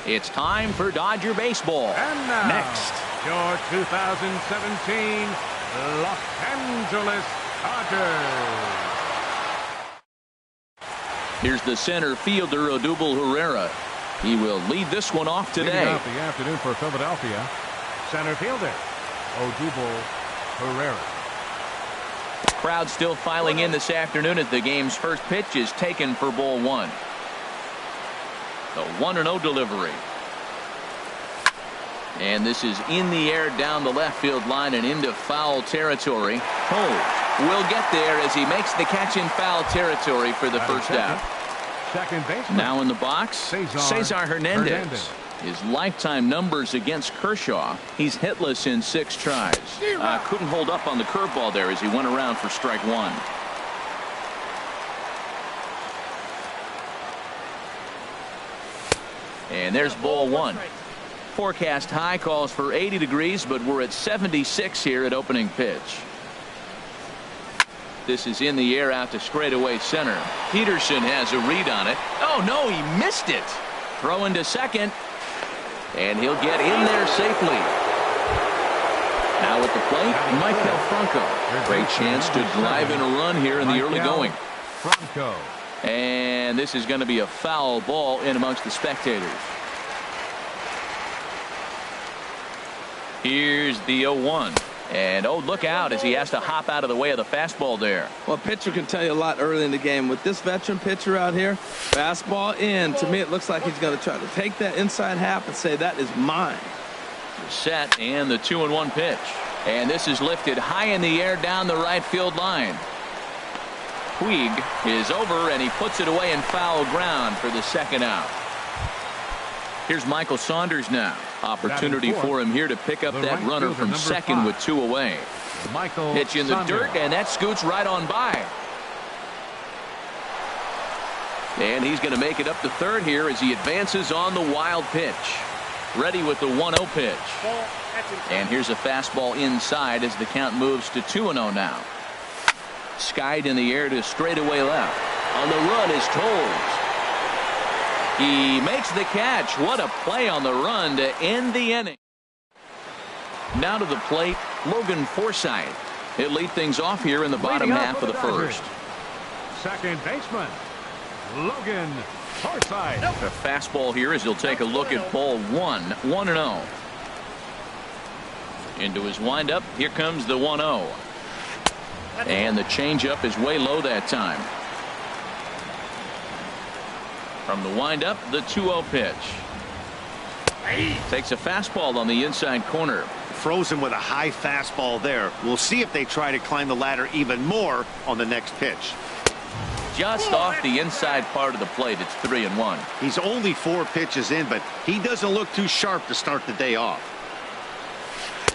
It's time for Dodger baseball. And now, next, your 2017 Los Angeles Dodgers. Here's the center fielder, Odubel Herrera. He will lead this one off today. Leading out the afternoon for Philadelphia, center fielder, Odubel Herrera. Crowd still filing in this afternoon as the game's first pitch is taken for ball one. The 1-0 delivery. And this is in the air down the left field line and into foul territory. Cole will get there as he makes the catch in foul territory for the first out. Second baseman. Now in the box, Cesar Hernandez. His lifetime numbers against Kershaw. He's hitless in 6 tries. Couldn't hold up on the curveball there as he went around for strike one. And there's ball one. Forecast high calls for 80 degrees, but we're at 76 here at opening pitch. This is in the air out to straightaway center. Peterson has a read on it. Oh no, he missed it. Throw into second. And he'll get in there safely. Now at the plate, Michael Franco. Great chance to drive in a run here in the early going. Franco. And this is going to be a foul ball in amongst the spectators. Here's the 0-1. And oh, look out as he has to hop out of the way of the fastball there. Well, a pitcher can tell you a lot early in the game. With this veteran pitcher out here, fastball in. To me, it looks like he's going to try to take that inside half and say, that is mine. Set and the 2-1 pitch. And this is lifted high in the air down the right field line. Puig is over and he puts it away in foul ground for the second out. Here's Michael Saunders now. Opportunity for him here to pick up that runner from second with 2 away. Pitch in the dirt, and that scoots right on by. And he's going to make it up to third here as he advances on the wild pitch. Ready with the 1-0 pitch. And here's a fastball inside as the count moves to 2-0 now. Skied in the air to straightaway left. On the run is Tolles. He makes the catch. What a play on the run to end the inning. Now to the plate, Logan Forsythe. He'll lead things off here in the bottom half of the first. Second baseman, Logan Forsythe. A fastball here as he'll take a look at ball one. 1-0. Into his windup. Here comes the 1-0. And the changeup is way low that time. From the windup, the 2-0 pitch. Takes a fastball on the inside corner. Frozen with a high fastball there. We'll see if they try to climb the ladder even more on the next pitch. Just off the inside part of the plate. It's 3-1. He's only 4 pitches in, but he doesn't look too sharp to start the day off.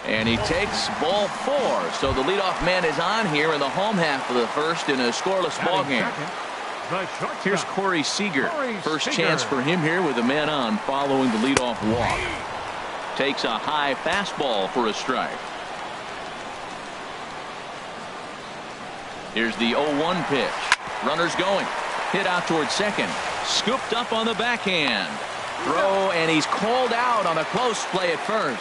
And he takes ball 4. So the leadoff man is on here in the home half of the first in a scoreless ball game. Here's Corey Seager. First chance for him here with a man on following the leadoff walk. Takes a high fastball for a strike. Here's the 0-1 pitch. Runners going. Hit out towards second. Scooped up on the backhand. Throw, and he's called out on a close play at first.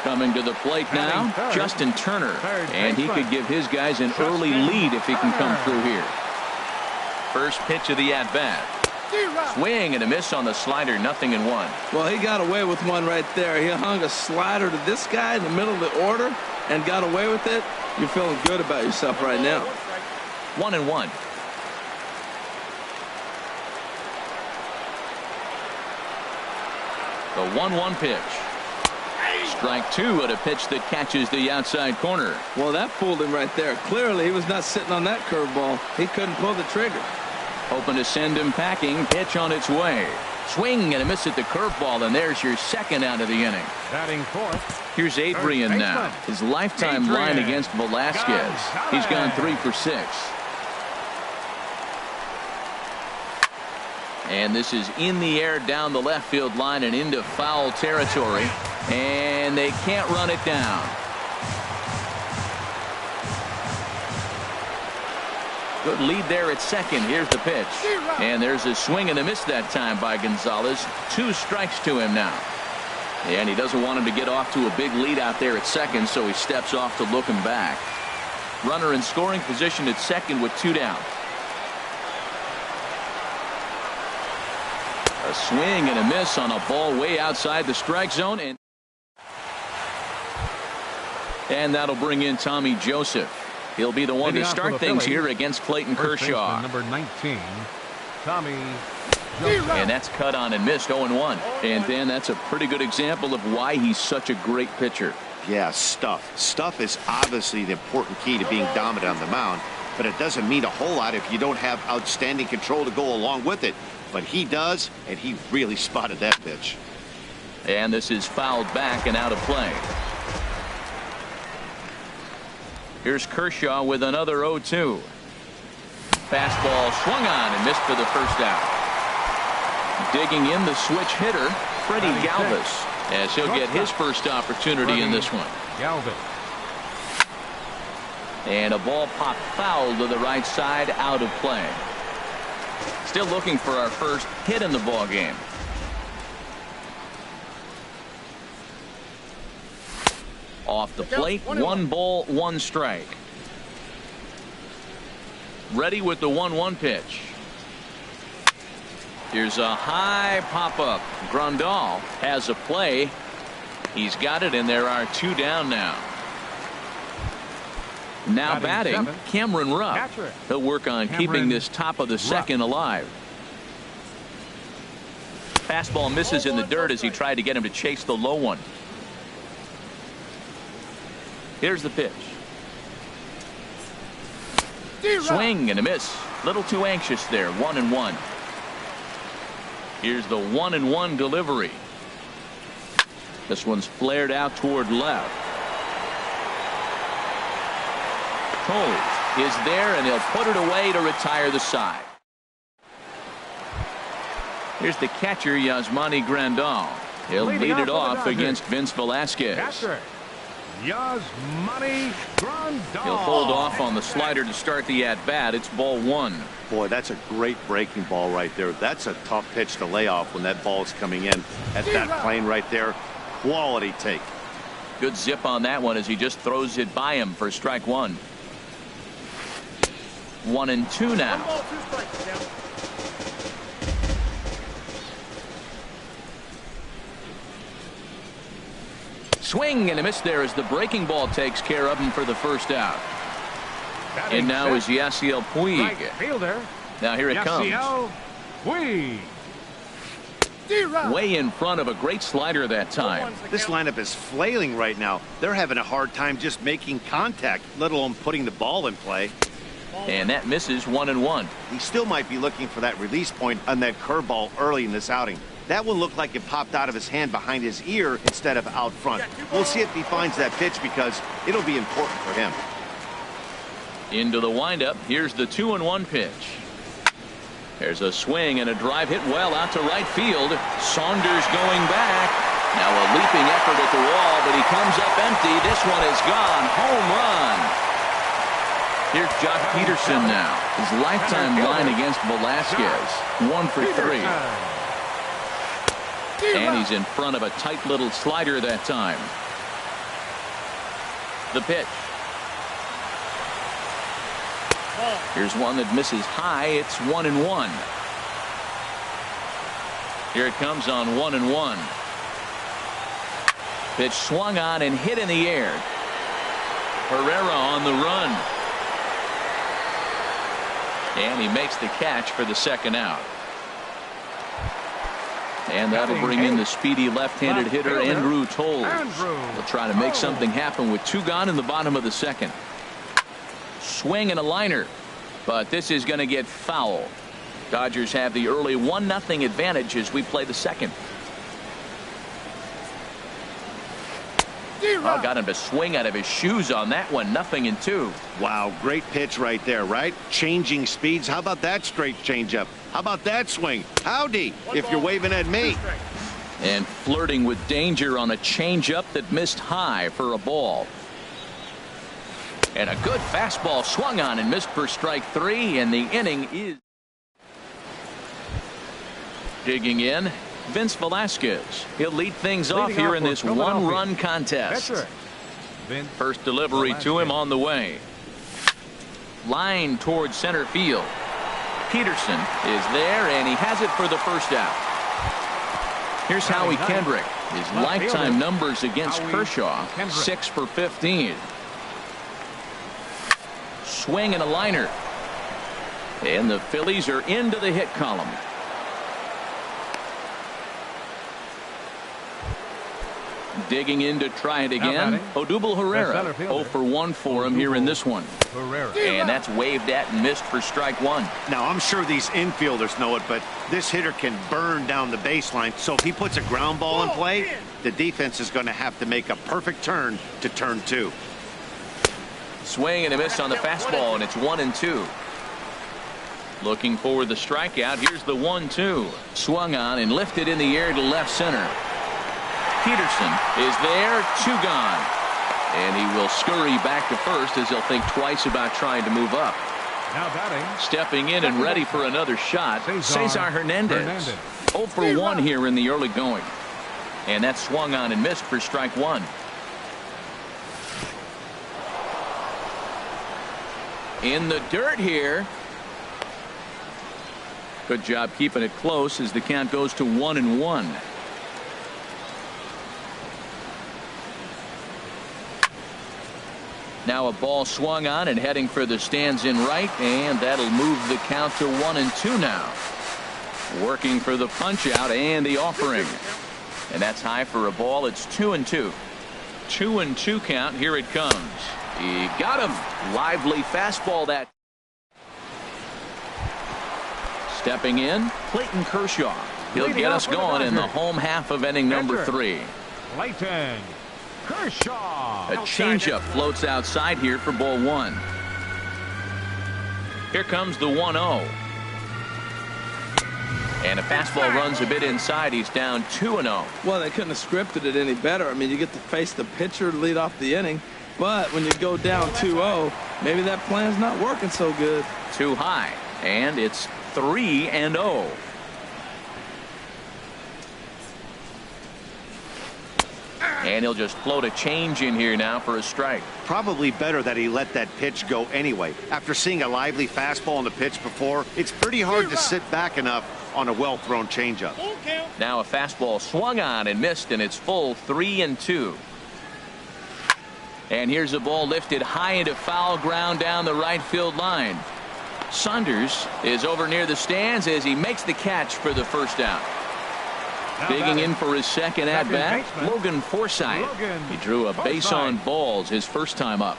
Coming to the plate now, Justin Turner. And he could give his guys an early lead if he can come through here. First pitch of the at-bat. Swing and a miss on the slider, 0-1. Well, he got away with one right there. He hung a slider to this guy in the middle of the order and got away with it. You're feeling good about yourself right now. 1-1. The 1-1 pitch. Strike 2 at a pitch that catches the outside corner. Well, that fooled him right there. Clearly, he was not sitting on that curveball. He couldn't pull the trigger. Hoping to send him packing. Pitch on its way. Swing and a miss at the curveball, and there's your second out of the inning. Batting fourth. Here's Adrian now. His lifetime line against Velasquez. He's gone 3 for 6. And this is in the air down the left field line and into foul territory. And they can't run it down. Good lead there at second. Here's the pitch. And there's a swing and a miss that time by Gonzalez. 2 strikes to him now. And he doesn't want him to get off to a big lead out there at second, so he steps off to look him back. Runner in scoring position at second with 2 down. A swing and a miss on a ball way outside the strike zone. And that'll bring in Tommy Joseph. He'll be the one to start things here against Clayton Kershaw. Number 19, Tommy Joseph. And that's cut on and missed 0-1. And Dan, that's a pretty good example of why he's such a great pitcher. Yeah, stuff. Stuff is obviously the important key to being dominant on the mound, but it doesn't mean a whole lot if you don't have outstanding control to go along with it. But he does, and he really spotted that pitch. And this is fouled back and out of play. Here's Kershaw with another 0-2. Fastball swung on and missed for the first out. Digging in the switch hitter, Freddie Galvis, as he'll get his first opportunity in this one. Galvis. And a ball popped foul to the right side, out of play. Still looking for our first hit in the ball game. Off the plate, 1 ball, 1 strike. Ready with the 1-1 pitch. Here's a high pop-up. Grandal has a play. He's got it, and there are 2 down now. Now batting, Cameron Rupp. He'll work on keeping this top of the second alive. Fastball misses in the dirt as he tried to get him to chase the low one. Here's the pitch. Swing and a miss. Little too anxious there. 1-1. Here's the 1-1 delivery. This one's flared out toward left. Toles is there, and he'll put it away to retire the side. Here's the catcher, Yasmani Grandal. He'll lead it off against Vince Velasquez. Yasmani Grandal. He'll hold off on the slider to start the at-bat. It's ball 1. Boy, that's a great breaking ball right there. That's a tough pitch to lay off when that ball is coming in at that plane right there. Quality take. Good zip on that one as he just throws it by him for strike 1. 1-2 now. Swing and a miss there as the breaking ball takes care of him for the first out. And now is Yasiel Puig. Right fielder. Now here it comes. Yasiel Puig. Way in front of a great slider that time. This lineup is flailing right now. They're having a hard time just making contact, let alone putting the ball in play. And that misses 1-1. He still might be looking for that release point on that curveball early in this outing. That one looked like it popped out of his hand behind his ear instead of out front. We'll see if he finds that pitch because it'll be important for him. Into the windup. Here's the 2-1 pitch. There's a swing and a drive hit well out to right field. Saunders going back. Now a leaping effort at the wall, but he comes up empty. This one is gone. Home run. Here's Jock Peterson now. His lifetime line against Velasquez. 1 for 3. And he's in front of a tight little slider that time. The pitch. Here's one that misses high. It's 1-1. Here it comes on 1-1. Pitch swung on and hit in the air. Herrera on the run. And he makes the catch for the second out. And that'll bring in the speedy left-handed hitter Andrew Toles. He'll try to make something happen with 2 gone in the bottom of the second. Swing and a liner, but this is going to get foul. Dodgers have the early 1-0 advantage as we play the second. Oh, got him to swing out of his shoes on that one. 0-2. Wow, great pitch right there, right? Changing speeds. How about that straight changeup? How about that swing? Howdy, if you're waving at me. And flirting with danger on a changeup that missed high for a ball. And a good fastball swung on and missed for strike 3, and the inning is digging in. Vince Velasquez. He'll lead things off here in this one-run contest. First delivery to him on the way. Line towards center field. Peterson is there, and he has it for the first out. Here's Howie Kendrick. His lifetime numbers against Kershaw, 6 for 15. Swing and a liner. And the Phillies are into the hit column. Digging in to try it again. Odubel Herrera, 0 for 1 for him here in this one. And that's waved at and missed for strike 1. Now, I'm sure these infielders know it, but this hitter can burn down the baseline. So if he puts a ground ball in play, the defense is going to have to make a perfect turn to turn 2. Swing and a miss on the fastball, and it's 1-2. Looking for the strikeout. Here's the 1-2. Swung on and lifted in the air to left center. Peterson is there, 2 gone. And he will scurry back to first as he'll think twice about trying to move up. Now batting. Stepping in and ready for another shot, Cesar Hernandez. 0 for 1 here in the early going. And that swung on and missed for strike 1. In the dirt here. Good job keeping it close as the count goes to 1-1. Now a ball swung on and heading for the stands in right, and that'll move the count to 1-2 now. Working for the punch out and the offering. And that's high for a ball. It's 2-2. 2-2 count. Here it comes. He got him. Lively fastball that. Stepping in, Clayton Kershaw. He'll get us going in the home half of inning number 3. Clayton Kershaw. A changeup floats outside here for ball 1. Here comes the 1-0. And a fastball runs a bit inside. He's down 2-0. Well, they couldn't have scripted it any better. I mean, you get to face the pitcher to lead off the inning. But when you go down 2-0, maybe that plan's not working so good. Too high. And it's 3-0. And he'll just float a change in here now for a strike. Probably better that he let that pitch go anyway. After seeing a lively fastball on the pitch before, it's pretty hard to sit back enough on a well-thrown changeup. Now a fastball swung on and missed, and it's full 3-2. And here's a ball lifted high into foul ground down the right field line. Saunders is over near the stands as he makes the catch for the first out. Digging in for his second at-bat, Logan Forsythe. He drew a base on balls his first time up.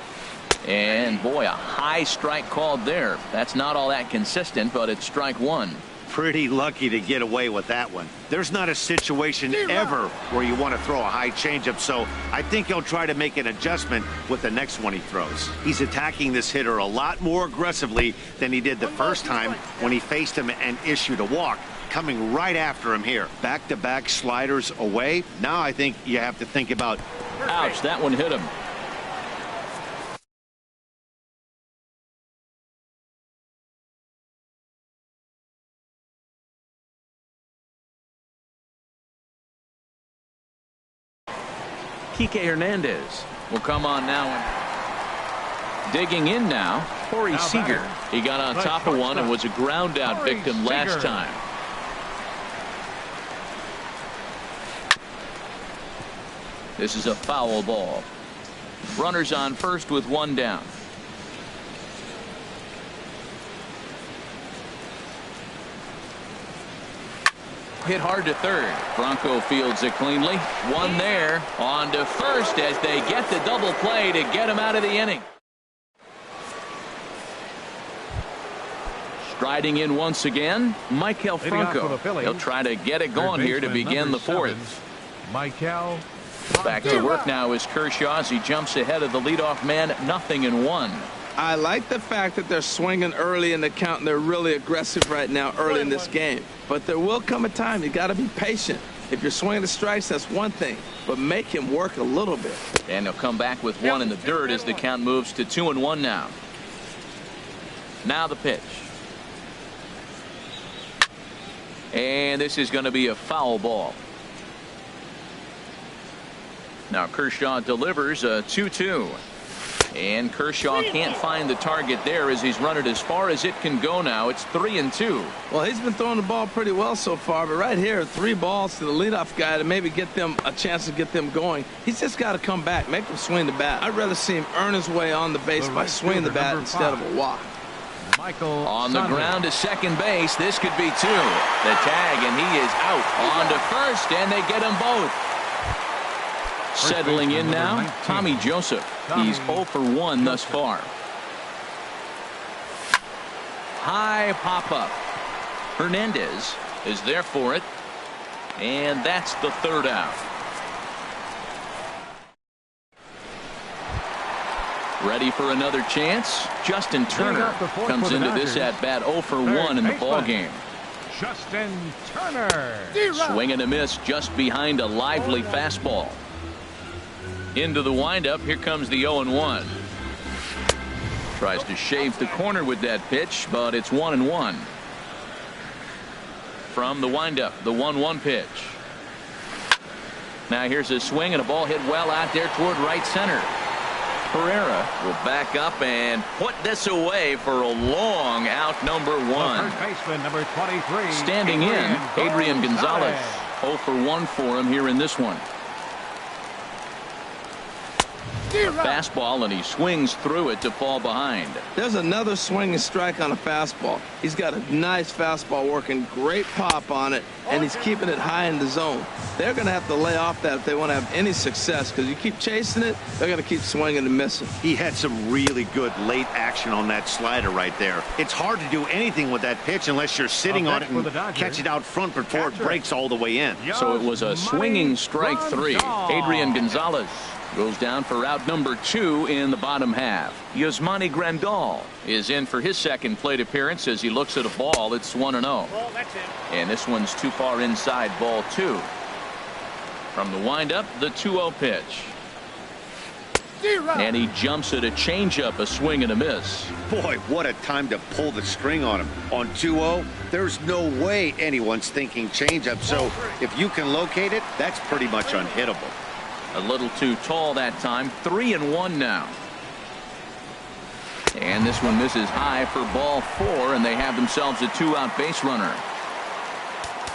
And, boy, a high strike called there. That's not all that consistent, but it's strike 1. Pretty lucky to get away with that one. There's not a situation ever where you want to throw a high changeup, so I think he'll try to make an adjustment with the next one he throws. He's attacking this hitter a lot more aggressively than he did the first time when he faced him and issued a walk. Coming right after him here. Back-to-back sliders away. Now I think you have to think about. Ouch, that one hit him. Kike Hernandez will come on now. Digging in now, Corey Seager. He got on top of one and was a ground out victim last time. This is a foul ball. Runners on first with 1 down. Hit hard to third. Bronco fields it cleanly. 1 there. On to first as they get the double play to get him out of the inning. Striding in once again, Maikel Franco. He'll try to get it going here to begin the 4th. Maikel. Back to work now is Kershaw as he jumps ahead of the leadoff man, 0-1. I like the fact that they're swinging early in the count and they're really aggressive right now early in this game. But there will come a time you got to be patient. If you're swinging the strikes, that's one thing, but make him work a little bit. And he'll come back with one in the dirt as the count moves to 2-1 now. Now the pitch. And this is going to be a foul ball. Now Kershaw delivers a 2-2. And Kershaw can't find the target there as he's run it as far as it can go now. It's 3-2. Well, he's been throwing the ball pretty well so far, but right here, 3 balls to the leadoff guy to maybe get them a chance to get them going. He's just got to come back, make them swing the bat. I'd rather see him earn his way on the base by swinging the bat instead of a walk. Michael on the ground to second base. This could be 2. The tag, and he is out. On to first, and they get them both. Settling in now, Tommy Joseph. He's 0 for 1 thus far. High pop-up. Hernandez is there for it. And that's the 3rd out. Ready for another chance. Justin Turner comes into this at-bat 0 for 1 in the ballgame. Justin Turner. Swing and a miss just behind a lively fastball. Into the windup. Here comes the 0-1. Tries to shave the corner with that pitch, but it's 1-1. From the windup, the 1-1 pitch. Now here's a swing and a ball hit well out there toward right center. Pereira will back up and put this away for a long out, number 1. First baseman, number 23. Standing in, Adrian Gonzalez. 0 for 1 for him here in this one. Fastball, and he swings through it to fall behind. There's another swinging strike on a fastball. He's got a nice fastball working, great pop on it, and he's keeping it high in the zone. They're going to have to lay off that if they want to have any success, because you keep chasing it, they're going to keep swinging and missing. He had some really good late action on that slider right there. It's hard to do anything with that pitch unless you're sitting on it and catch it out front before it breaks all the way in. So it was a swinging strike 3. Adrian Gonzalez goes down for out number 2 in the bottom half. Yasmani Grandal is in for his second plate appearance as he looks at a ball. It's 1-0. And this one's too far inside, ball 2. From the windup, the 2-0 pitch. And he jumps at a changeup, a swing and a miss. Boy, what a time to pull the string on him. On 2-0, there's no way anyone's thinking changeup. So if you can locate it, that's pretty much unhittable. A little too tall that time. 3-1 now. And this one misses high for ball 4, and they have themselves a 2-out base runner.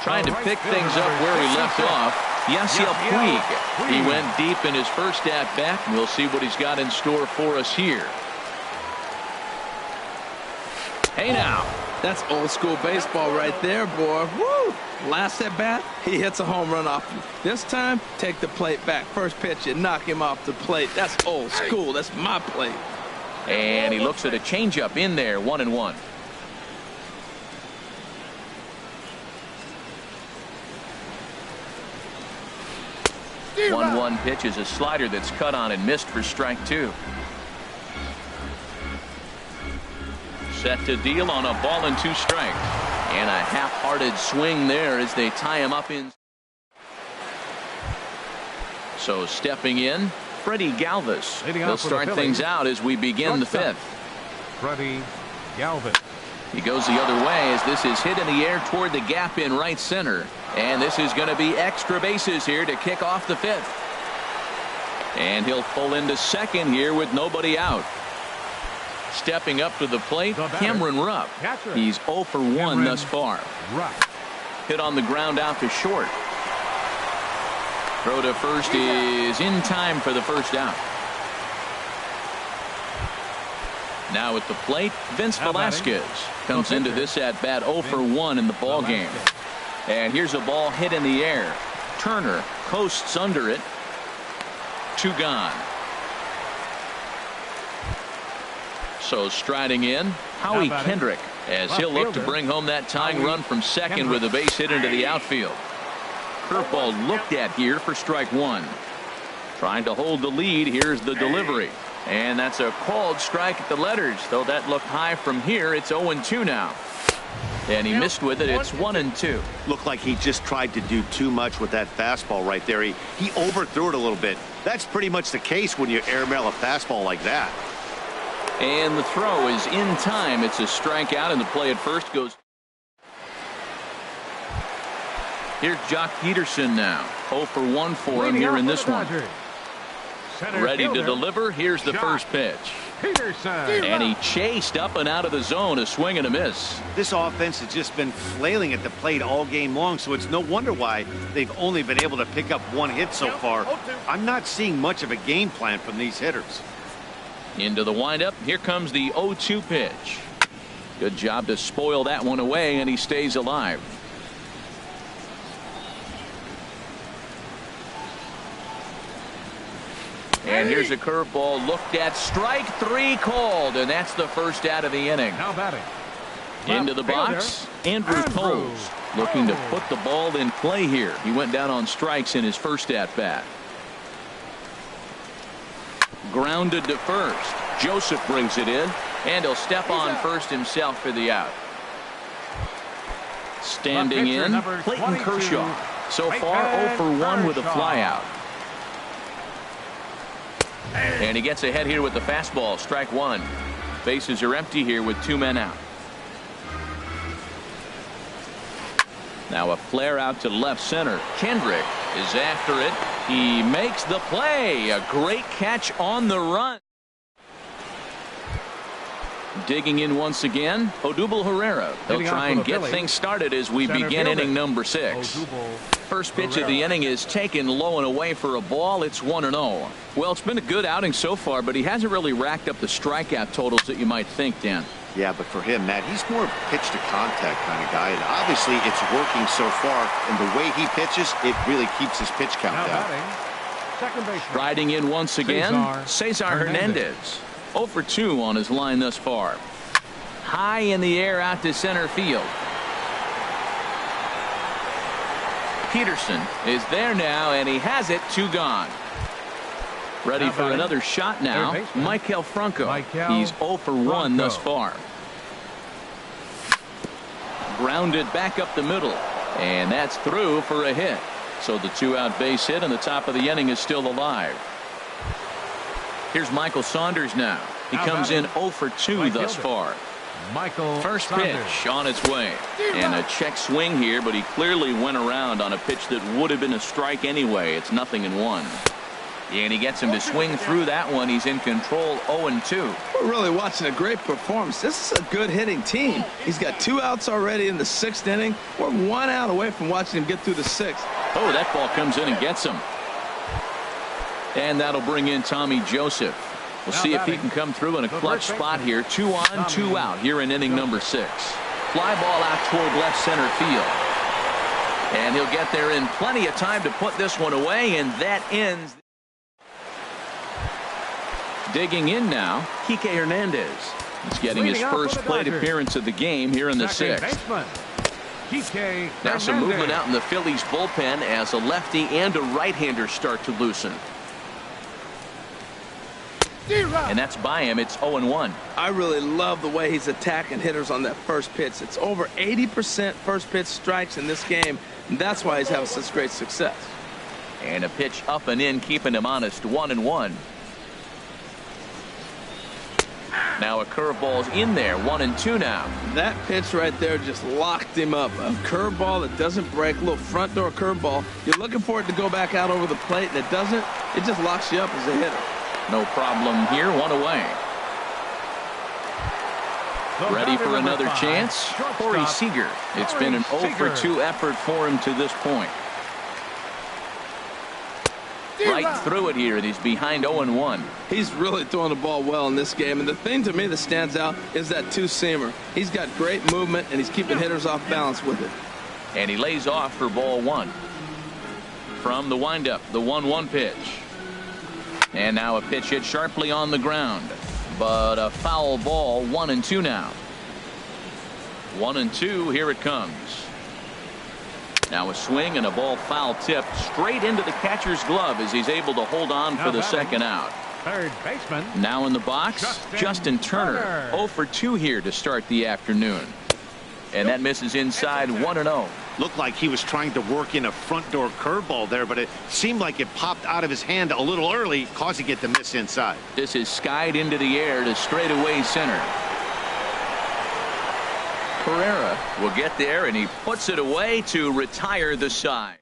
Trying to pick things up where he left off. Yasiel Puig. He went deep in his first at-bat. We'll see what he's got in store for us here. Hey now. That's old school baseball right there, boy. Woo! Last at bat, he hits a home run off you. This time, take the plate back. First pitch, you knock him off the plate. That's old school. That's my plate. And he looks at a changeup in there, 1-1. One pitch is a slider that's cut on and missed for strike 2. Set to deal on a ball and 2 strikes. And a half-hearted swing there as they tie him up in. So stepping in, Freddie Galvis. He'll start things out as we begin the 5th. Freddie Galvis. He goes the other way as this is hit in the air toward the gap in right center. And this is going to be extra bases here to kick off the 5th. And he'll pull into second here with nobody out. Stepping up to the plate, Cameron Rupp. He's 0 for 1 thus far. Hit on the ground out to short. Throw to first is in time for the first out. Now at the plate, Vince Velasquez comes into this at-bat 0 for 1 in the ballgame. And here's a ball hit in the air. Turner coasts under it. 2 gone. So striding in, Howie Kendrick, as he'll look to bring home that tying run from second with a base hit into the outfield. Curveball looked at here for strike 1. Trying to hold the lead. Here's the delivery. And that's a called strike at the letters, though that looked high from here. It's 0-2 now. And he missed with it. It's 1-2. Looked like he just tried to do too much with that fastball right there. He overthrew it a little bit. That's pretty much the case when you airmail a fastball like that. And the throw is in time. It's a strikeout, and the play at first goes. Here's Jock Peterson now. 0 for 1 for him here in this one. Ready to deliver. Here's the first pitch. Peterson. And he chased up and out of the zone, a swing and a miss. This offense has just been flailing at the plate all game long, so it's no wonder why they've only been able to pick up one hit so far. I'm not seeing much of a game plan from these hitters. Into the windup. Here comes the 0-2 pitch. Good job to spoil that one away, and he stays alive. And here's a curveball looked at. Strike 3 called, and that's the first out of the inning. Now batting. Into the box, Andrew Toles looking to put the ball in play here. He went down on strikes in his first at-bat. Grounded to first. Joseph brings it in, and he'll step on first himself for the out. Standing in, Clayton Kershaw. So far 0 for 1 with a flyout. And he gets ahead here with the fastball. Strike 1. Bases are empty here with 2 men out. Now a flare out to left center. Kendrick is after it. He makes the play. A great catch on the run. Digging in once again, Odubel Herrera. He'll try and get things started as we begin inning number 6. First pitch of the inning is taken low and away for a ball. It's 1-0. Well, it's been a good outing so far, but he hasn't really racked up the strikeout totals that you might think, Dan. Yeah, but for him, Matt, he's more of a pitch to contact kind of guy, and obviously it's working so far, and the way he pitches, it really keeps his pitch count down. Riding in once again, Cesar Hernandez. 0 for 2 on his line thus far. High in the air out to center field. Peterson is there now, and he has it. 2 gone. Ready for another shot now. Maikel Franco. He's 0 for 1 thus far. Grounded back up the middle, and that's through for a hit. So the 2-out base hit, and the top of the inning is still alive. Here's Michael Saunders now. He comes in 0 for 2 thus far. First pitch on its way. And a check swing here, but he clearly went around on a pitch that would have been a strike anyway. It's 0-1. And he gets him to swing through that one. He's in control. 0-2. We're really watching a great performance. This is a good hitting team. He's got 2 outs already in the 6th inning. We're 1 out away from watching him get through the 6th. Oh, that ball comes in and gets him. And that'll bring in Tommy Joseph. We'll see if he can come through in a clutch spot here. 2 on, 2 out here in inning number 6. Fly ball out toward left center field. And he'll get there in plenty of time to put this one away, and that ends. Digging in now, Kike Hernandez. He's getting his first plate appearance of the game here in the 6th. Now some movement out in the Phillies bullpen as a lefty and a right-hander start to loosen. And that's by him. It's 0-1. I really love the way he's attacking hitters on that first pitch. It's over 80% first pitch strikes in this game. And that's why he's having such great success. And a pitch up and in, keeping him honest. 1-1. Now a curveball's in there. 1-2 now. That pitch right there just locked him up. A curveball that doesn't break, a little front door curveball. You're looking for it to go back out over the plate, and it doesn't. It just locks you up as a hitter. No problem here. 1 away. Ready for another chance. Corey Seager. It's been an 0 for 2 effort for him to this point. Right through it here, and he's behind 0-1. He's really throwing the ball well in this game, and the thing to me that stands out is that 2-seamer. He's got great movement, and he's keeping hitters off balance with it. And he lays off for ball 1. From the windup, the 1-1 pitch. And now a pitch hit sharply on the ground, but a foul ball. 1-2 now. 1-2. Here it comes. Now a swing and a ball foul tipped straight into the catcher's glove as he's able to hold on for the 2nd out. Third baseman. Now in the box, Justin Turner. 0 for 2 here to start the afternoon. And that misses inside 1-0. Looked like he was trying to work in a front door curveball there, but it seemed like it popped out of his hand a little early, causing it to miss inside. This is skied into the air to straightaway center. Herrera will get there, and he puts it away to retire the side.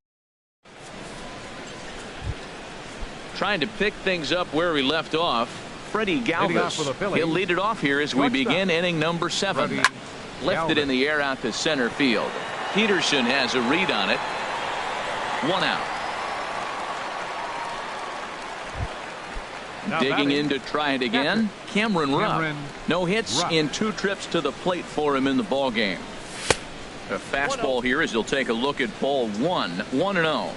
Trying to pick things up where he left off, Freddie Galvis. He'll lead it off here as we begin inning number 7. Lifted in the air out to center field. Peterson has a read on it. 1 out. Now Digging batting. in to try it again. Cameron Rupp. No hits in 2 trips to the plate for him in the ball game. A fastball here as he'll take a look at ball 1. 1-0.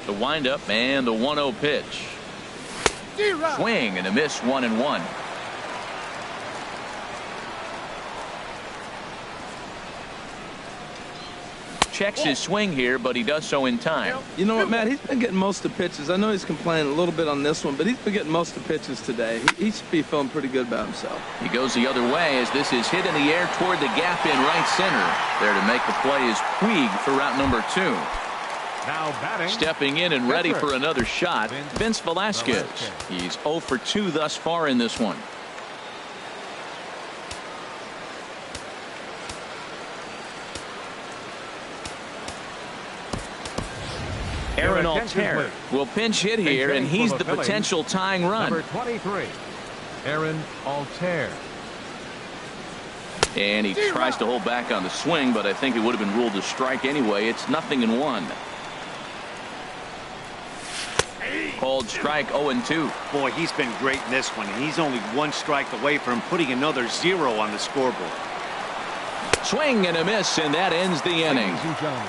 The windup and the 1-0 pitch. Swing and a miss. 1-1. Checks his swing here, but he does so in time. You know what, Matt? He's been getting most of the pitches. I know he's complaining a little bit on this one, but he's been getting most of the pitches today. He should be feeling pretty good about himself. He goes the other way as this is hit in the air toward the gap in right center. There to make the play is Puig for route number 2. Now batting. Stepping in and ready for another shot, Vince Velasquez. He's 0 for 2 thus far in this one. Aaron Altair will pinch hit here, and he's the potential tying run. Number 23, Aaron Altair. And he tries to hold back on the swing, but I think it would have been ruled a strike anyway. It's 0-1. Called strike 0-2. Boy, he's been great in this one, and he's only 1 strike away from putting another 0 on the scoreboard. Swing and a miss, and that ends the inning. Ladies and gentlemen,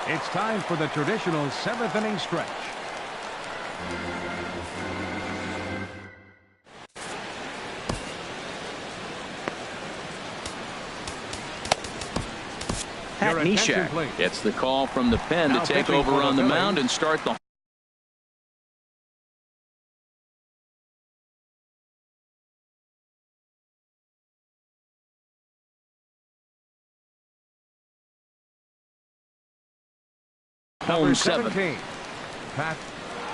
it's time for the traditional 7th inning stretch. Pat Neshek gets the call from the pen to take over on the mound and start the home 7. Pat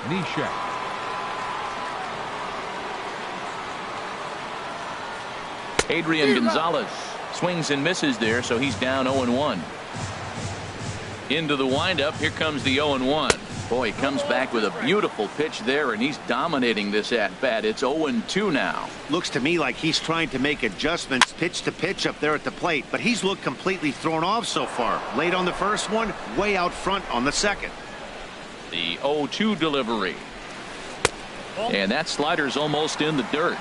Neshek. Adrian Gonzalez swings and misses there, so he's down 0-1. Into the windup. Here comes the 0-1. Boy, he comes back with a beautiful pitch there, and he's dominating this at-bat. It's 0-2 now. Looks to me like he's trying to make adjustments pitch to pitch up there at the plate, but he's looked completely thrown off so far. Late on the first one, way out front on the second. The 0-2 delivery. And that slider's almost in the dirt.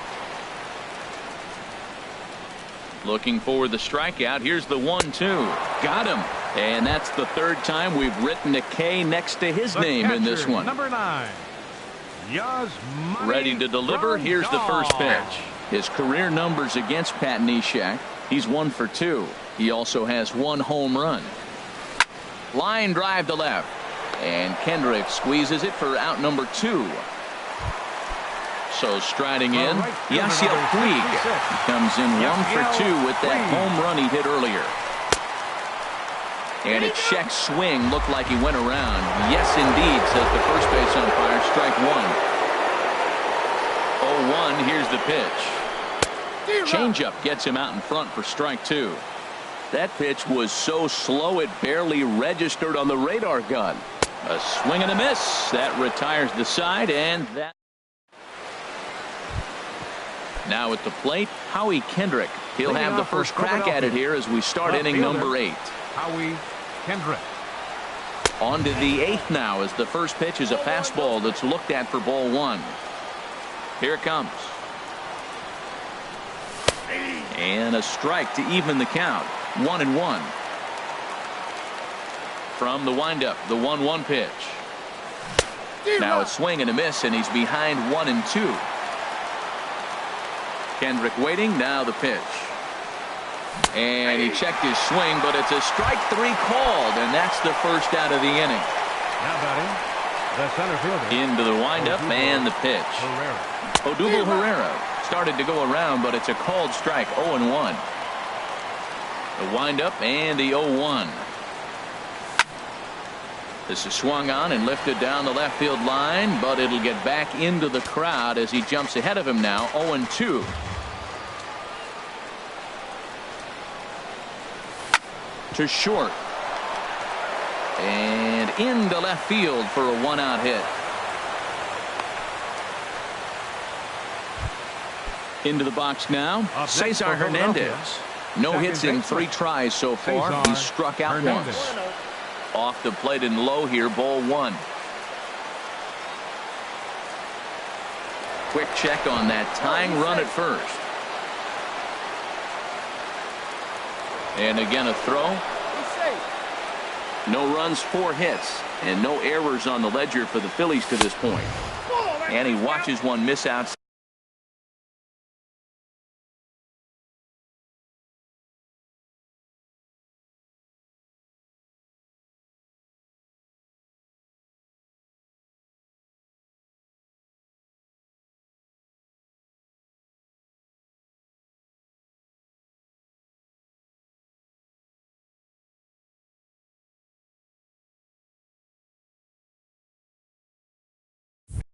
Looking for the strikeout. Here's the 1-2. Got him. And that's the 3rd time we've written a K next to his name in this one. Number 9. Ready to deliver. Here's the first pitch. His career numbers against Pat Neshek. He's 1 for 2. He also has 1 home run. Line drive to left. And Kendrick squeezes it for out number 2. So striding in, Yasiel Puig. He comes in 1 for 2 with that home run he hit earlier. And a check swing looked like he went around. Yes, indeed, says the first base umpire. Strike 1. 0-1. Here's the pitch. Changeup gets him out in front for strike 2. That pitch was so slow it barely registered on the radar gun. A swing and a miss. That retires the side, and that. Now at the plate, Howie Kendrick. He'll have the first crack at it here as we start inning number 8. Howie Kendrick. On to the 8th now as the first pitch is a fastball that's looked at for ball 1. Here it comes. And a strike to even the count. 1-1. From the windup, the 1-1 pitch. Now a swing and a miss, and he's behind 1-2. Kendrick waiting. Now the pitch. And he checked his swing, but it's a strike 3 called, and that's the first out of the inning. Now batting, the center fielder. Into the windup and the pitch. Odubel Herrera started to go around, but it's a called strike. 0-1. The windup and the 0-1. This is swung on and lifted down the left field line, but it'll get back into the crowd as he jumps ahead of him now. 0-2. To short. And into left field for a 1-out hit. Into the box now, Cesar Hernandez. No hits in 3 tries so far. He's struck out once. Off the plate and low here, ball 1. Quick check on that tying run at first. And again a throw. No runs, 4 hits, and no errors on the ledger for the Phillies to this point. And he watches one miss outside.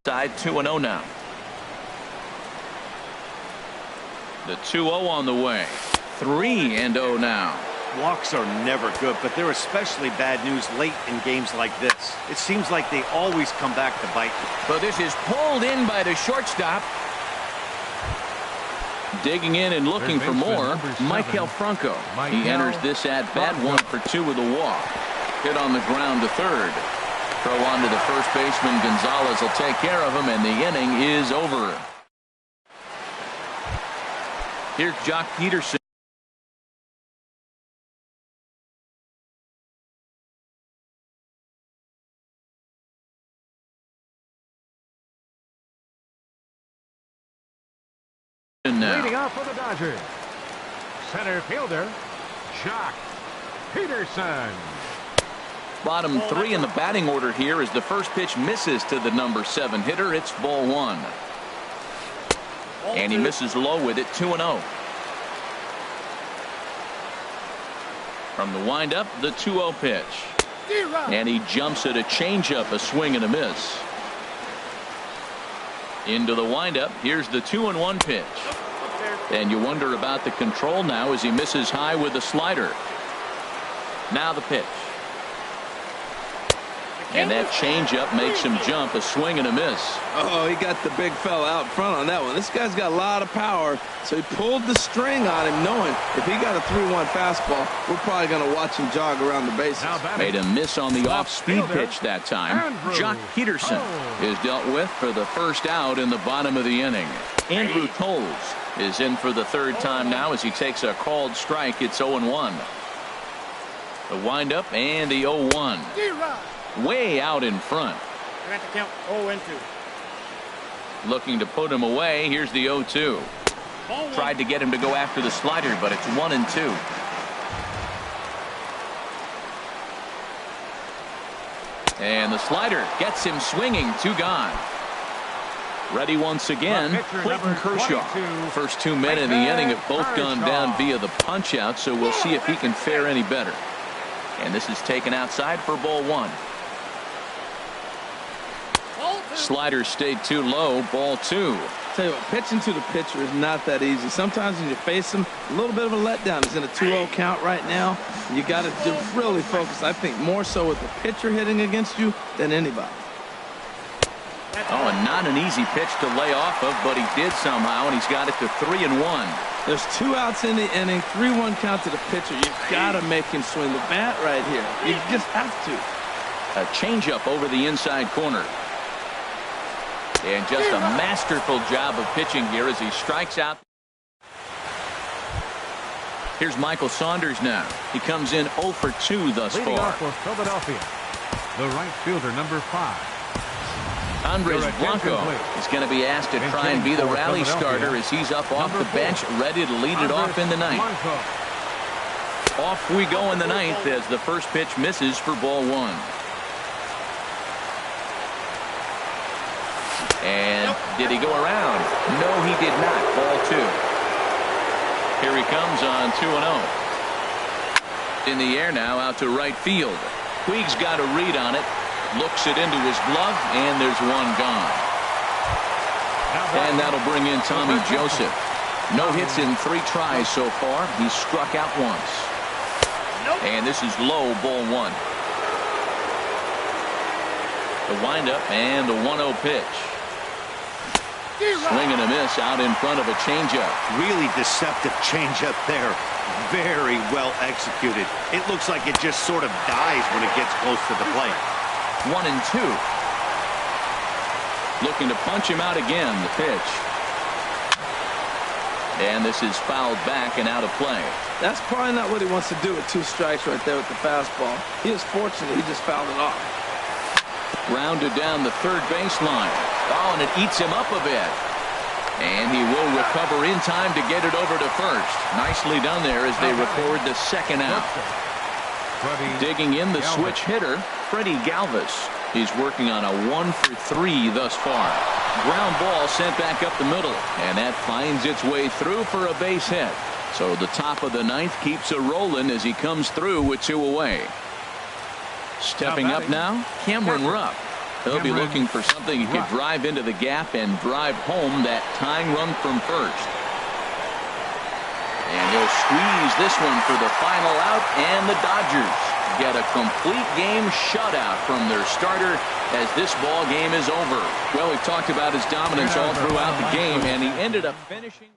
Side 2-0 now. The 2-0 on the way. 3-0 now. Walks are never good, but they're especially bad news late in games like this. It seems like they always come back to bite you. But this is pulled in by the shortstop. Digging in and looking for more, Michael Franco. He enters this at bat 1 for 2 with a walk. Hit on the ground to third. Throw on to the first baseman. Gonzalez will take care of him, and the inning is over. Here's Jock Peterson. Leading off for the Dodgers, center fielder, Jock Peterson. Bottom 3 in the batting order here as the first pitch misses to the number 7 hitter. It's ball 1. And he misses low with it. 2-0. From the windup, the 2-0 pitch. And he jumps at a changeup, a swing and a miss. Into the windup. Here's the 2-1 pitch. And you wonder about the control now as he misses high with the slider. Now the pitch. And that changeup makes him jump, a swing and a miss. Oh, he got the big fella out front on that one. This guy's got a lot of power, so he pulled the string on him, knowing if he got a 3-1 fastball, we're probably going to watch him jog around the bases. Made a miss on the off-speed pitch that time. Jock Peterson is dealt with for the first out in the bottom of the inning. Andrew Toles is in for the 3rd time now as he takes a called strike. It's 0-1. The windup and the 0-1. Way out in front. You're going to count 0-2. Looking to put him away. Here's the 0-2. Tried to get him to go after the slider, but it's 1-2. And the slider gets him swinging. 2 gone. Ready once again, Clayton Kershaw. First 2 men in the inning have both gone down via the punch out, so we'll see if he can fare any better. And this is taken outside for ball 1. Slider stayed too low. Ball 2. Tell you what, pitching to the pitcher is not that easy. Sometimes when you face him, a little bit of a letdown. He's in a 2-0 count right now. You got to really focus, I think, more so with the pitcher hitting against you than anybody. Oh, and not an easy pitch to lay off of, but he did somehow, and he's got it to 3-1. There's 2 outs in the inning, 3-1 count to the pitcher. You've got to make him swing the bat right here. You just have to. A changeup over the inside corner. And just a masterful job of pitching here as he strikes out. Here's Michael Saunders now. He comes in 0 for 2 thus Leading far. off for Philadelphia, the right fielder, number 5. Andres Blanco is going to be asked to try and be the rally starter as he's up off the bench, ready to lead it off in the ninth. Off we go in the ninth as the first pitch misses for ball 1. And did he go around? No, he did not. Ball 2. Here he comes on 2-0. In the air now out to right field. Puig's got a read on it. Looks it into his glove, and there's one gone. And that'll bring in Tommy Joseph. No hits in 3 tries so far. He's struck out once. And this is low, ball 1. The windup and the 1-0 pitch. Swing and a miss out in front of a changeup. Really deceptive changeup there. Very well executed. It looks like it just sort of dies when it gets close to the plate. 1-2. Looking to punch him out again. The pitch. And this is fouled back and out of play. That's probably not what he wants to do with 2 strikes right there with the fastball. He is fortunate he just fouled it off. Grounded down the third baseline. Oh, and it eats him up a bit. And he will recover in time to get it over to first. Nicely done there as they record the second out. Digging in the switch hitter, Freddie Galvis. He's working on a 1-for-3 thus far. Ground ball sent back up the middle, and that finds its way through for a base hit. So the top of the 9th keeps it rolling as he comes through with 2 away. Stepping up now, Cameron Rupp. He'll be looking for something he could drive into the gap and drive home that tying run from first. And he'll squeeze this one for the final out, and the Dodgers get a complete game shutout from their starter as this ball game is over. Well, we've talked about his dominance all throughout the game, and he ended up finishing.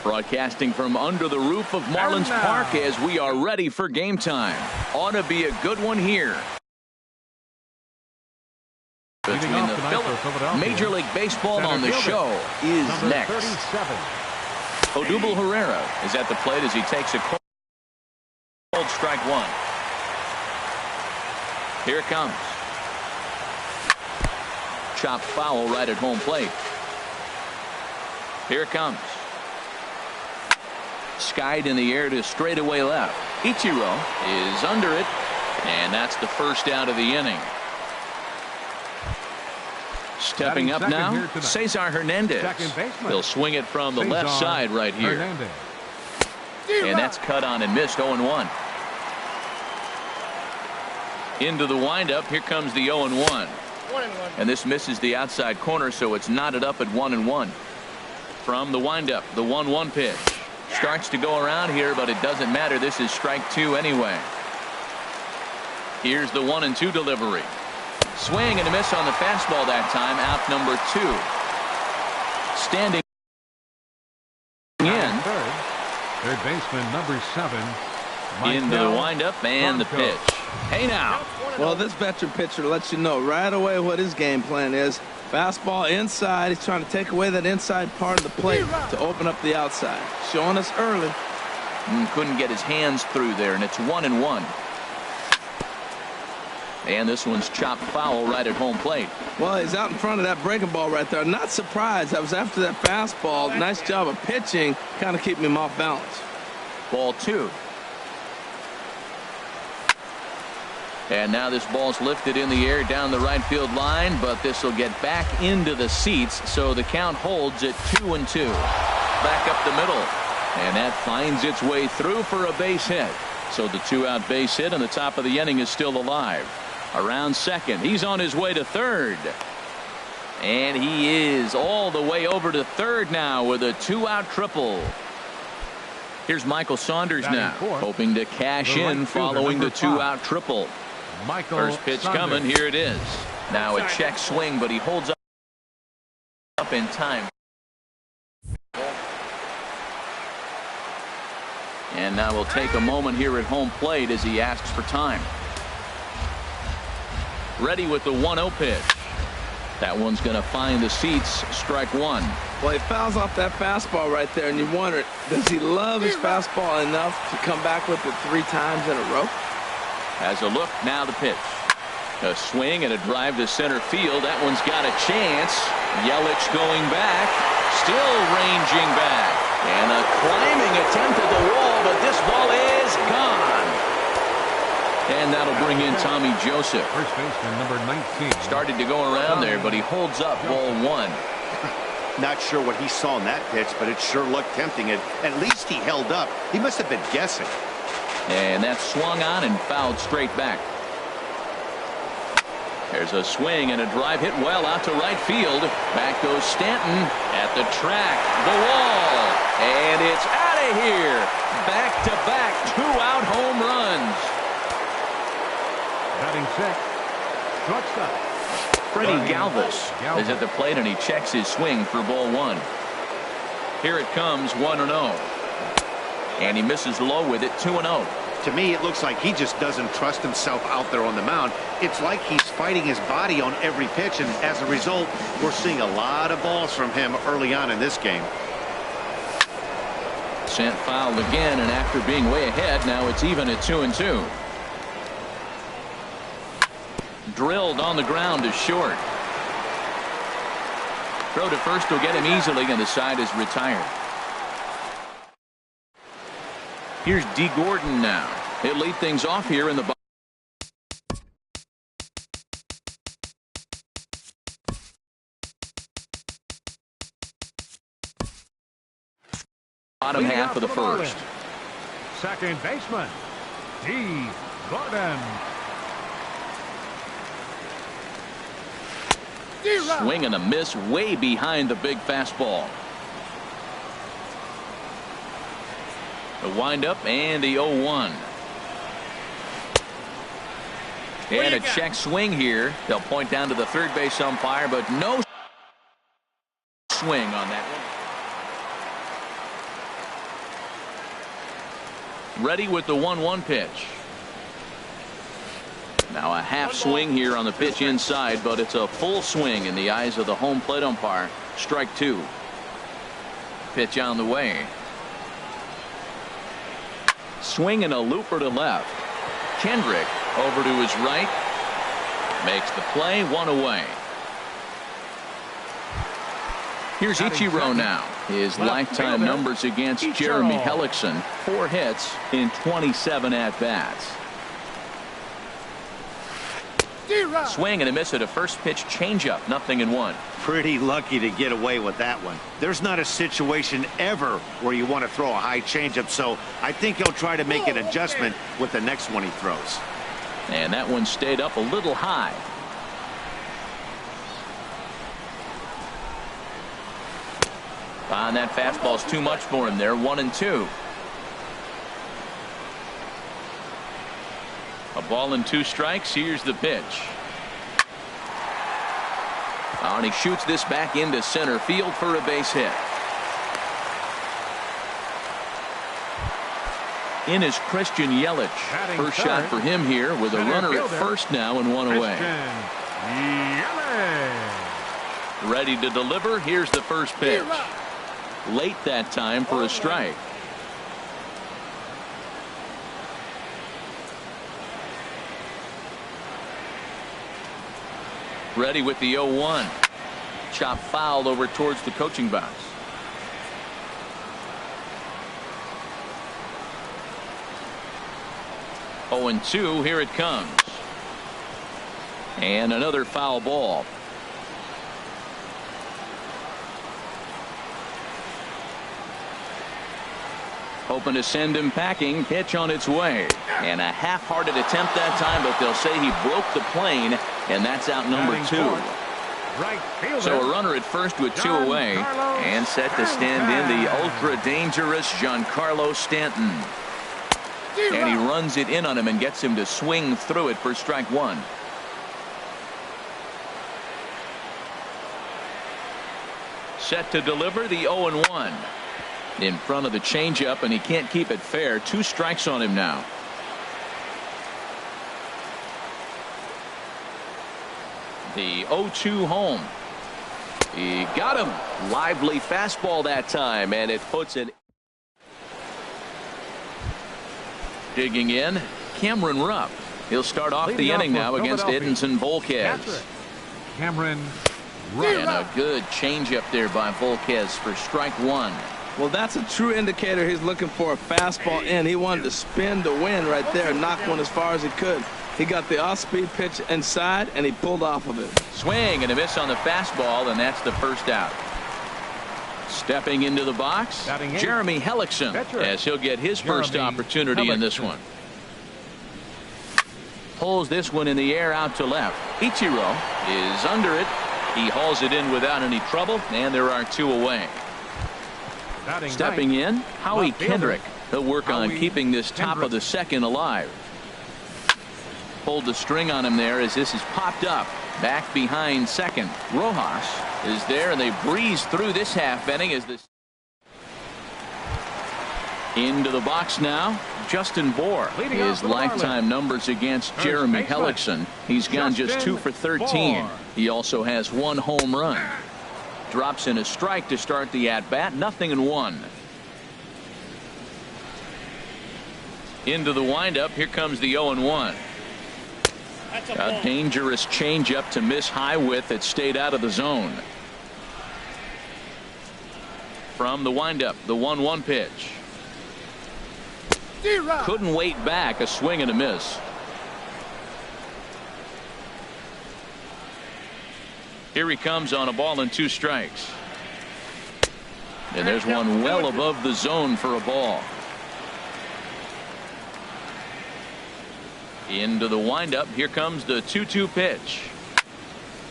Broadcasting from under the roof of Marlins Park as we are ready for game time. Ought to be a good one here. Between the Philadelphia. Major League Baseball on the show is next. 37. Odubel Herrera is at the plate as he takes a cold strike one. Here it comes. Chopped foul right at home plate. Here it comes. Skied in the air to straightaway left. Ichiro is under it, and that's the first out of the inning. Stepping up now, Cesar Hernandez. He'll swing it from the left side right here. And that's cut on and missed. 0-1. Into the windup. Here comes the 0-1. And this misses the outside corner, so it's knotted up at 1-1. From the windup, the 1-1 pitch. Starts to go around here, but it doesn't matter. This is strike two anyway. Here's the 1-2 delivery. Swing and a miss on the fastball that time. Out number 2. Standing in. Third baseman number 7. Into the windup and the pitch. Hey now. Well, this veteran pitcher lets you know right away what his game plan is. Fastball inside. He's trying to take away that inside part of the plate to open up the outside. Showing us early. Couldn't get his hands through there, and it's 1-1. And this one's chopped foul right at home plate. Well, he's out in front of that breaking ball right there. Not surprised. I was after that fastball. Nice job of pitching, kind of keeping him off balance. Ball 2. And now this ball's lifted in the air down the right field line, but this will get back into the seats, so the count holds at 2-2. Back up the middle, and that finds its way through for a base hit. So the 2-out base hit, and the top of the inning is still alive. Around second, he's on his way to third, and he is all the way over to third now with a 2-out triple. Here's Michael Saunders now, hoping to cash in following the 2-out triple. First pitch coming. Here it is. Now a check swing, but he holds up in time. And now we'll take a moment here at home plate as he asks for time. Ready with the 1-0 pitch. That one's going to find the seats. Strike one. Well, he fouls off that fastball right there, and you wonder, does he love his fastball enough to come back with it 3 times in a row? Has a look. Now the pitch. A swing and a drive to center field. That one's got a chance. Yelich going back. Still ranging back. And a climbing attempt at the wall, but this ball is gone. And that'll bring in Tommy Joseph. First baseman number 19. Started to go around there, but he holds up ball 1. Not sure what he saw in that pitch, but it sure looked tempting. At least he held up. He must have been guessing. And that swung on and fouled straight back. There's a swing and a drive hit well out to right field. Back goes Stanton at the track. The wall. And it's out of here. Back-to-back 2-out home runs. Batting 6. Shortstop. Freddie Galvis is at the plate, and he checks his swing for ball 1. Here it comes, 1-0. And he misses low with it, 2-0. To me, it looks like he just doesn't trust himself out there on the mound. It's like he's fighting his body on every pitch, and as a result, we're seeing a lot of balls from him early on in this game. Sent foul again, and after being way ahead, now it's even at 2-2. Drilled on the ground to short. Throw to first will get him easily, and the side is retired. Here's D. Gordon now. He'll lead things off here in the bottom half of the first. Second baseman, D. Gordon. Swing and a miss way behind the big fastball. The windup and the 0-1. And a check swing here. They'll point down to the third base umpire, but no swing on that one. Ready with the 1-1 pitch. Now a half swing here on the pitch inside, but it's a full swing in the eyes of the home plate umpire. Strike 2. Pitch on the way. Swing and a looper to left. Kendrick over to his right. Makes the play, 1 away. Here's Ichiro now. His lifetime numbers against Jeremy Hellickson. 4 hits in 27 at-bats. Swing and a miss at a first pitch changeup. 0-1. Pretty lucky to get away with that one. There's not a situation ever where you want to throw a high changeup, so I think he'll try to make an adjustment with the next one he throws. And that one stayed up a little high. That fastball's too much for him there. 1-2. A ball and 2 strikes. Here's the pitch. And he shoots this back into center field for a base hit. In is Christian Yelich. First shot for him here with a runner at first now and 1 away. Ready to deliver. Here's the first pitch. Late that time for a strike. Ready with the 0-1. Chop foul over towards the coaching box. Oh, 2. Here it comes. And another foul ball. Hoping to send him packing. Pitch on its way. And a half-hearted attempt that time, but they'll say he broke the plane, and that's out number 2. So a runner at first with 2 away, and set to stand in the ultra-dangerous Giancarlo Stanton. And he runs it in on him and gets him to swing through it for strike 1. Set to deliver the 0-1. In front of the changeup, and he can't keep it fair. 2 strikes on him now. The 0-2 home. He got him. Lively fastball that time, and it puts it. Digging in, Cameron Rupp. He'll start off the inning now against Edinson Volquez. Cameron Rupp. And a good changeup there by Volquez for strike 1. Well, that's a true indicator. He's looking for a fastball in. He wanted to spin the wind right there and knock one as far as he could. He got the off-speed pitch inside, and he pulled off of it. Swing and a miss on the fastball, and that's the first out. Stepping into the box, Jeremy Hellickson, as he'll get his first opportunity in this one. Pulls this one in the air out to left. Ichiro is under it. He hauls it in without any trouble, and there are 2 away. Stepping in, Howie Kendrick. He'll work on keeping this top of the second alive. Pulled the string on him there as this is popped up. Back behind second. Rojas is there, and they breeze through this half inning as this. Into the box now. Justin Bour. His lifetime numbers against Jeremy Hellickson. He's gone just 2 for 13. He also has 1 home run. Drops in a strike to start the at-bat. 0-1. Into the windup. Here comes the 0-1. A dangerous changeup to miss high with. It stayed out of the zone. From the windup, the 1-1 pitch. Couldn't wait back. A swing and a miss. Here he comes on a ball and 2 strikes. And there's one well above the zone for a ball. Into the windup. Here comes the 2-2 pitch.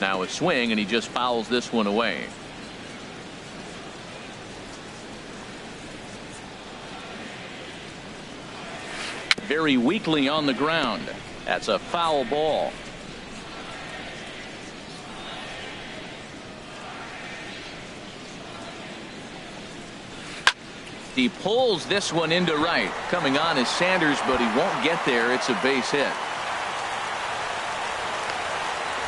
Now a swing, and he just fouls this one away. Very weakly on the ground. That's a foul ball. He pulls this one into right. Coming on is Sanders, but he won't get there. It's a base hit.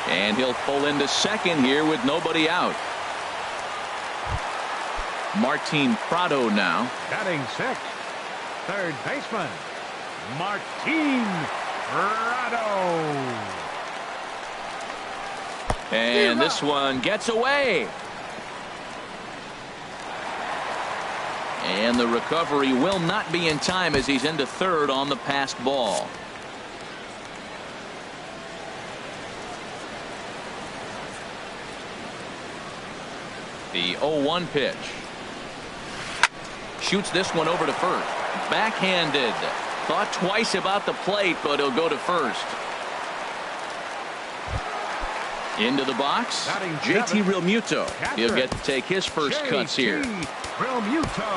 And he'll pull into second here with nobody out. Martin Prado now. Batting sixth, third baseman, Martin Prado. And this one gets away. And the recovery will not be in time as he's into third on the passed ball. The 0-1 pitch. Shoots this one over to first. Backhanded. Thought twice about the plate, but he'll go to first. Into the box, JT Realmuto. He'll get to take his first cuts here. Realmuto.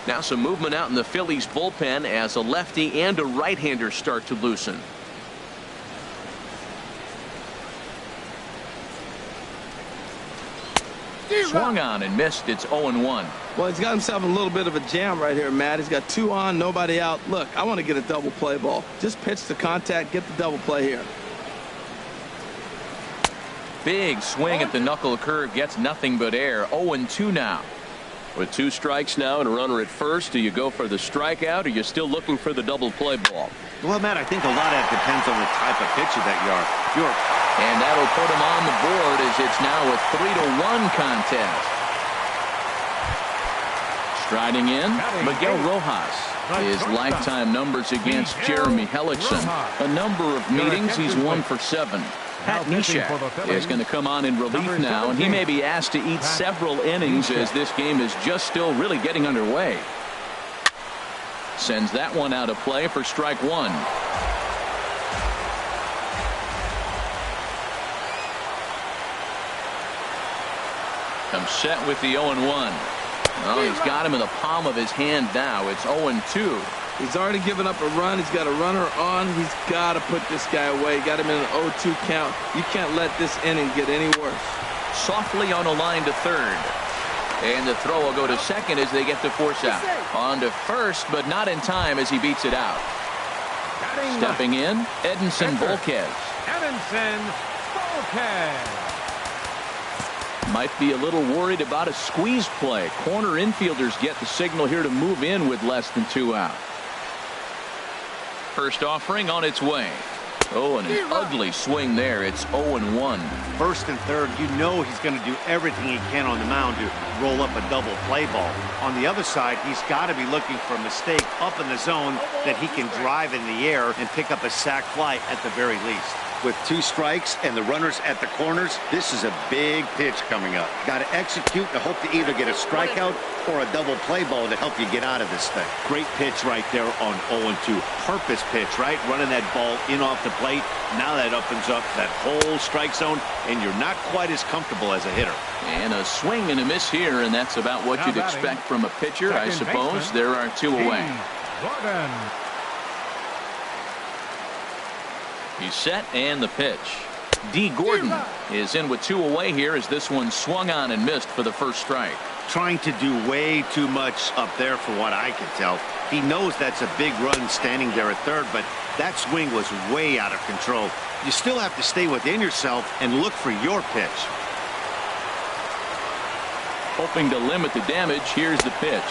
Now some movement out in the Phillies bullpen as a lefty and a right-hander start to loosen. Swung on and missed. It's 0-1. Well, he's got himself a little bit of a jam right here, Matt. He's got 2 on, nobody out. Look, I want to get a double play ball. Just pitch the contact, get the double play here. Big swing at the knuckle curve, gets nothing but air. 0-2 now. With 2 strikes now and a runner at first, do you go for the strikeout, or are you still looking for the double play ball? Well, Matt, I think a lot of that depends on the type of pitcher that you are. And that'll put him on the board as it's now a 3-1 contest. Striding in, Miguel Rojas. His lifetime numbers against Jeremy Hellickson. A number of meetings, he's 1 for 7. Pat Neshek is going to come on in relief now, and he may be asked to eat several innings as this game is just still really getting underway. Sends that one out of play for strike 1. Comes set with the 0-1. Well, he's got him in the palm of his hand now. It's 0-2. He's already given up a run. He's got a runner on. He's got to put this guy away. Got him in an 0-2 count. You can't let this inning get any worse. Softly on a line to third. And the throw will go to second as they get the force out. On to first, but not in time as he beats it out. Stepping in, Edinson Volquez. Edinson Volquez. Might be a little worried about a squeeze play. Corner infielders get the signal here to move in with less than 2 out. First offering on its way. Oh, and an ugly swing there. It's 0-1. First and third, you know he's going to do everything he can on the mound to roll up a double play ball. On the other side, he's got to be looking for a mistake up in the zone that he can drive in the air and pick up a sac fly at the very least. With 2 strikes and the runners at the corners, this is a big pitch coming up. Got to execute and hope to either get a strikeout or a double play ball to help you get out of this thing. Great pitch right there on 0-2. Purpose pitch, right? Running that ball in off the plate. Now that opens up that whole strike zone, and you're not quite as comfortable as a hitter. And a swing and a miss here, and that's about what you'd expect from a pitcher, I suppose. There are 2 away. Gordon. He's set, and the pitch. D. Gordon is in with 2 away here as this one swung on and missed for the first strike. Trying to do way too much up there for what I can tell. He knows that's a big run standing there at third, but that swing was way out of control. You still have to stay within yourself and look for your pitch. Hoping to limit the damage, here's the pitch.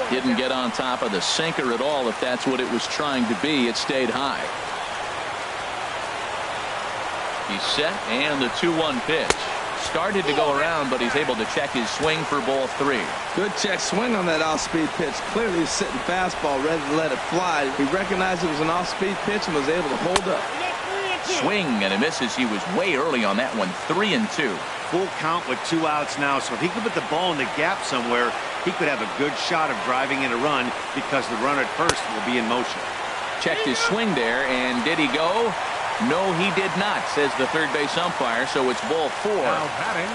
Didn't get on top of the sinker at all. If that's what it was trying to be, it stayed high. He's set, and the 2-1 pitch. Started to go around, but he's able to check his swing for ball 3. Good check swing on that off-speed pitch. Clearly he's sitting fastball, ready to let it fly. He recognized it was an off-speed pitch and was able to hold up. Swing and a miss as he was way early on that one. 3-2. Full count with 2 outs now, so if he could put the ball in the gap somewhere, he could have a good shot of driving in a run because the runner at first will be in motion. Checked his swing there, and did he go? No, he did not, says the third base umpire, so it's ball 4. Now batting,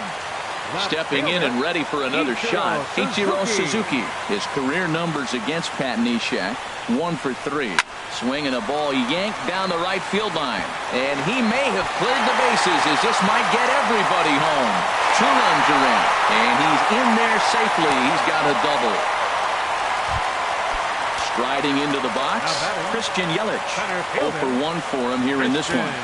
Stepping in and ready for another shot, Ichiro Suzuki. His career numbers against Pat Neshek, 1 for 3. Swinging a ball yanked down the right field line. And he may have cleared the bases as this might get everybody home. 2 runs are in. And he's in there safely. He's got a double. Striding into the box, Christian Yelich. 0 for 1 for him here in this one.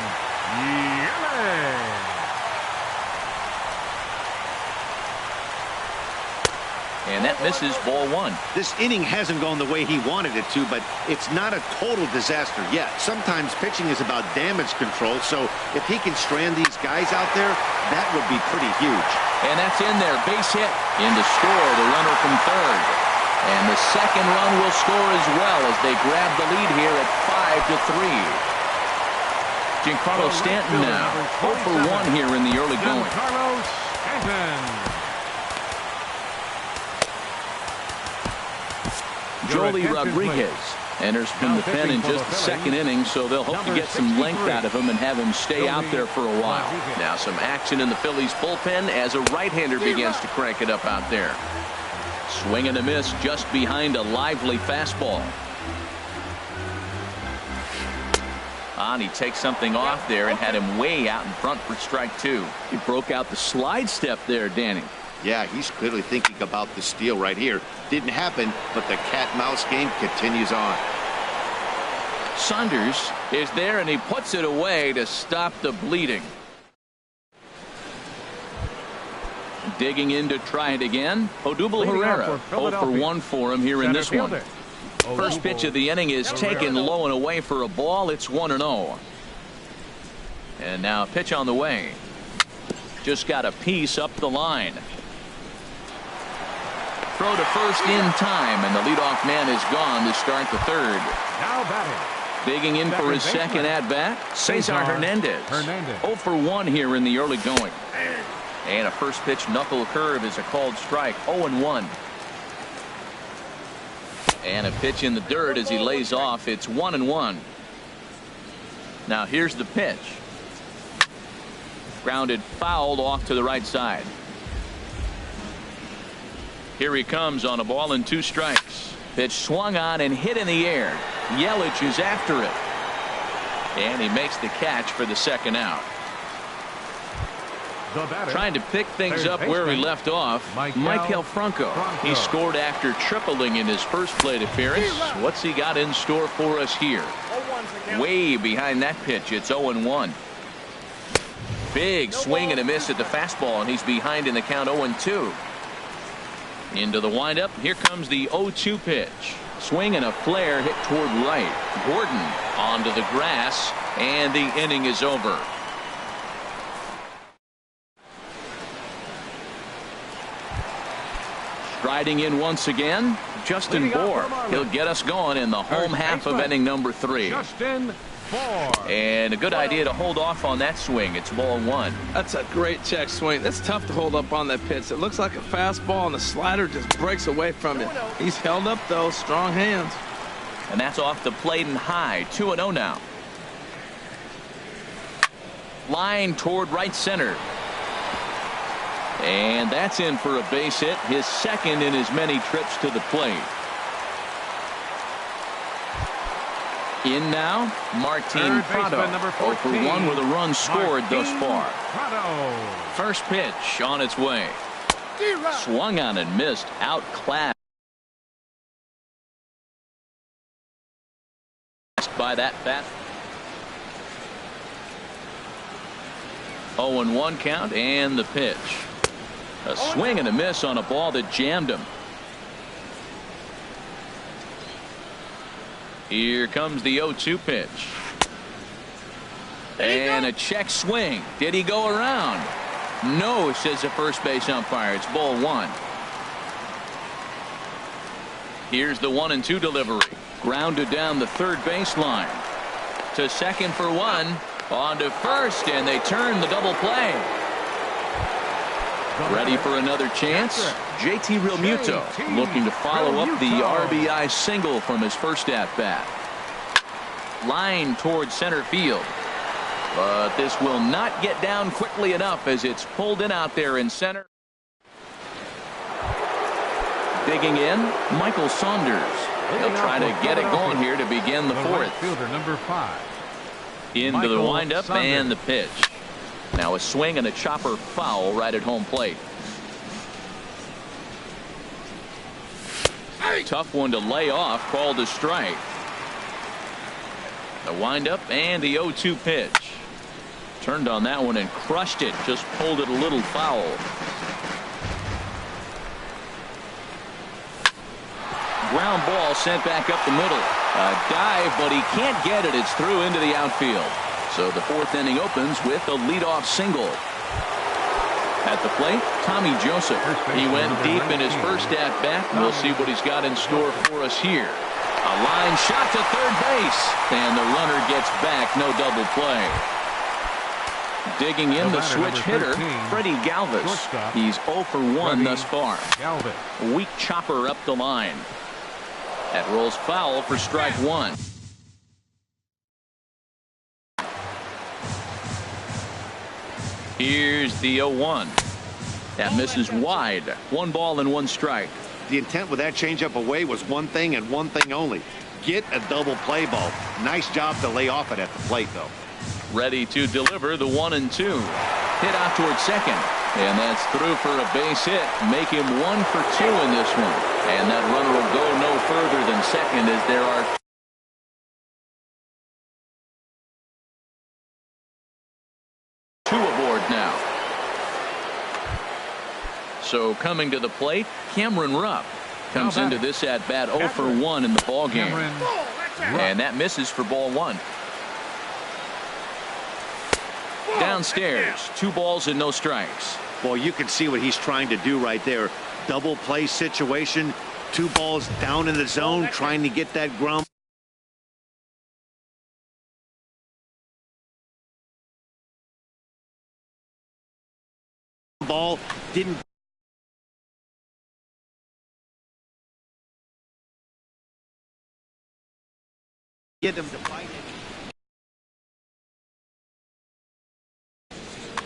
And that misses, ball 1. This inning hasn't gone the way he wanted it to, but it's not a total disaster yet. Sometimes pitching is about damage control, so if he can strand these guys out there, that would be pretty huge. And that's in there, base hit. In to score, the runner from third. And the second run will score as well as they grab the lead here at 5-3. Giancarlo Stanton now, 0 for 1 here in the early going. Giancarlo Stanton. Joely Rodriguez enters from the pen in just the second inning, so they'll hope to get some length out of him and have him stay out there for a while. Now some action in the Phillies bullpen as a right-hander begins to crank it up out there. Swing and a miss just behind a lively fastball. And he takes something off there and had him way out in front for strike 2. He broke out the slide step there, Danny. Yeah, he's clearly thinking about the steal right here. Didn't happen, but the cat-mouse game continues on. Saunders is there, and he puts it away to stop the bleeding. Digging in to try it again, Odubel Herrera. 0 for 1 for him here in this one. First pitch of the inning is taken low and away for a ball. It's 1-0. And now a pitch on the way. Just got a piece up the line. Throw to first in time, and the leadoff man is gone to start the third. Now batting. Digging in for his second at-bat, Cesar Hernandez. 0 for 1 here in the early going. And a first pitch knuckle curve is a called strike. 0-1. And a pitch in the dirt as he lays off. It's 1-1. Now here's the pitch. Grounded foul off to the right side. Here he comes on a ball and 2 strikes. Pitch swung on and hit in the air. Yelich is after it. And he makes the catch for the second out. Trying to pick things up where he left off, Maikel Franco. He scored after tripling in his first plate appearance. What's he got in store for us here? Way behind that pitch. It's 0-1. Big swing and a miss at the fastball, and he's behind in the count. 0-2. Into the windup. Here comes the 0-2 pitch. Swing and a flare hit toward right. Gordon onto the grass, and the inning is over. Striding in once again, Justin Bour. He'll get us going in the home half of inning number 3. Justin Bour. And a good idea to hold off on that swing. It's ball 1. That's a great check swing. That's tough to hold up on that pitch. It looks like a fastball, and the slider just breaks away from it. He's held up, though. Strong hands. And that's off the plate and high. 2-0 now. Line toward right center. And that's in for a base hit, his second in as many trips to the plate. In now, Martin Prado. 0 for 1 with a run scored thus far. First pitch on its way. Swung on and missed. Outclassed by that bat. 0-1 count, and the pitch. A swing and a miss on a ball that jammed him. Here comes the 0-2 pitch. And a check swing. Did he go around? No, says the first base umpire. It's ball 1. Here's the 1-2 delivery. Grounded down the third baseline. To second for 1. On to first, and they turn the double play. Ready for another chance? JT Realmuto looking to follow up the RBI single from his first at-bat. Line towards center field. But this will not get down quickly enough as it's pulled in out there in center. Digging in, Michael Saunders. They'll try to get it going here to begin the fourth. Right fielder, number 5. Into the Michael windup Saunders. and the pitch. Now a swing and a chopper foul right at home plate. Tough one to lay off, called a strike. The windup and the 0-2 pitch. Turned on that one and crushed it. Just pulled it a little foul. Ground ball sent back up the middle. A dive, but he can't get it. It's through into the outfield. So the fourth inning opens with a leadoff single. At the plate, Tommy Joseph. He went deep in his first at-bat. We'll see what he's got in store for us here. A line shot to third base. And the runner gets back. No double play. Digging in the switch hitter, Freddie Galvis. He's 0 for 1 thus far. A weak chopper up the line. That rolls foul for strike one. Here's the 0-1. That misses wide. 1 ball and 1 strike. The intent with that changeup away was one thing and one thing only. Get a double play ball. Nice job to lay off it at the plate, though. Ready to deliver the 1-2. Hit out towards second. And that's through for a base hit. Make him 1 for 2 in this one. And that runner will go no further than second as there are 2 aboard now. So coming to the plate, Cameron Rupp comes into this at bat 0 for 1 in the ball game. And that misses for ball 1. Downstairs, 2 balls and no strikes. Well, you can see what he's trying to do right there. Double play situation. 2 balls down in the zone, trying to get that ground. Ball didn't. Get him to fight it.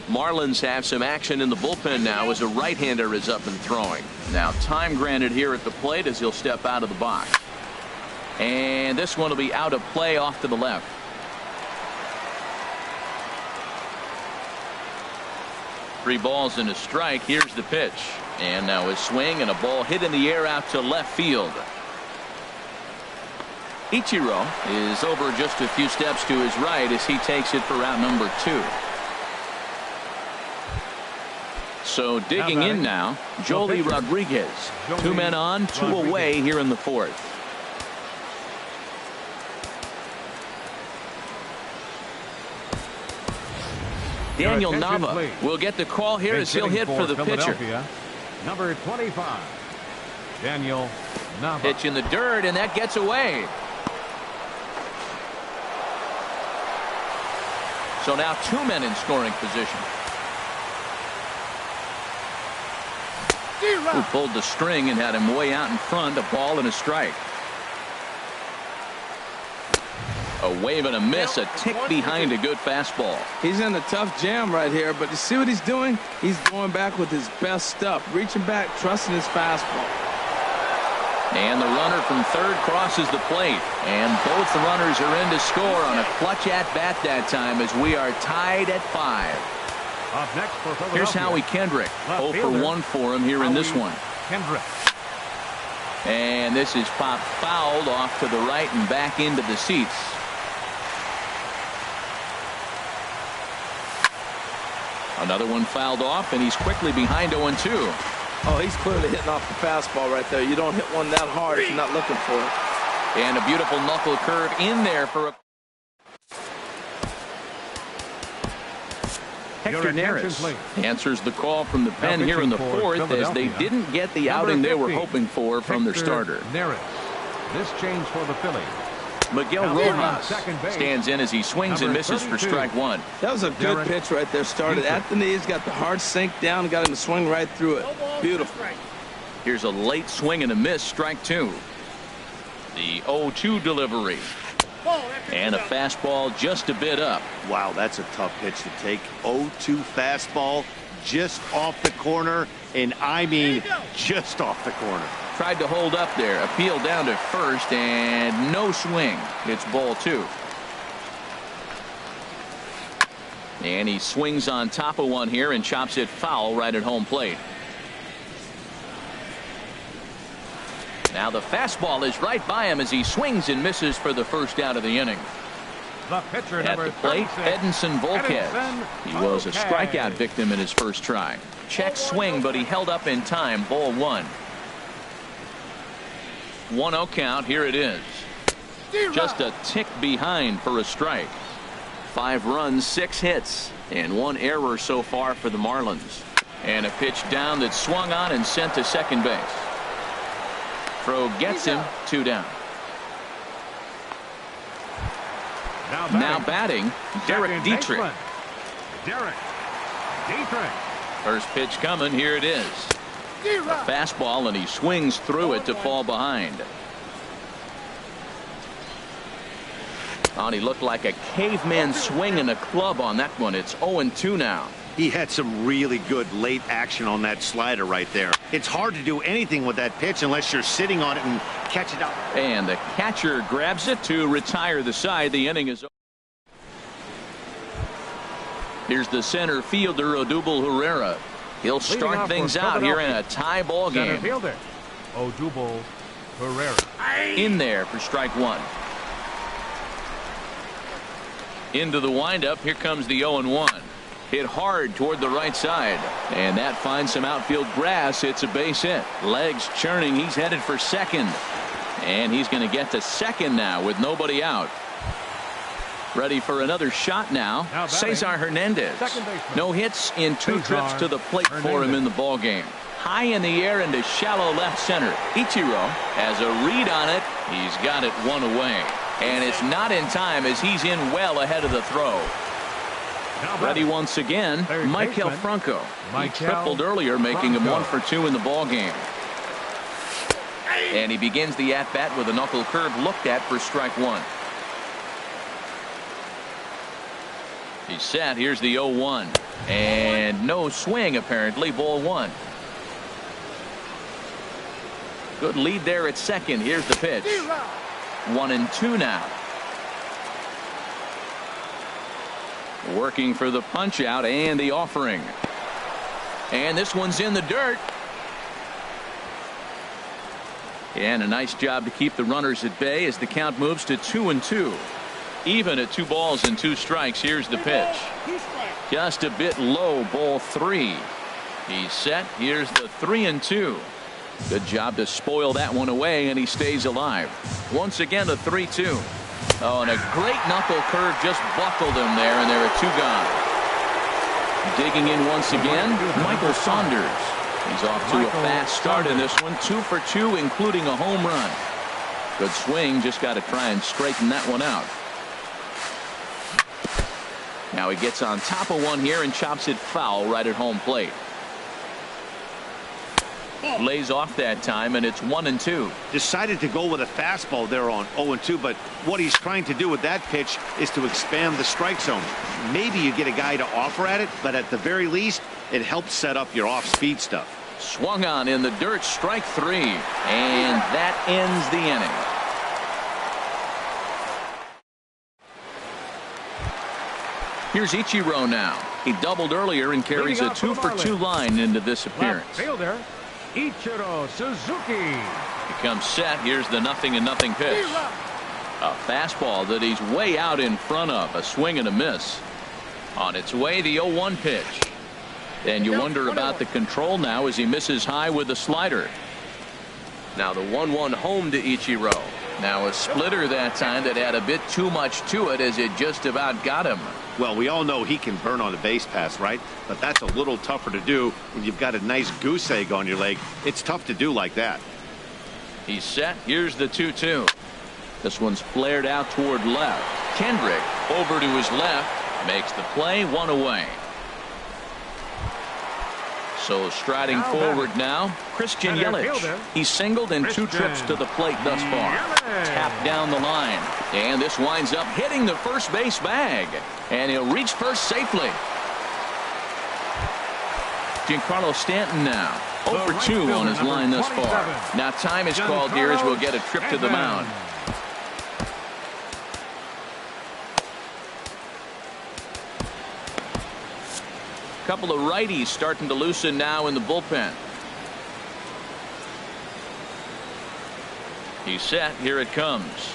Marlins have some action in the bullpen now as a right-hander is up and throwing. Now time granted here at the plate as he'll step out of the box. And this one will be out of play off to the left. Three balls and a strike. Here's the pitch. And now a swing and a ball hit in the air out to left field. Ichiro is over just a few steps to his right as he takes it for out number 2. So digging in now, Joely Rodriguez. 2 men on, 2 away here in the fourth. Daniel Nava will get the call here as he'll hit for the pitcher. Number 25, Daniel Nava. Pitch in the dirt, and that gets away. So now 2 men in scoring position. Who pulled the string and had him way out in front, a ball and a strike. A wave and a miss, a tick behind a good fastball. He's in a tough jam right here, but you see what he's doing? He's going back with his best stuff, reaching back, trusting his fastball. And the runner from third crosses the plate. And both runners are in to score on a clutch at-bat that time as we are tied at 5. Up next for Philadelphia. Here's Howie Kendrick. 0 for 1 for him here in this one. Kendrick. And this is popped fouled off to the right and back into the seats. Another one fouled off, and he's quickly behind 0-2. Oh, he's clearly hitting off the fastball right there. You don't hit one that hard if you're not looking for it. And a beautiful knuckle curve in there for a Hector Neris answers the call from the pen here in the fourth as they didn't get the outing they were hoping for from their starter. Neris. This change for the Phillies. Miguel Rojas stands in as he swings and misses for strike 1. That was a good pitch right there. Started at the knees, got the hard sink down, got him to swing right through it. Beautiful. Here's a late swing and a miss, strike 2. The 0-2 delivery. And a fastball just a bit up. Wow, that's a tough pitch to take. 0-2 fastball just off the corner, and I mean just off the corner. Tried to hold up there. Appeal down to first, and no swing. It's ball 2. And he swings on top of one here and chops it foul right at home plate. Now the fastball is right by him as he swings and misses for the first out of the inning. The pitcher, At number the plate, 36, Edinson Volquez. Edinson He was a Volquez. strikeout victim in his first try. Check swing, but he held up in time. Ball 1. 1-0 count. Here it is. Just a tick behind for a strike. 5 runs, 6 hits, and 1 error so far for the Marlins. And a pitch down that swung on and sent to second base. Throw gets him. 2 down. Now batting, Derek Dietrich. Derek Dietrich. First pitch coming. Here it is. A fastball, and he swings through it to fall behind. Oh, and he looked like a caveman swinging a club on that one. It's 0-2 now. He had some really good late action on that slider right there. It's hard to do anything with that pitch unless you're sitting on it and catch it out. And the catcher grabs it to retire the side. The inning is over. Here's the center fielder, Odubel Herrera. He'll start things out here in a tie ball Center game. fielder, Odubel Herrera. In there for strike 1. Into the windup. Here comes the 0-1. Hit hard toward the right side, and that finds some outfield grass. It's a base hit. Legs churning. He's headed for second, and he's going to get to second now with nobody out. Ready for another shot now. Cesar Hernandez. No hits in 2 trips to the plate for him in the ball game. High in the air into shallow left center. Ichiro has a read on it. He's got it 1 away, and it's not in time as he's in well ahead of the throw. Ready once again, Maikel Franco. He tripled earlier, making him 1 for 2 in the ball game. And he begins the at-bat with a knuckle curve looked at for strike 1. He's set. Here's the 0-1. And no swing, apparently. Ball 1. Good lead there at second. Here's the pitch. 1-2 now. Working for the punch out and the offering. And this one's in the dirt. And a nice job to keep the runners at bay as the count moves to 2-2. Even at 2 balls and 2 strikes. Here's the pitch. Just a bit low. Ball 3. He's set. Here's the 3-2. Good job to spoil that one away, and he stays alive. Once again, a 3-2. Oh, and a great knuckle curve just buckled him there, and there are 2 gone. Digging in once again, Michael Saunders. He's off to a fast start in this one. 2 for 2, including a home run. Good swing. Just got to try and straighten that one out. Now he gets on top of one here and chops it foul right at home plate. Lays off that time, and it's 1-2. Decided to go with a fastball there on 0-2, but what he's trying to do with that pitch is to expand the strike zone. Maybe you get a guy to offer at it, but at the very least, it helps set up your off-speed stuff. Swung on in the dirt, strike 3, and that ends the inning. Here's Ichiro now. He doubled earlier and carries a 2 for 2 line into this appearance. Left fielder, Ichiro Suzuki. He comes set. Here's the 0-0 pitch. A fastball that he's way out in front of. A swing and a miss. On its way, the 0-1 pitch. And you wonder about the control now as he misses high with the slider. Now the 1-1 home to Ichiro. Now a splitter that time that had a bit too much to it as it just about got him. Well, we all know he can burn on a base pass, right? But that's a little tougher to do when you've got a nice goose egg on your leg. It's tough to do like that. He's set. Here's the 2-2. This one's flared out toward left. Kendrick over to his left. Makes the play. 1 away. So striding forward now, Christian Yelich. He's singled in 2 trips to the plate thus far. Tapped down the line. And this winds up hitting the first base bag. And he'll reach first safely. Giancarlo Stanton now. 0 for 2 on his line thus far. Now time is called here as we'll get a trip to the mound. Couple of righties starting to loosen now in the bullpen. He's set. Here it comes.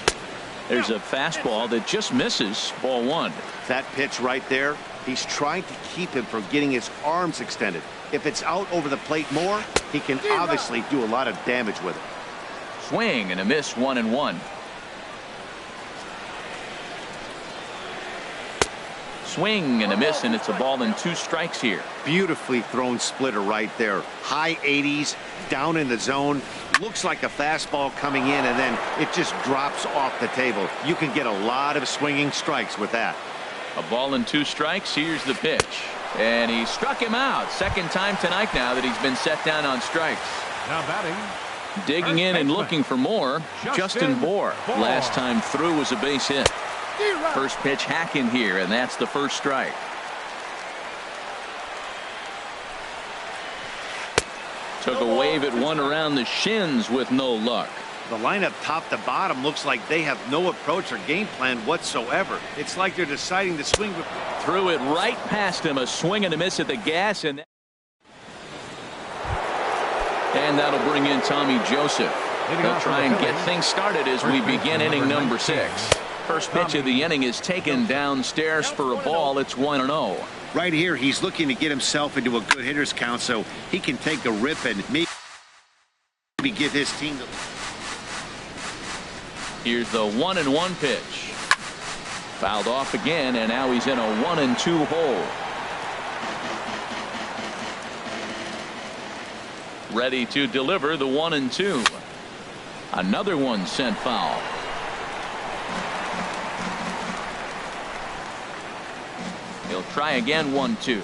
There's a fastball that just misses. Ball 1. That pitch right there, he's trying to keep him from getting his arms extended. If it's out over the plate more, he can obviously do a lot of damage with it. Swing and a miss. 1-1. Swing and a miss, and it's a ball and 2 strikes here. Beautifully thrown splitter right there. High 80s, down in the zone. Looks like a fastball coming in, and then it just drops off the table. You can get a lot of swinging strikes with that. A ball and 2 strikes. Here's the pitch. And he struck him out. Second time tonight now that he's been set down on strikes. Now batting. Digging in and looking for more. Justin Bour. Last time through was a base hit. First pitch hacking here, and that's the first strike. Took a wave at one around the shins with no luck. The lineup top to bottom looks like they have no approach or game plan whatsoever. It's like they're deciding to swing. Threw it right past him. A swing and a miss at the gas, and that'll bring in Tommy Joseph. They'll try and get things started as we begin inning number 6. First pitch of the inning is taken downstairs for a ball. It's 1-0. Right here, he's looking to get himself into a good hitter's count so he can take a rip and maybe give his team the... Here's the 1-1 pitch. Fouled off again, and now he's in a 1-2 hole. Ready to deliver the 1-2. Another one sent foul. He'll try again. 1-2.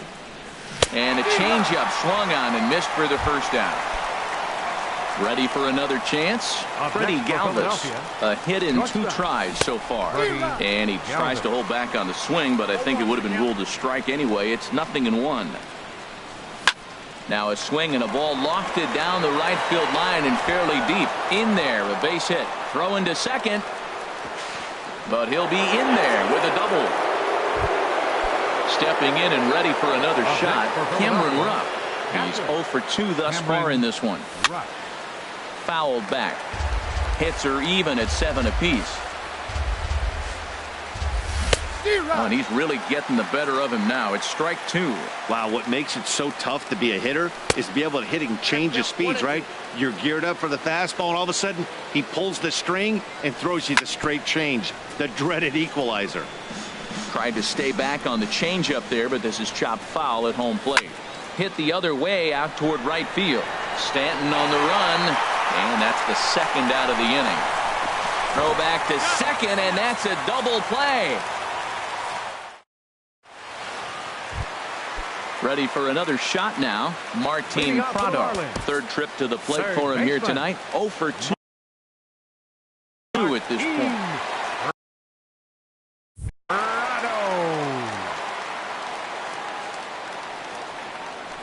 And a changeup swung on and missed for the first out. Ready for another chance. Freddie Galvis. A hit in 2 tries so far. And he tries to hold back on the swing, but I think it would have been ruled a strike anyway. It's 0-1. Now a swing and a ball lofted down the right field line and fairly deep. In there, a base hit. Throw into second. But he'll be in there with a double. Stepping in and ready for another shot, Cameron Rupp. He's 0 for 2 thus far in this one. Fouled back. Hits are even at 7 apiece. Oh, and he's really getting the better of him now. It's strike 2. Wow, what makes it so tough to be a hitter is to be able to hit and change of speeds, right? You're geared up for the fastball, and all of a sudden he pulls the string and throws you the straight change, the dreaded equalizer. Tried to stay back on the changeup there, but this is chopped foul at home plate. Hit the other way out toward right field. Stanton on the run, and that's the second out of the inning. Throw back to second, and that's a double play. Ready for another shot now. Martin Pradar. Third trip to the plate for him here tonight. 0 for 2 at this point.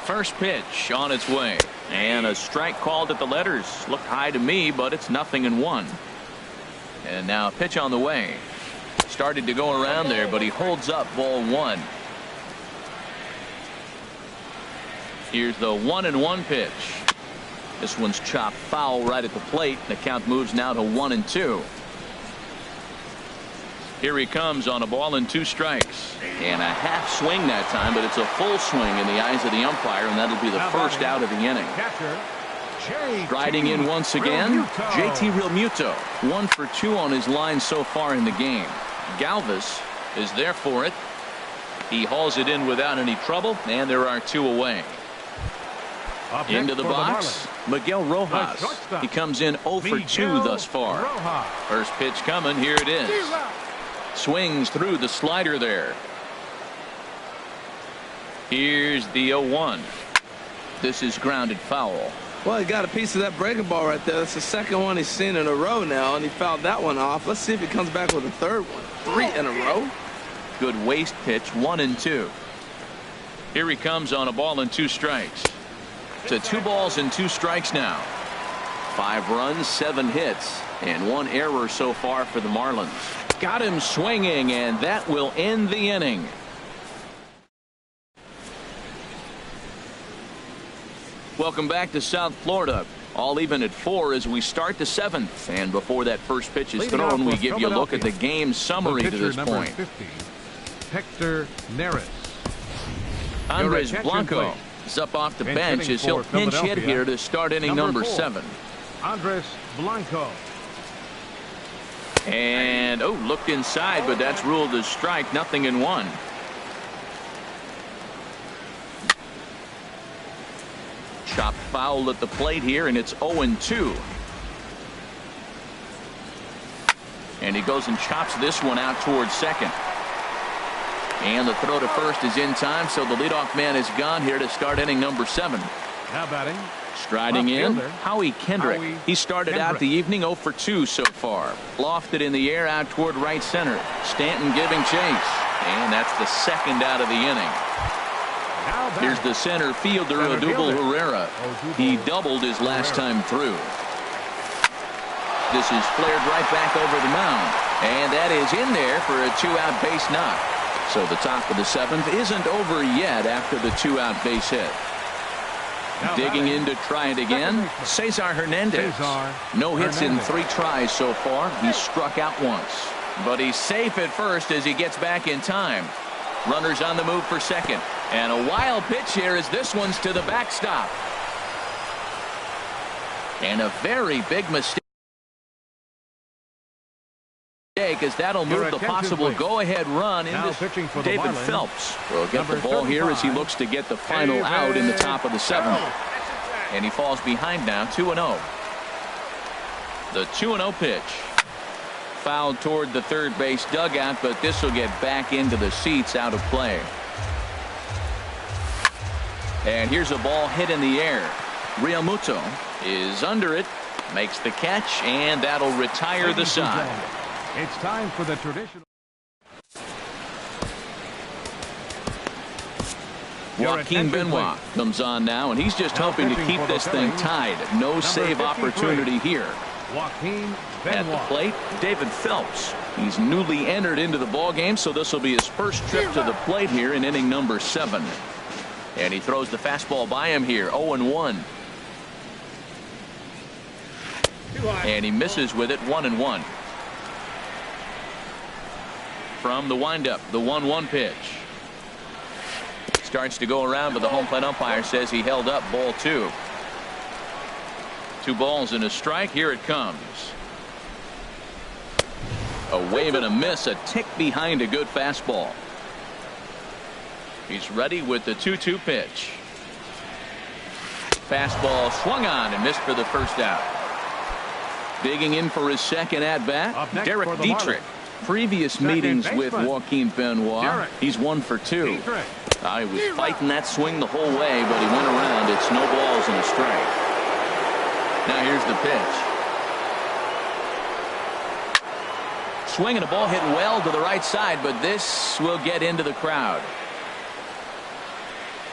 First pitch on its way, and a strike called at the letters. Looked high to me, but it's 0-1. And now a pitch on the way. Started to go around there, but he holds up. Ball 1. Here's the 1-1 pitch. This one's chopped foul right at the plate. The count moves now to 1-2. Here he comes on a ball and 2 strikes. And a half swing that time, but it's a full swing in the eyes of the umpire, and that'll be the first out of the inning. Striding in once again, JT Realmuto. 1 for 2 on his line so far in the game. Galvis is there for it. He hauls it in without any trouble, and there are 2 away. Into the box, Miguel Rojas. He comes in 0 for 2 thus far. First pitch coming. Here it is. Swings through the slider there. Here's the 0-1. This is grounded foul. Well, he got a piece of that breaking ball right there. That's the second one he's seen in a row now, and he fouled that one off. Let's see if he comes back with a third one. 3 in a row. Good waist pitch. 1-2. Here he comes on a ball and 2 strikes. To 2 balls and 2 strikes now. 5 runs, 7 hits, and 1 error so far for the Marlins. Got him swinging, and that will end the inning. Welcome back to South Florida. All even at 4 as we start the 7th. And before that first pitch is thrown, we give you a look at the game summary to this point. 50, Hector Neris. Andres Blanco is up off the bench as he'll pinch hit here to start inning number 7. Andres Blanco. And, looked inside, but that's ruled as strike. 0-1. Chopped foul at the plate here, and it's 0-2. And he goes and chops this one out towards second. And the throw to first is in time, so the leadoff man is gone here to start inning number 7. Now batting. Striding in, Howie Kendrick. He started out the evening 0 for 2 so far. Lofted in the air out toward right center. Stanton giving chase. And that's the second out of the inning. Here's the center fielder, Odubel Herrera. He doubled his last time through. This is flared right back over the mound. And that is in there for a 2-out base knock. So the top of the 7th isn't over yet after the 2-out base hit. Digging in to try it again, Cesar Hernandez. No hits in 3 tries so far. He's struck out once. But he's safe at first as he gets back in time. Runners on the move for second. And a wild pitch here as this one's to the backstop. And a very big mistake, as that'll move the possible go-ahead run into David Phelps. Will get the ball here as he looks to get the final out in the top of the 7th. And he falls behind now, 2-0. The 2-0 pitch. Fouled toward the third base dugout, but this will get back into the seats, out of play. And here's a ball hit in the air. Realmuto is under it, makes the catch, and that'll retire the side. It's time for the traditional. Joaquin Benoit comes on now, and he's just hoping to keep this thing tied. No save opportunity here. At the plate, David Phelps. He's newly entered into the ballgame, so this will be his first trip to the plate here in inning number 7. And he throws the fastball by him here, 0-1. And he misses with it, 1-1. From the windup, the 1-1 pitch. Starts to go around, but the home plate umpire says he held up, ball 2. 2 balls and a strike. Here it comes. A wave and a miss, a tick behind a good fastball. He's ready with the 2-2 pitch. Fastball swung on and missed for the first out. Digging in for his second at bat, Derek Dietrich. Previous meetings with Joaquin Benoit, he's 1 for 2. He was fighting that swing the whole way, but he went around. It's no balls and a strike. Now here's the pitch. Swing and a ball hit well to the right side, but this will get into the crowd.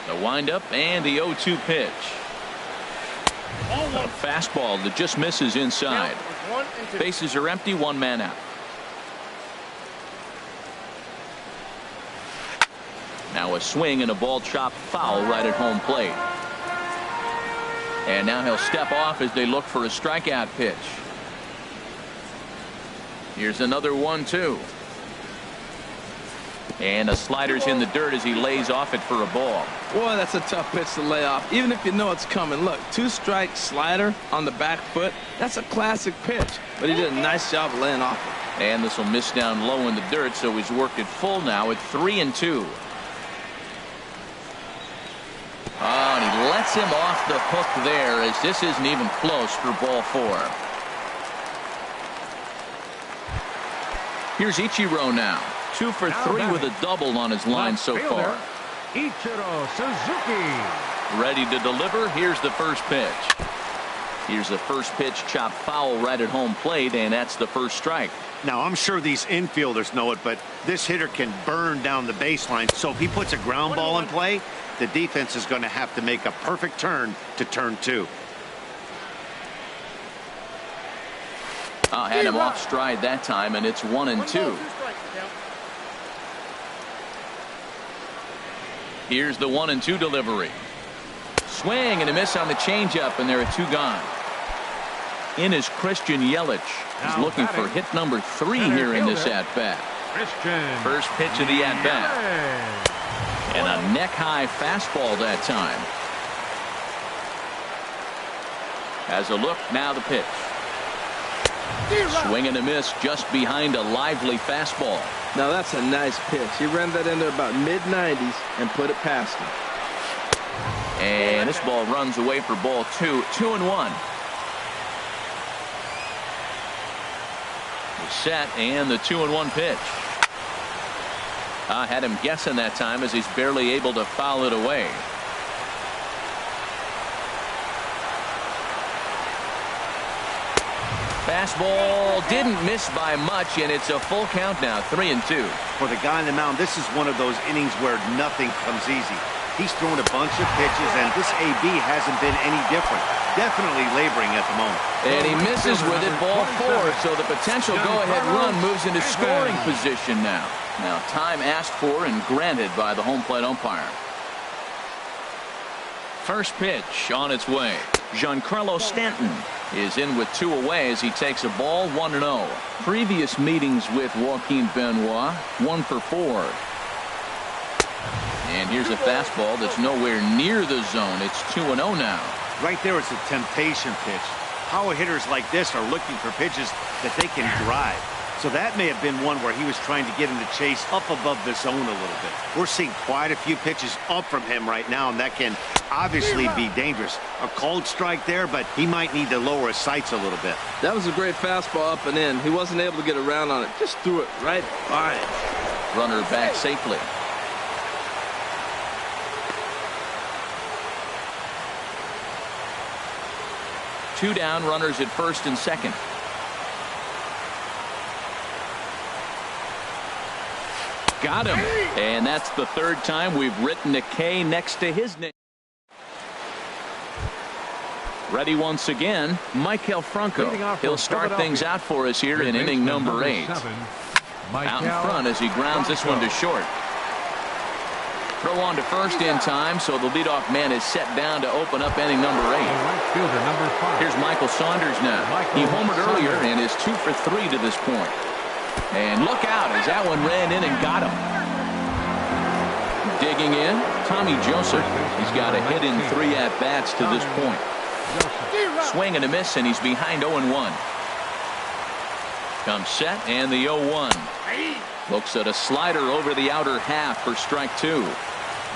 The windup and the 0-2 pitch. A fastball that just misses inside. Bases are empty, 1 man out. Now a swing and a ball chopped foul right at home plate. And now he'll step off as they look for a strikeout pitch. Here's another 1-2. And a slider's in the dirt as he lays off it for a ball. Boy, that's a tough pitch to lay off, even if you know it's coming. Look, 2-strike slider on the back foot. That's a classic pitch, but he did a nice job of laying off it. And this will miss down low in the dirt, so he's worked it full now at 3-2. Oh, and he lets him off the hook there, as this isn't even close for ball 4. Here's Ichiro now. 2 for 3 with a double on his line so far. Ichiro Suzuki. Ready to deliver. Here's the first pitch. Here's the first pitch, chopped foul right at home plate, and that's the first strike. Now, I'm sure these infielders know it, but this hitter can burn down the baseline. So if he puts a ground ball in play, the defense is going to have to make a perfect turn to turn 2. Had him off stride that time, and it's 1-2. Here's the 1-2 delivery. Swing and a miss on the changeup, and there are 2 gone. In is Christian Yelich. He's looking for hit number 3 here in this at-bat. First pitch of the at-bat. And a neck-high fastball that time. Has a look, now the pitch. Swing and a miss just behind a lively fastball. Now that's a nice pitch. He ran that into about mid-90s and put it past him. And this ball runs away for ball 2. 2-1. Set and the 2-1 pitch. Had him guessing that time as he's barely able to foul it away. Fastball didn't miss by much, and it's a full count now. 3-2. For the guy on the mound, this is one of those innings where nothing comes easy. He's thrown a bunch of pitches, and this AB hasn't been any different. Definitely laboring at the moment. And he misses with it, ball 4, so the potential go-ahead run moves into scoring position now. Now, time asked for and granted by the home plate umpire. First pitch on its way. Giancarlo Stanton is in with 2 away as he takes a ball 1-0. Previous meetings with Joaquin Benoit, 1 for 4. And here's a fastball that's nowhere near the zone. It's 2-0 now. Right there is a temptation pitch. Power hitters like this are looking for pitches that they can drive. So that may have been one where he was trying to get him to chase up above the zone a little bit. We're seeing quite a few pitches up from him right now, and that can obviously be dangerous. A cold strike there, but he might need to lower his sights a little bit. That was a great fastball up and in. He wasn't able to get around on it. Just threw it right by him. Runner back safely. Two down, runners at first and second. Got him. And that's the 3rd time we've written a K next to his name. Ready once again, Maikel Franco. He'll start things out for us here in inning number 8. Out in front as he grounds this one to short. Throw on to first in time, so the leadoff man is set down to open up inning number 8. Here's Michael Saunders now. He homered earlier and is 2 for 3 to this point. And look out as that one ran in and got him. Digging in, Tommy Joseph. He's got a hit in 3 at-bats to this point. Swing and a miss, and he's behind 0-1. Comes set, and the 0-1. Looks at a slider over the outer half for strike 2.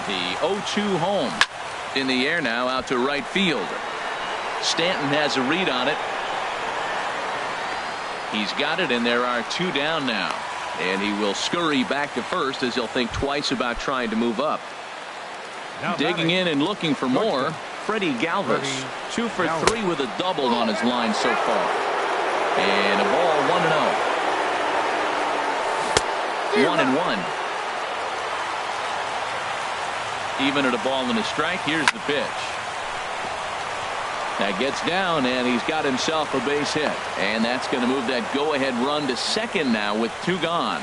The 0-2 home. In the air now, out to right field. Stanton has a read on it. He's got it, and there are 2 down now. And he will scurry back to first as he'll think twice about trying to move up. Digging in and looking for more, Freddie Galvis. 2 for 3 with a double on his line so far. And a ball 1-0. 1-1. Even at a ball and a strike. Here's the pitch. That gets down, and he's got himself a base hit. And that's going to move that go-ahead run to second now with 2 gone.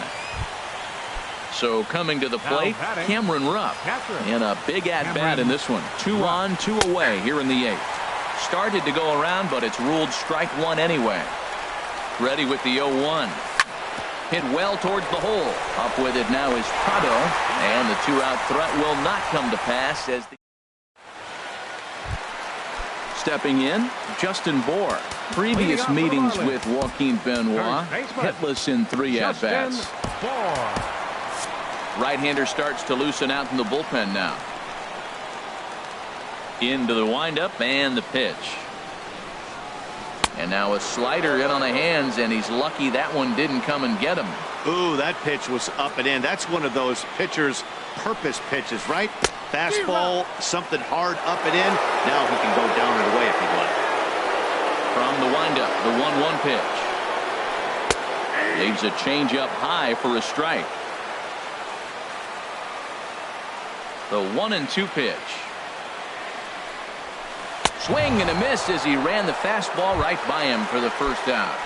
So coming to the plate, Cameron Rupp in a big at-bat in this one. 2 on, 2 away here in the 8th. Started to go around, but it's ruled strike 1 anyway. Ready with the 0-1. Hit well towards the hole. Up with it now is Prado, and the 2-out threat will not come to pass as the stepping in, Justin Bour. Previous meetings with Joaquin Benoit, hitless in 3 at-bats. Right-hander starts to loosen out in the bullpen now. Into the windup and the pitch. And now a slider in on the hands, and he's lucky that one didn't come and get him. Ooh, that pitch was up and in. That's one of those pitcher's purpose pitches, right? Fastball, something hard up and in. Now he can go down and away if he'd like. From the windup, the 1-1 pitch. Leaves a changeup high for a strike. The 1-2 pitch. Swing and a miss as he ran the fastball right by him for the first out.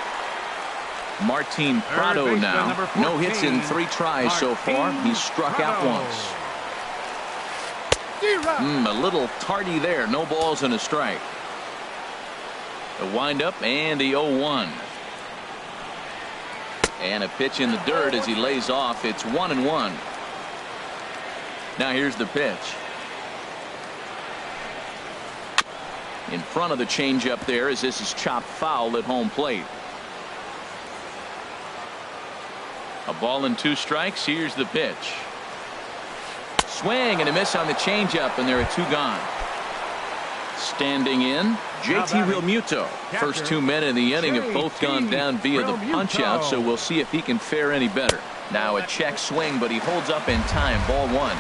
Martin Prado now. No hits in 3 tries so far. He's struck out once. A little tardy there. No balls and a strike. The windup and the 0-1. And a pitch in the dirt as he lays off. It's 1-1. Now here's the pitch. In front of the changeup there as this is chopped foul at home plate. A ball and 2 strikes. Here's the pitch. Swing and a miss on the changeup, and there are 2 gone. Standing in, JT Realmuto. First 2 men in the inning have both gone down via the punch out, so we'll see if he can fare any better. Now a check swing, but he holds up in time. Ball 1.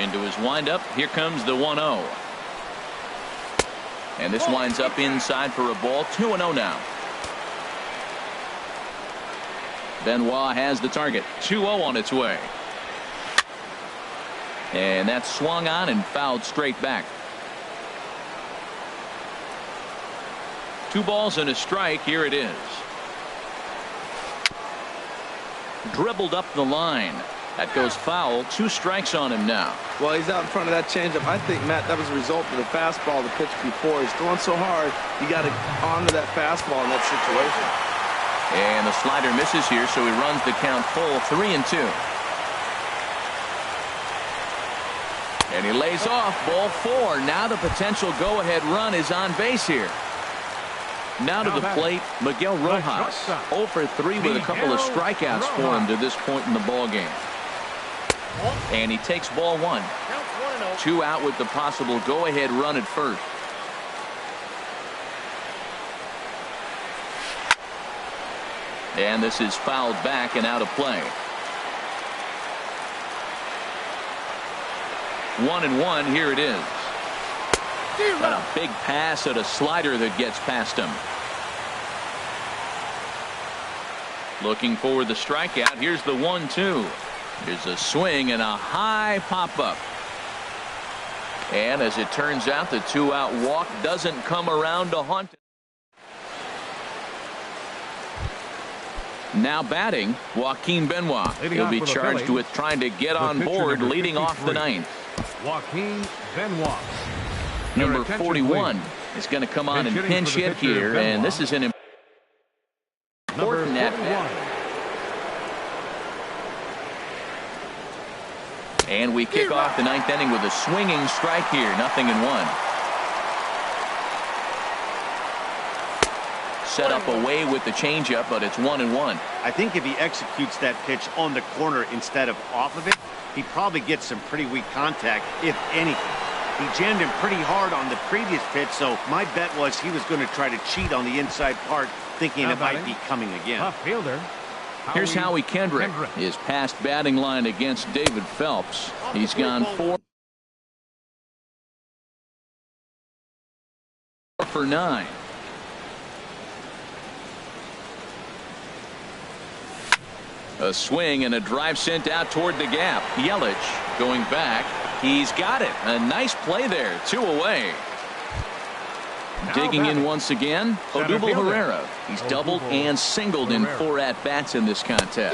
Into his windup. Here comes the 1-0. And this winds up inside for a ball. 2-0 now. Benoit has the target. 2-0 on its way. And that's swung on and fouled straight back. 2 balls and a strike. Here it is. Dribbled up the line. That goes foul. 2 strikes on him now. Well, he's out in front of that changeup. I think, Matt, that was a result of the fastball, the pitch before. He's throwing so hard, you got to honor that fastball in that situation. And the slider misses here, so he runs the count full. 3-2. And he lays off. Ball 4. Now the potential go-ahead run is on base here. Now to the plate, Miguel Rojas. 0 for 3 with a couple of strikeouts for him to this point in the ball game. And he takes ball 1. 2 out with the possible go-ahead run at first. And this is fouled back and out of play. 1-1. Here it is. But a big pass at a slider that gets past him. Looking for the strikeout. Here's the 1-2. Here's a swing and a high pop-up. And as it turns out, the 2-out walk doesn't come around to haunt him. Now batting, Joaquin Benoit. He'll be charged with trying to get on board, leading off the 9th. Joaquin Benoit. Number 41 is going to come on and pinch hit here, and this is an important at-bat. And we kick off the 9th inning with a swinging strike here. 0-1. Set up away with the changeup, but it's 1-1. I think if he executes that pitch on the corner instead of off of it, he probably gets some pretty weak contact, if anything. He jammed him pretty hard on the previous pitch, so my bet was he was going to try to cheat on the inside part, thinking it might be coming again. Left fielder. Here's Howie Kendrick. His past batting line against David Phelps. He's gone 4 for 9. A swing and a drive sent out toward the gap. Yelich going back. He's got it. A nice play there. 2 away. Digging in once again, Odubel Herrera. He's doubled and singled in 4 at-bats in this contest.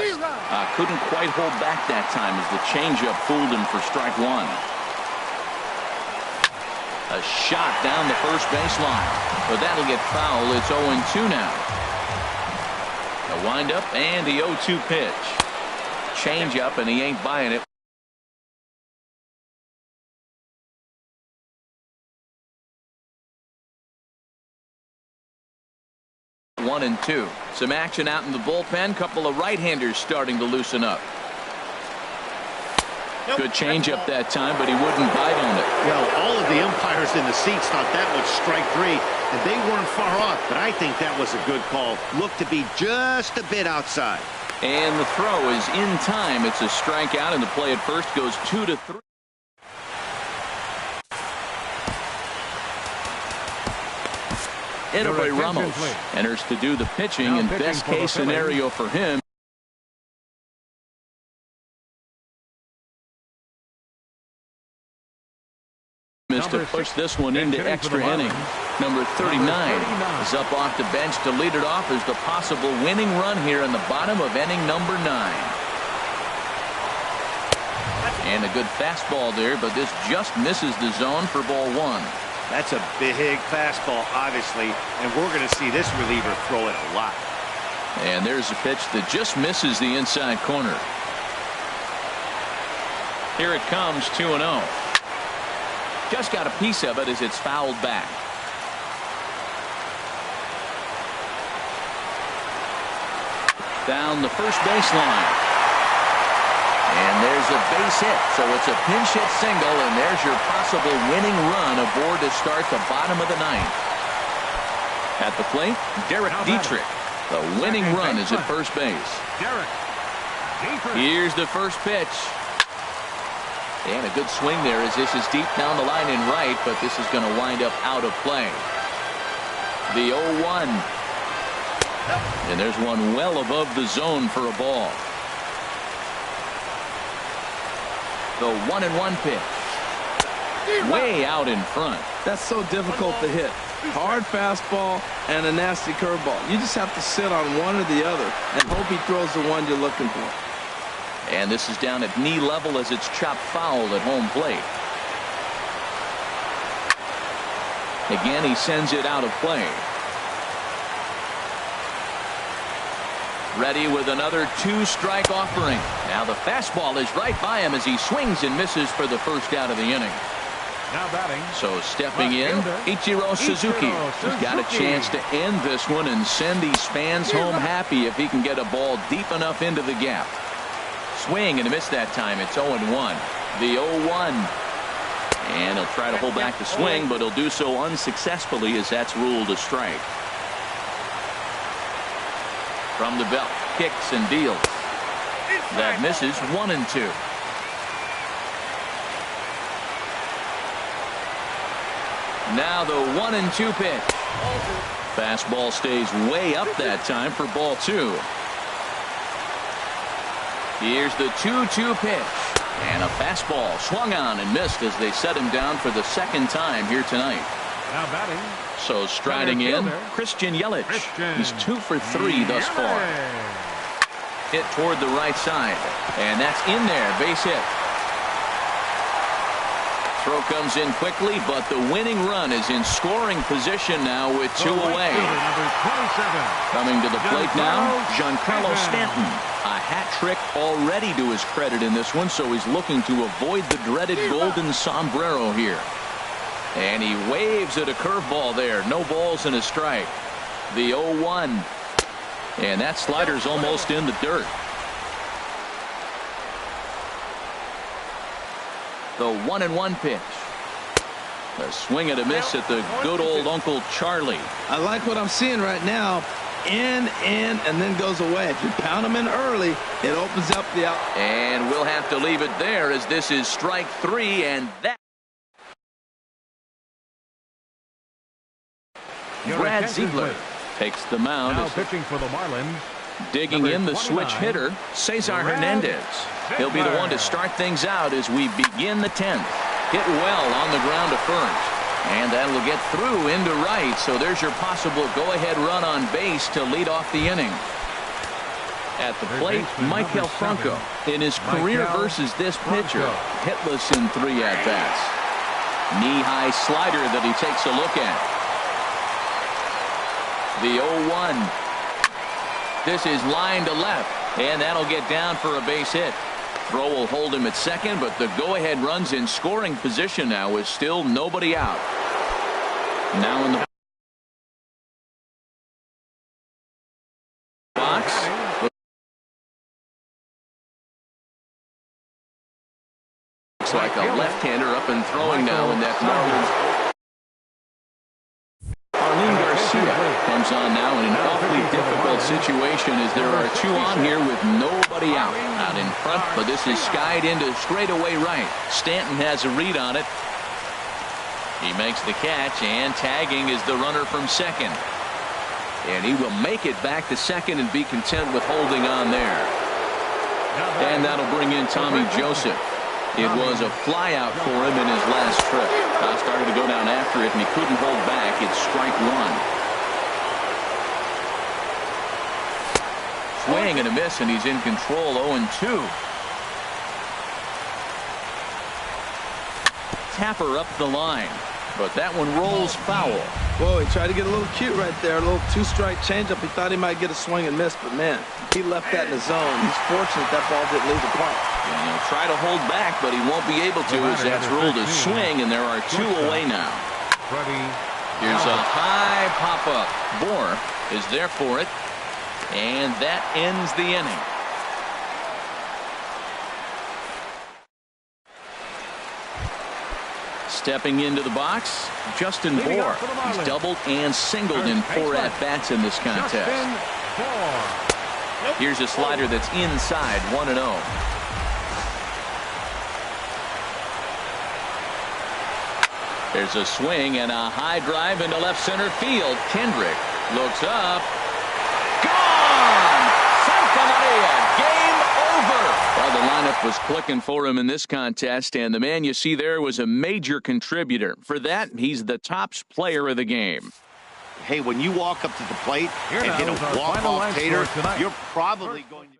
Couldn't quite hold back that time as the changeup fooled him for strike 1. A shot down the first baseline, but that'll get foul. It's 0-2 now. A windup and the 0-2 pitch. Changeup, and he ain't buying it. One and 2. Some action out in the bullpen. Couple of right-handers starting to loosen up. Good changeup that time, but he wouldn't bite on it. Well, all of the umpires in the seats thought that was strike 3, and they weren't far off, but I think that was a good call. Looked to be just a bit outside. And the throw is in time. It's a strikeout, and the play at first goes 2-3. Eloy Ramos enters to do the pitching, and best case scenario for him is to push this one into extra inning. Number 39 is up off the bench to lead it off as the possible winning run here in the bottom of inning number 9. And a good fastball there, but this just misses the zone for ball 1. That's a big fastball, obviously, and we're going to see this reliever throw it a lot. And there's a pitch that just misses the inside corner. Here it comes, 2-0. Just got a piece of it as it's fouled back. Down the first baseline. And there's a base hit, so it's a pinch hit single, and there's your possible winning run aboard to start the bottom of the 9th. At the plate, Derek Dietrich. The winning run is at first base. Here's the first pitch. And a good swing there as this is deep down the line in right, but this is going to wind up out of play. The 0-1. And there's one well above the zone for a ball. The 1-1 pitch. Way out in front. That's so difficult to hit. Hard fastball and a nasty curveball. You just have to sit on one or the other and hope he throws the one you're looking for. And this is down at knee level as it's chopped foul at home plate. Again, he sends it out of play. Ready with another 2-strike offering. Now the fastball is right by him as he swings and misses for the first out of the inning. Now batting. So stepping in, Ichiro Suzuki. He's got a chance to end this one and send these fans home happy if he can get a ball deep enough into the gap. Swing and a miss that time. It's 0-1. The 0-1. And he'll try to hold back the swing, but he'll do so unsuccessfully as that's ruled a strike. From the belt, kicks and deals. That misses. 1-2. Now the 1-2 pitch. Fastball stays way up that time for ball 2. Here's the 2-2 pitch. And a fastball swung on and missed as they set him down for the second time here tonight. Now batting. So striding in, Christian Yelich. He's 2 for 3 thus far. Hit toward the right side. And that's in there. Base hit. Throw comes in quickly, but the winning run is in scoring position now with 2 away. Coming to the plate now, Giancarlo Stanton. A hat trick already to his credit in this one, so he's looking to avoid the dreaded golden sombrero here. And he waves at a curveball there. No balls and a strike. The 0-1. And that slider's almost in the dirt. The 1-1 pitch. A swing and a miss at the good old Uncle Charlie. I like what I'm seeing right now. In, and then goes away. If you pound him in early, it opens up the out. And we'll have to leave it there as this is strike 3, and that. Brad Ziegler takes the mound. Now pitching for the Marlins. Digging in the switch hitter, Cesar Hernandez. He'll be the one to start things out as we begin the 10th. Hit well on the ground to first. And that'll get through into right. So there's your possible go-ahead run on base to lead off the inning. At the plate, Maikel Franco. In his career versus this pitcher, hitless in 3 at-bats. Knee-high slider that he takes a look at. The 0-1. This is line to left, and that'll get down for a base hit. Throw will hold him at second, but the go-ahead run's in scoring position now with still nobody out. Now in the box. Looks like a left-hander up and throwing now in that Marlins. Arlene Garcia comes on now in an awfully difficult situation as there are 2 on here with nobody out in front, but this is skied into straightaway right. Stanton has a read on it. He makes the catch, and tagging is the runner from second. And he will make it back to second and be content with holding on there. And that'll bring in Tommy Joseph. It was a flyout for him in his last trip. Started to go down after it, and he couldn't hold back. It's strike one. Swing and a miss, and he's in control. 0-2. Tapper up the line, but that one rolls foul. Whoa, he tried to get a little cute right there. A little two-strike changeup. He thought he might get a swing and miss, but man, he left that in the zone. He's fortunate that ball didn't leave the park. And he'll try to hold back, but he won't be able to as that's ruled a swing, and there are two away now. Here's a high pop-up. Bohr is there for it, and that ends the inning. Stepping into the box, Justin Bohr. He's doubled and singled in 4 at-bats in this contest. Here's a slider that's inside, 1-0. There's a swing and a high drive into left center field. Kendrick looks up. Gone! Santa Maria, game over. Well, the lineup was clicking for him in this contest, and the man you see there was a major contributor. For that, he's the tops player of the game. Hey, when you walk up to the plate and hit a walk-off tater, you're probably going to...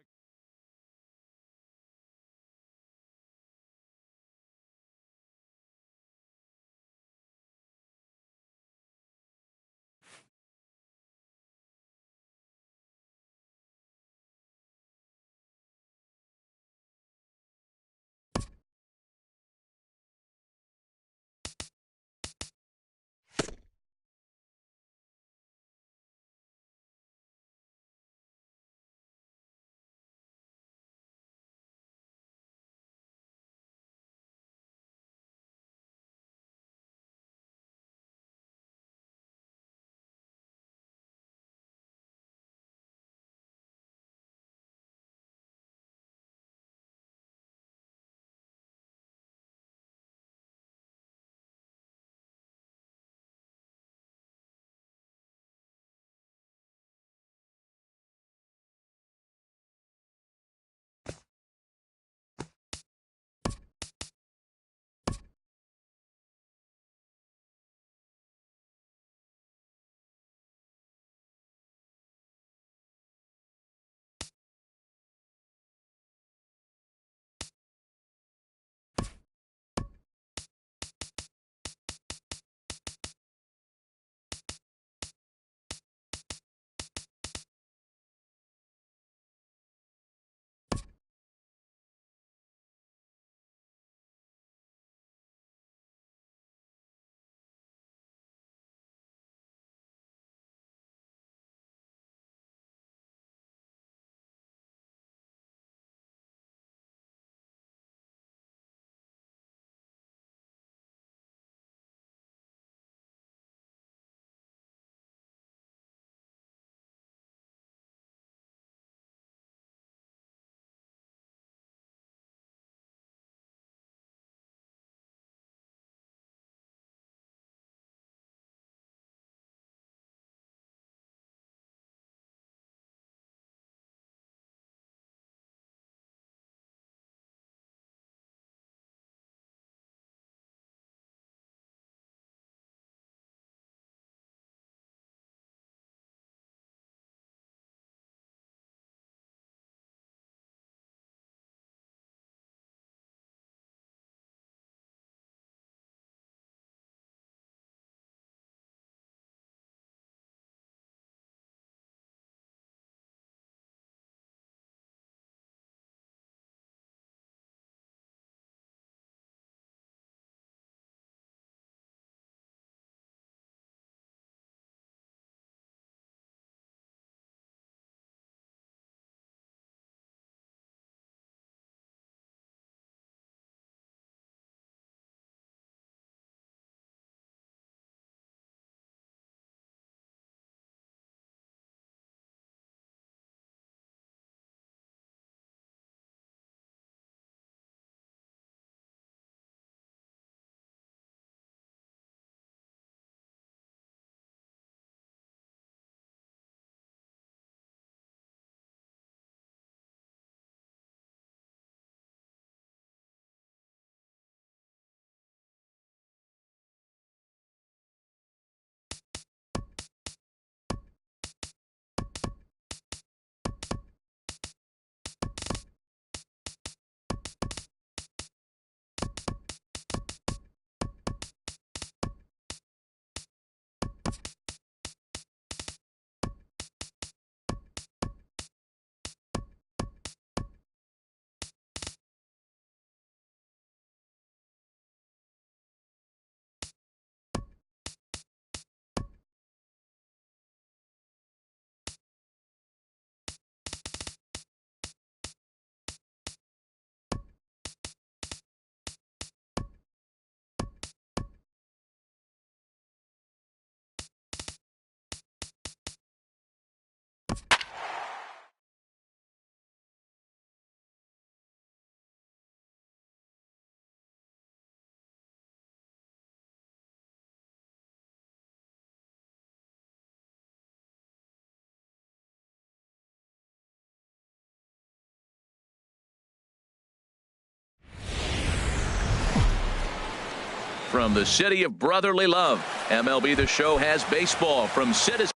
from the city of brotherly love. MLB The Show has baseball from Citizens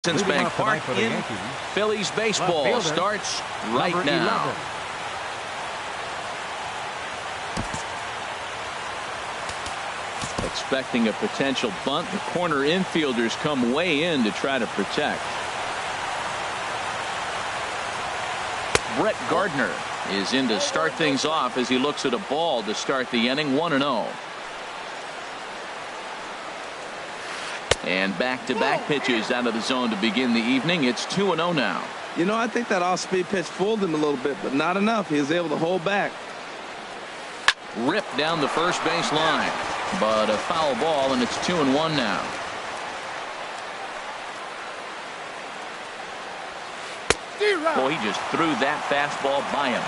Bank Park in Phillies baseball starts right now. 11. Expecting a potential bunt. The corner infielders come way in to try to protect. Brett Gardner is in to start things off as he looks at a ball to start the inning. 1-0. And back-to-back pitches out of the zone to begin the evening. It's 2-0 now. You know, I think that off-speed pitch fooled him a little bit, but not enough. He was able to hold back. Ripped down the first base line, but a foul ball, and it's 2-1 now. Boy, he just threw that fastball by him.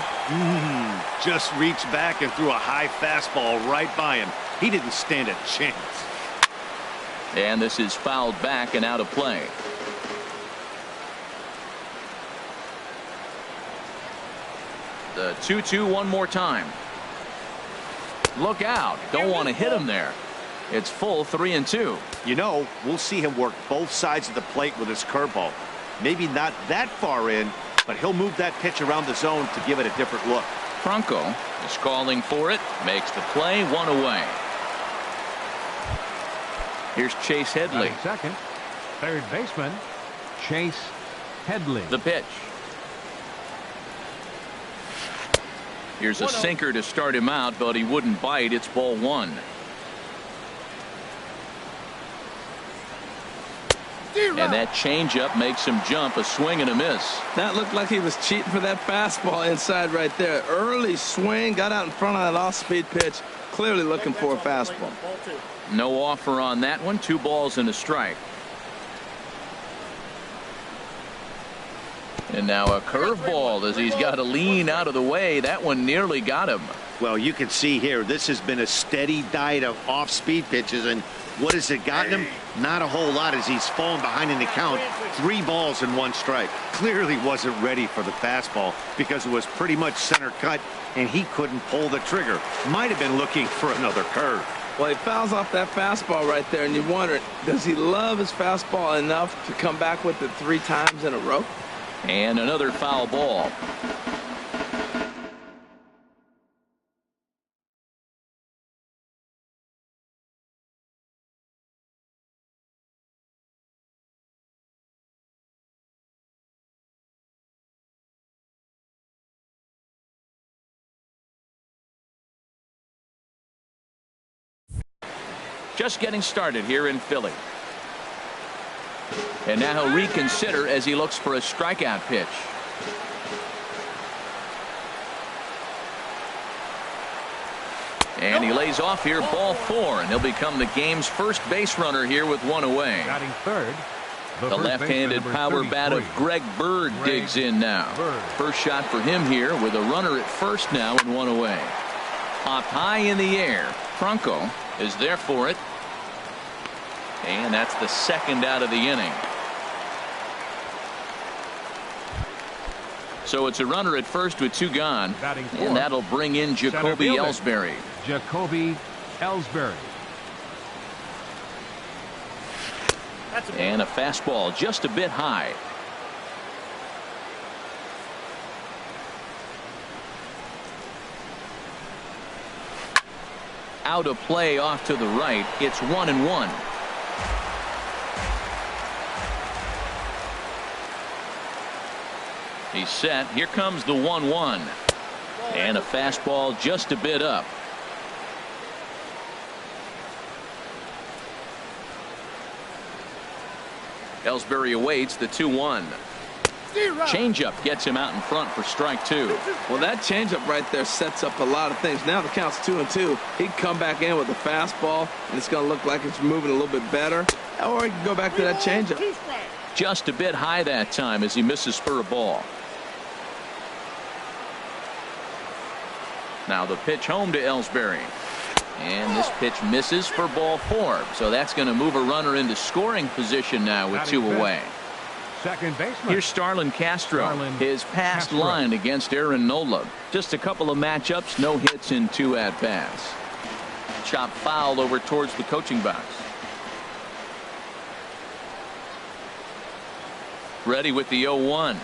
Just reached back and threw a high fastball right by him. He didn't stand a chance. And this is fouled back and out of play. The 2-2 one more time. Look out. Don't want to hit him there. It's full 3-2. You know, we'll see him work both sides of the plate with his curveball. Maybe not that far in, but he'll move that pitch around the zone to give it a different look. Franco is calling for it. Makes the play. One away. Here's Chase Headley. Second, third baseman, Chase Headley. The pitch. Here's a sinker to start him out, but he wouldn't bite. It's ball one. And that changeup makes him jump. A swing and a miss. That looked like he was cheating for that fastball inside right there. Early swing, got out in front of that off-speed pitch. Clearly looking for a fastball. No offer on that one. 2 balls and a strike. And now a curveball as he's got to lean out of the way. That one nearly got him. Well, you can see here, this has been a steady diet of off-speed pitches, and what has it gotten him? Not a whole lot as he's fallen behind in the count. 3 balls and 1 strike. Clearly wasn't ready for the fastball because it was pretty much center cut, and he couldn't pull the trigger. Might have been looking for another curve. Well, he fouls off that fastball right there, and you wonder, does he love his fastball enough to come back with it 3 times in a row? And another foul ball. Just getting started here in Philly. And now he'll reconsider as he looks for a strikeout pitch. And he lays off here, ball 4, and he'll become the game's first base runner here with 1 away. Batting third, the left-handed power bat of Greg Bird digs in now. First shot for him here with a runner at first now and 1 away. Popped high in the air. Franco is there for it. And that's the second out of the inning. So it's a runner at first with 2 gone. And that'll bring in Jacoby Ellsbury. Jacoby Ellsbury. And a fastball just a bit high. Out of play off to the right. It's 1-1. He's set. Here comes the 1-1. And a fastball just a bit up. Ellsbury awaits the 2-1. Changeup gets him out in front for strike 2. Well, that changeup right there sets up a lot of things. Now the count's 2-2. He can come back in with a fastball, and it's going to look like it's moving a little bit better. Or he can go back to that changeup. Just a bit high that time as he misses for a ball. Now the pitch home to Ellsbury. And this pitch misses for ball 4. So that's going to move a runner into scoring position now with 2 away. Second baseman. Here's Starlin Castro. His past line against Aaron Nola. Just a couple of matchups, no hits in 2 at-bats. Chop foul over towards the coaching box. Ready with the 0-1.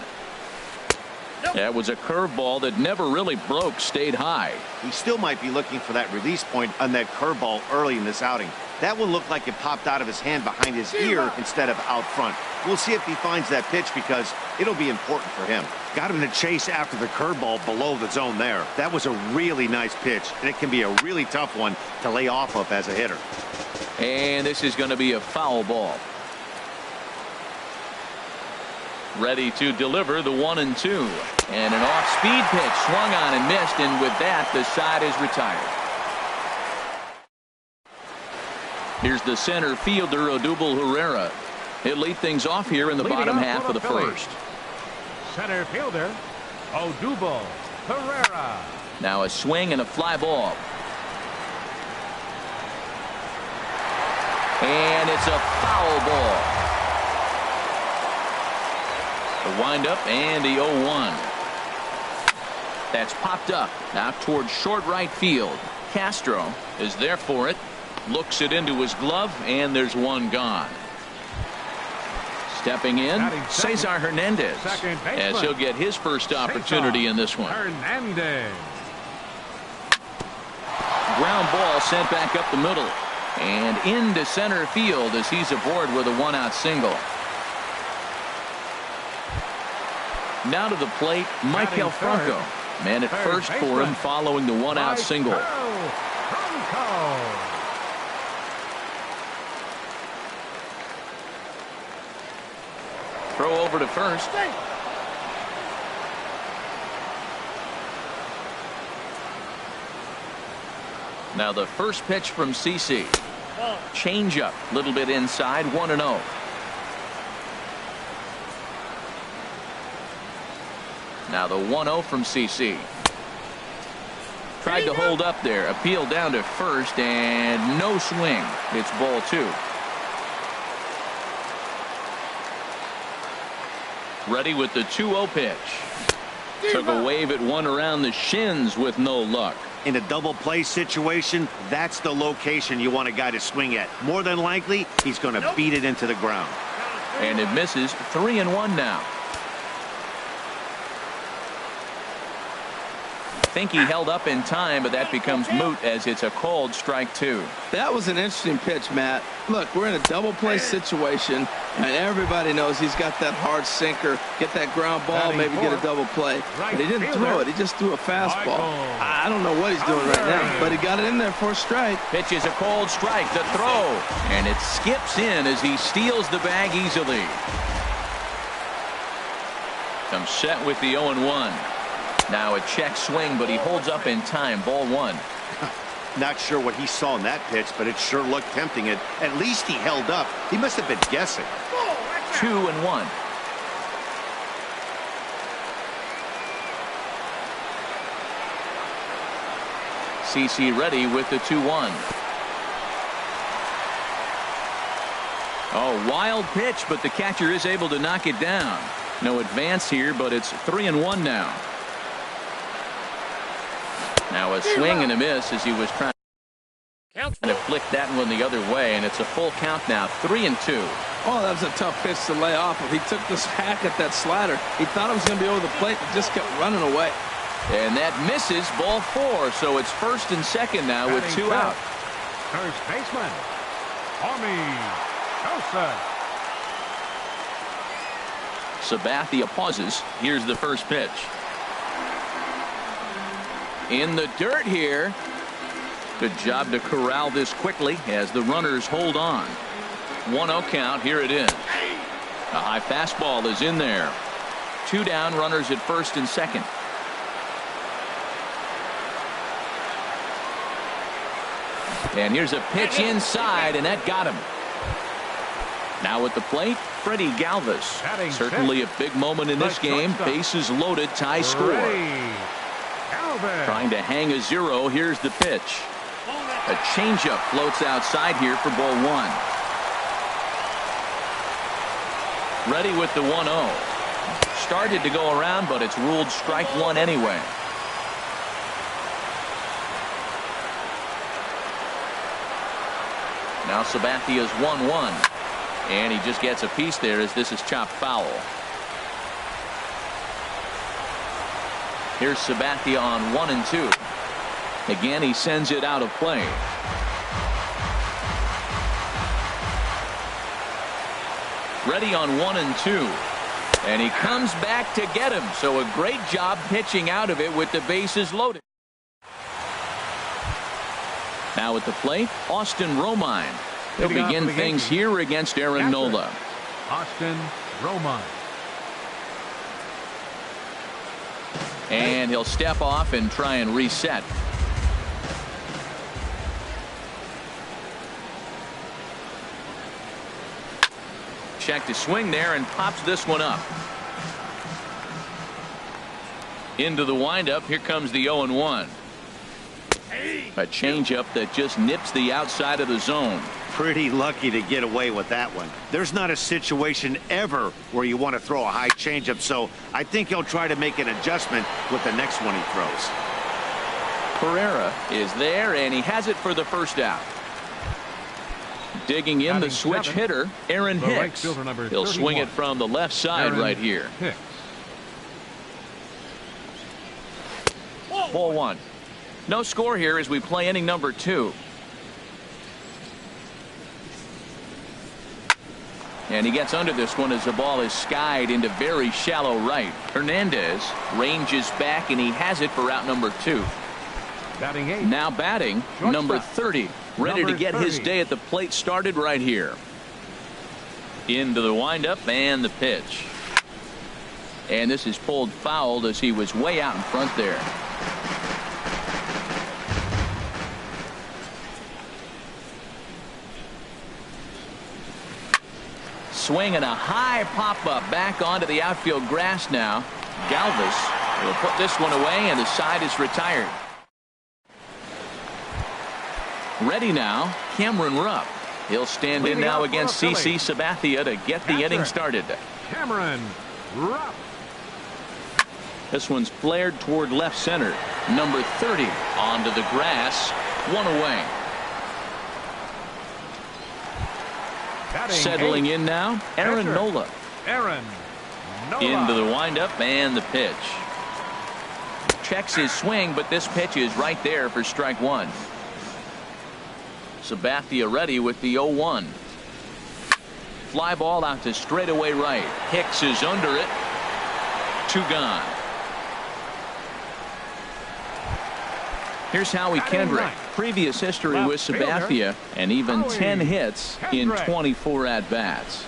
That was a curveball that never really broke, stayed high. He still might be looking for that release point on that curveball early in this outing. That one looked like it popped out of his hand behind his ear instead of out front. We'll see if he finds that pitch because it'll be important for him. Got him to chase after the curveball below the zone there. That was a really nice pitch, and it can be a really tough one to lay off of as a hitter. And this is going to be a foul ball. Ready to deliver the 1-2. And an off-speed pitch swung on and missed, and with that, the side is retired. Here's the center fielder, Odubel Herrera. He'll lead things off here in the bottom half of the first. Center fielder, Odubel Herrera. Now a swing and a fly ball. And it's a foul ball. The windup and the 0-1. That's popped up out towards short right field. Castro is there for it. Looks it into his glove, and there's one gone. Stepping in, Cesar Hernandez, as he'll get his first opportunity in this one. Hernandez. Ground ball sent back up the middle and into center field as he's aboard with a 1-out single. Now to the plate, Michael Franco. Man at first for him following the 1-out single. Throw over to first. Now the first pitch from CC. Change up, little bit inside, 1-0. Now the 1-0 from CC. Tried to hold up there. Appeal down to first and no swing. It's ball 2. Ready with the 2-0 pitch. Took a wave at one around the shins with no luck. In a double play situation, that's the location you want a guy to swing at. More than likely, he's going to beat it into the ground. And it misses. 3-1 now. Think he held up in time, but that becomes moot as it's a called strike 2. That was an interesting pitch, Matt. Look, we're in a double play situation, and everybody knows he's got that hard sinker. Get that ground ball, maybe get a double play. But he didn't throw it. He just threw a fastball. I don't know what he's doing right now, but he got it in there for a strike. Pitch is a called strike. The throw, and it skips in as he steals the bag easily. Comes set with the 0-1. Now a check swing, but he holds up in time. Ball 1. Not sure what he saw in that pitch, but it sure looked tempting. And at least he held up. He must have been guessing. 2-1. CC ready with the 2-1. Oh, wild pitch, but the catcher is able to knock it down. No advance here, but it's 3-1 now. Now a swing and a miss as he was trying to flick that one the other way, and it's a full count now. 3-2. Oh, that was a tough pitch to lay off. If he took this hack at that slider, he thought it was going to be over the plate, but just kept running away. And that misses. Ball 4. So it's first and second now with 2 out. First baseman, Army Joseph. Sabathia pauses. Here's the first pitch. In the dirt here. Good job to corral this quickly as the runners hold on. 1-0 count. Here it is. A high fastball is in there. 2 down, runners at first and second. And here's a pitch inside, and that got him. Now at the plate, Freddie Galvis. Certainly a big moment in this game. Bases loaded, tie score. Trying to hang a 0. Here's the pitch. A changeup floats outside here for ball 1. Ready with the 1-0. Started to go around, but it's ruled strike one anyway. Now Sabathia's 1-1. And he just gets a piece there as this is chopped foul. Here's Sabathia on 1-2. Again, he sends it out of play. Ready on 1-2. And he comes back to get him. So a great job pitching out of it with the bases loaded. Now at the plate, Austin Romine. He'll begin things here against Aaron Nola. Austin Romine. And he'll step off and try and reset. Check to swing there and pops this one up. Into the windup. Here comes the 0-1. A changeup that just nips the outside of the zone. Pretty lucky to get away with that one. There's not a situation ever where you want to throw a high changeup, so I think he'll try to make an adjustment with the next one he throws. Pereira is there, and he has it for the first out. Digging in the switch hitter, Aaron Hicks. He'll swing it from the left side right here. Ball one. No score here as we play inning number 2. And he gets under this one as the ball is skied into very shallow right. Hernandez ranges back, and he has it for out number 2. Now batting, number 30. Ready to get his day at the plate started right here. Into the windup and the pitch. And this is pulled foul as he was way out in front there. Swing and a high pop-up back onto the outfield grass now. Galvis will put this one away, and the side is retired. Ready now, Cameron Rupp. He'll stand in now against CC Sabathia to get the inning started. Cameron Rupp. This one's flared toward left center. Number 30 onto the grass. One away. Settling in now, Aaron Nola. Into the windup and the pitch. Checks his swing, but this pitch is right there for strike one. Sabathia ready with the 0-1. Fly ball out to straightaway right. Hicks is under it. 2 gone. Here's Howie Kendrick. Previous history with Sabathia, and even 10 hits in 24 at-bats.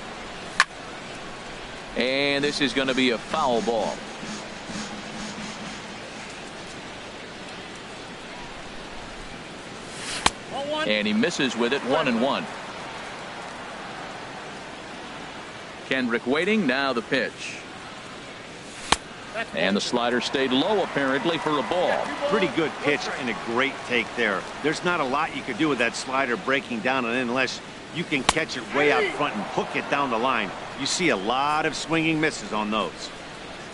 And this is going to be a foul ball. And he misses with it. 1-1. Kendrick waiting. Now the pitch. And the slider stayed low apparently for a ball. Pretty good pitch and a great take there. There's not a lot you could do with that slider breaking down and in unless you can catch it way out front and hook it down the line. You see a lot of swinging misses on those.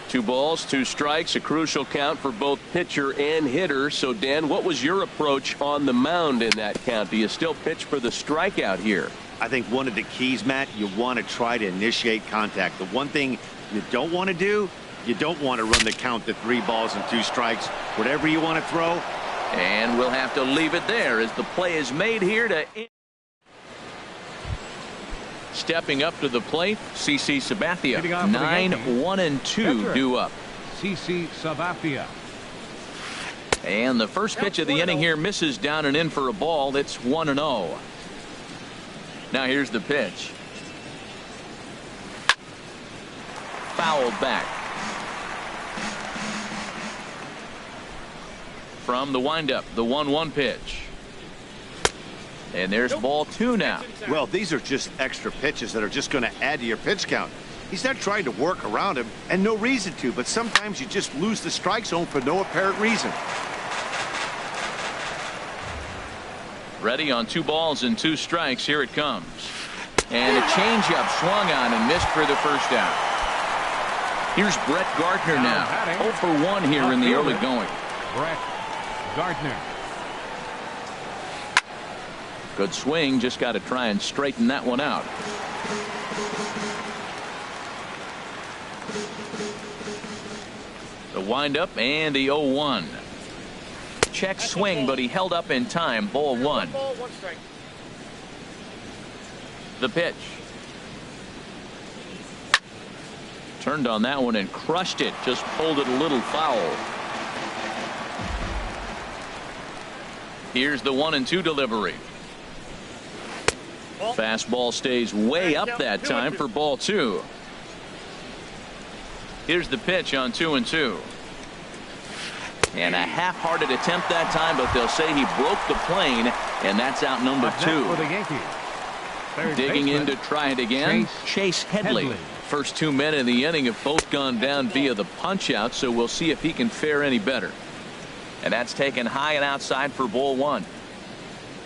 2 balls, 2 strikes, a crucial count for both pitcher and hitter. So, Dan, what was your approach on the mound in that count? Do you still pitch for the strikeout here? I think one of the keys, Matt, you want to try to initiate contact. The one thing you don't want to do, you don't want to run the count to 3 balls and 2 strikes. Whatever you want to throw. And we'll have to leave it there as the play is made here to. Stepping up to the plate, CC Sabathia. 9-1-2 due up. CC Sabathia. And the first pitch of the inning here misses down and in for a ball. It's 1-0. Now here's the pitch. Fouled back. From the windup, the 1-1 pitch. And there's ball 2 now. Well, these are just extra pitches that are just going to add to your pitch count. He's not trying to work around him, and no reason to, but sometimes you just lose the strike zone for no apparent reason. Ready on 2 balls and 2 strikes. Here it comes. And a changeup swung on and missed for the first out. Here's Brett Gardner now. 0 for 1 here in the early going. Brett Gardner. Good swing. Just got to try and straighten that one out. The windup and the 0-1. Check swing, but he held up in time. Ball 1. The pitch. Turned on that one and crushed it. Just pulled it a little foul. Here's the 1-2 delivery. Fastball stays way up that time for ball 2. Here's the pitch on 2-2. And a half-hearted attempt that time, but they'll say he broke the plane, and that's out number 2. For the Yankees. Digging in to try it again, Chase Headley. First 2 men in the inning have both gone down via the punch-out, so we'll see if he can fare any better. And that's taken high and outside for ball 1.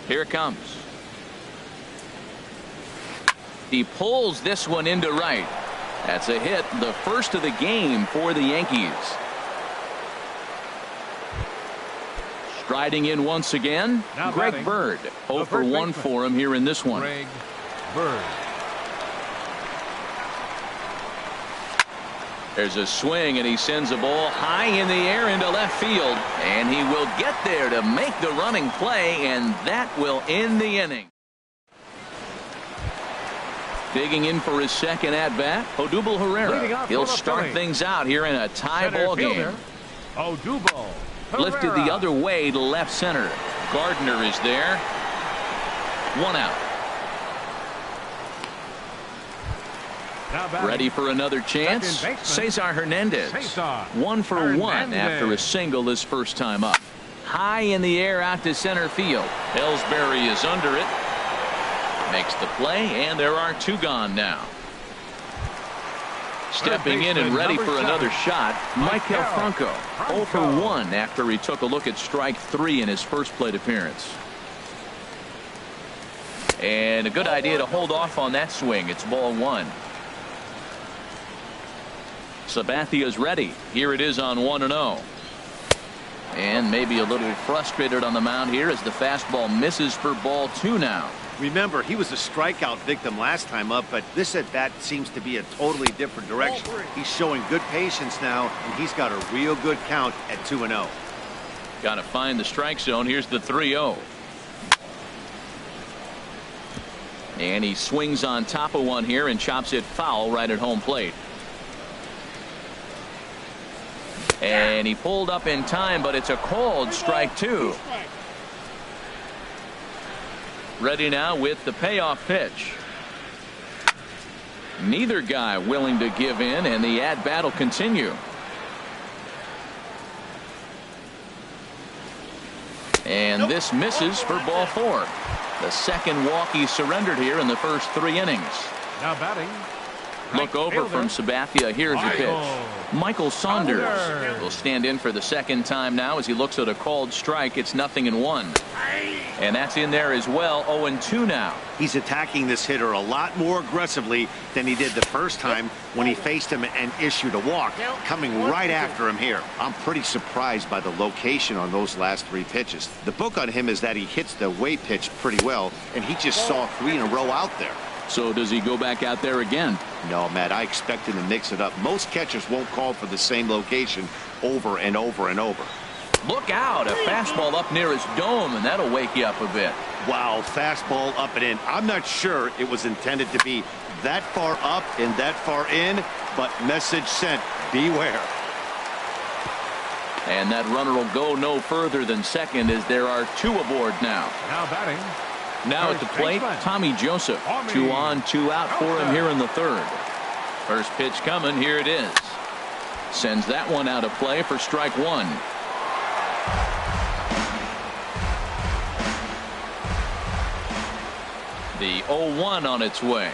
Here it comes. He pulls this one into right. That's a hit, the first of the game for the Yankees. Striding in once again, now Greg batting, Bird. 0 for 1 for him here in this one. Greg Bird. There's a swing, and he sends a ball high in the air into left field. And he will get there to make the running play, and that will end the inning. Digging in for his second at-bat, Odubel Herrera. He'll start things out here in a tie ball game. Odubel Herrera. Lifted the other way to left center. Gardner is there. 1 out. Ready for another chance. Cesar Hernandez. 1 for 1 after a single his first time up. High in the air out to center field. Ellsbury is under it. Makes the play, and there are 2 gone now. Stepping in and ready for another shot, Maikel Franco. 0 for 1 after he took a look at strike 3 in his first plate appearance. And a good idea to hold off on that swing. It's ball 1. Sabathia's ready. Here it is on 1-0. And maybe a little frustrated on the mound here as the fastball misses for ball 2 now. Remember, he was a strikeout victim last time up, but this at-bat seems to be a totally different direction. He's showing good patience now, and he's got a real good count at 2-0. Got to find the strike zone. Here's the 3-0. And he swings on top of one here and chops it foul right at home plate. And he pulled up in time, but it's a called strike 2. Ready now with the payoff pitch. Neither guy willing to give in, and the at-bat will continue. And this misses for ball 4. The second walk he surrendered here in the first 3 innings. Now batting. Look over from Sabathia. Here's the pitch. Michael Saunders will stand in for the second time now as he looks at a called strike. It's 0-1. And that's in there as well. 0-2 now. He's attacking this hitter a lot more aggressively than he did the first time when he faced him and issued a walk. Coming right after him here. I'm pretty surprised by the location on those last 3 pitches. The book on him is that he hits the way pitch pretty well, and he just saw 3 in a row out there. So does he go back out there again? No, Matt, I expect him to mix it up. Most catchers won't call for the same location over and over and over. Look out, a fastball up near his dome, and that'll wake you up a bit. Wow, fastball up and in. I'm not sure it was intended to be that far up and that far in, but message sent, beware. And that runner will go no further than second as there are 2 aboard now. Now batting. Now at the plate, Tommy Joseph. 2 on, 2 out for him here in the 3rd. First pitch coming. Here it is. Sends that one out of play for strike 1. The 0-1 on its way.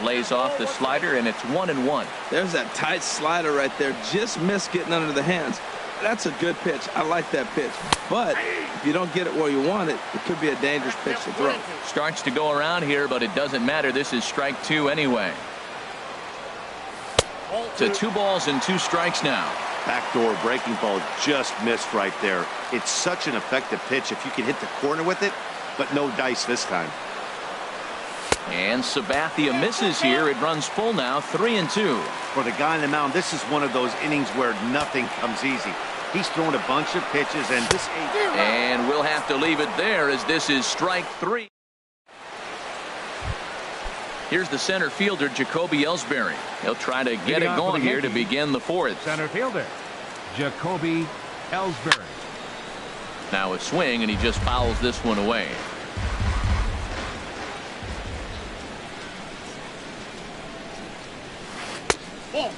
Lays off the slider, and it's 1-1. There's that tight slider right there. Just missed getting under the hands. That's a good pitch. I like that pitch. But if you don't get it where you want it, it could be a dangerous pitch to throw. Starts to go around here, but it doesn't matter. This is strike 2 anyway. To 2 balls and 2 strikes now. Backdoor breaking ball just missed right there. It's such an effective pitch if you can hit the corner with it, but no dice this time. And Sabathia misses here. It runs full now, 3-2. For the guy on the mound, this is one of those innings where nothing comes easy. He's thrown a bunch of pitches, and this. And we'll have to leave it there as this is strike 3. Here's the center fielder, Jacoby Ellsbury. He'll try to get it going here to begin the 4th. Center fielder, Jacoby Ellsbury. Now a swing, and he just fouls this one away.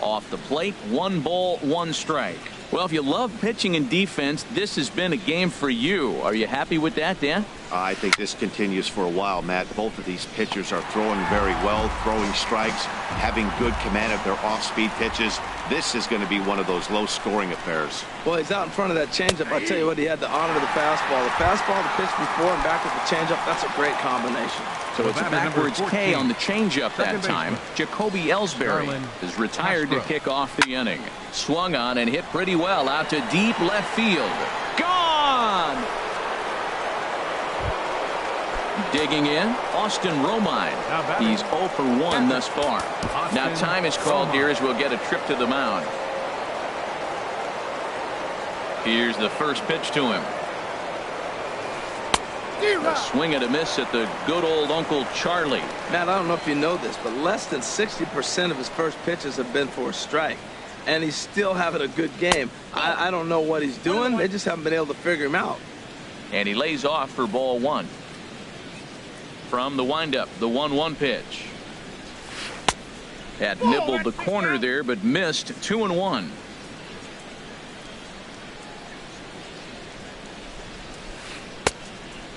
Off the plate, 1 ball, 1 strike. Well, if you love pitching and defense, this has been a game for you. Are you happy with that, Dan? I think this continues for a while, Matt. Both of these pitchers are throwing very well, throwing strikes, having good command of their off-speed pitches. This is going to be one of those low-scoring affairs. Well, he's out in front of that changeup. I tell you what, he had to honor the fastball. The fastball, the pitch before, and back with the changeup, that's a great combination. So it's a backwards K on the changeup that time. Jacoby Ellsbury is retired to kick off the inning. Swung on and hit pretty well out to deep left field. Gone! Digging in, Austin Romine. He's 0 for 1 thus far. Now time is called here as we'll get a trip to the mound. Here's the first pitch to him. A swing and a miss at the good old Uncle Charlie. Matt, I don't know if you know this, but less than 60% of his first pitches have been for a strike. And he's still having a good game. I don't know what he's doing. They just haven't been able to figure him out. And he lays off for ball 1. From the windup, the 1-1 pitch. Had nibbled the corner there, but missed. 2-1.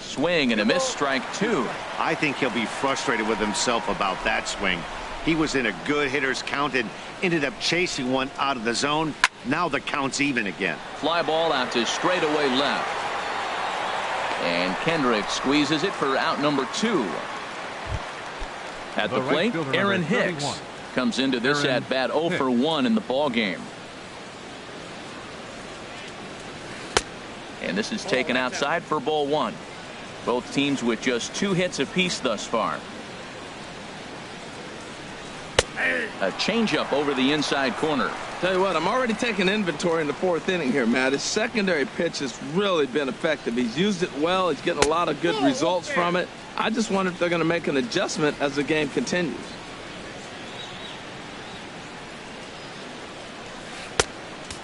Swing and a miss, strike 2. I think he'll be frustrated with himself about that swing. He was in a good hitter's count and ended up chasing one out of the zone. Now the count's even again. Fly ball out to straightaway left. And Kendrick squeezes it for out number 2. At the plate, Aaron Hicks comes into this at bat 0 for 1 in the ball game. And this is taken outside for ball 1. Both teams with just 2 hits apiece thus far. A changeup over the inside corner. Tell you what, I'm already taking inventory in the 4th inning here, Matt. His secondary pitch has really been effective. He's used it well. He's getting a lot of good results from it. I just wonder if they're going to make an adjustment as the game continues.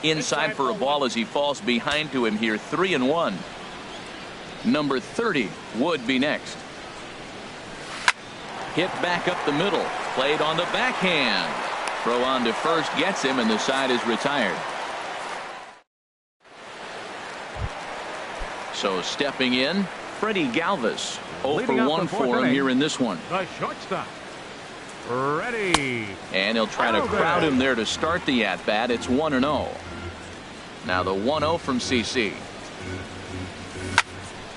Inside for a ball as he falls behind to him here. 3-1. Number 30 would be next. Hit back up the middle. Played on the backhand. Throw on to first gets him, and the side is retired. So stepping in, Freddie Galvis. 0 for 1 for him here in this one. The shortstop, ready. And he'll try to crowd him there to start the at-bat. It's 1-0. Now the 1-0 from CC.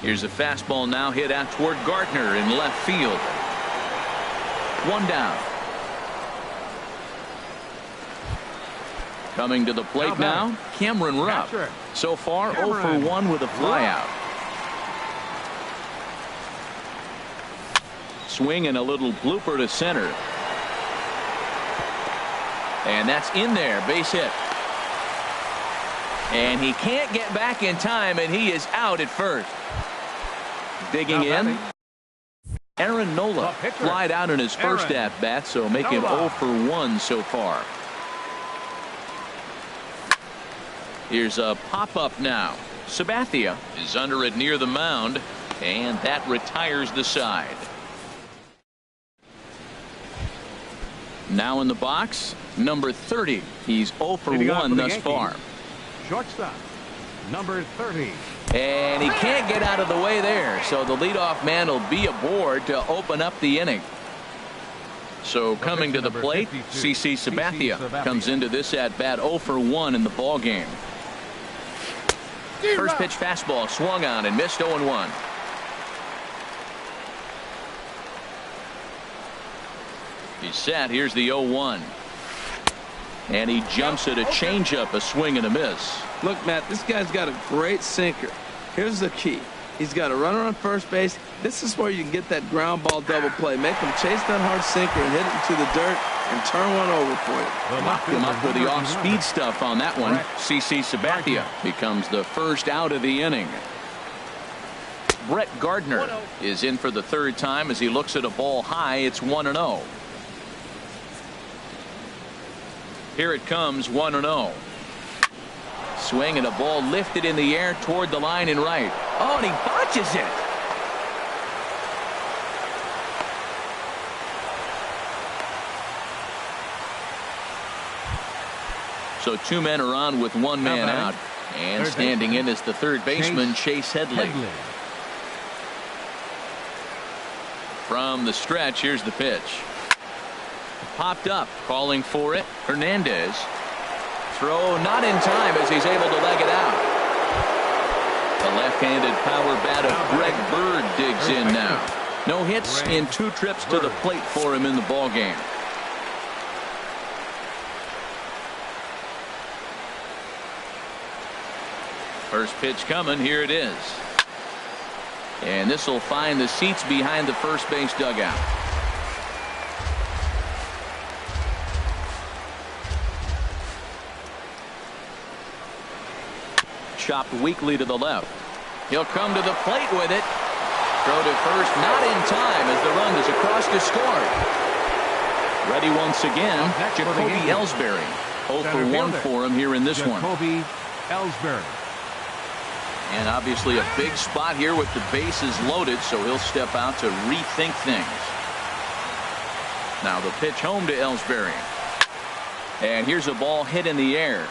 Here's a fastball now hit out toward Gardner in left field. 1 down. Coming to the plate now, Cameron Rupp. So far 0 for 1 with a flyout. Swing and a little blooper to center. And that's in there, base hit. And he can't get back in time, and he is out at first. Digging in, Aaron Nola flied out in his first at-bat, so make him 0 for 1 so far. Here's a pop-up now. Sabathia is under it near the mound, and that retires the side. Now in the box, number 30. He's 0 for 1 thus far. Shortstop, number 30. And he can't get out of the way there, so the leadoff man will be aboard to open up the inning. So coming to the plate, CC Sabathia comes into this at bat 0 for 1 in the ball game. First pitch fastball swung on and missed 0-1. He's set. Here's the 0-1. And he jumps at a changeup, a swing and a miss. Look, Matt, this guy's got a great sinker. Here's the key. He's got a runner on first base. This is where you can get that ground ball double play. Make him chase that hard sinker and hit it into the dirt and turn one over for you. Locked him up with the off-speed stuff on that one. CC Sabathia becomes the first out of the inning. Brett Gardner is in for the third time as he looks at a ball high. It's 1-0. Here it comes, 1-0. Swing and a ball lifted in the air toward the line and right. Oh, and he botches it. So two men are on with one man out. And standing in is the third baseman, Chase Headley. From the stretch, here's the pitch. Popped up, calling for it. Hernandez. Throw not in time as he's able to leg it out. The left-handed power bat of Greg Bird digs in now. No hits in 2 trips to the plate for him in the ballgame. First pitch coming. Here it is. And this will find the seats behind the first base dugout. Chopped weakly to the left. He'll come to the plate with it. Throw to first, not in time as the run is across to score. Ready once again, Jacoby Ellsbury. 0 for 1 for him here in this one. Jacoby Ellsbury. And obviously a big spot here with the bases loaded, so he'll step out to rethink things. Now the pitch home to Ellsbury. And here's a ball hit in the air.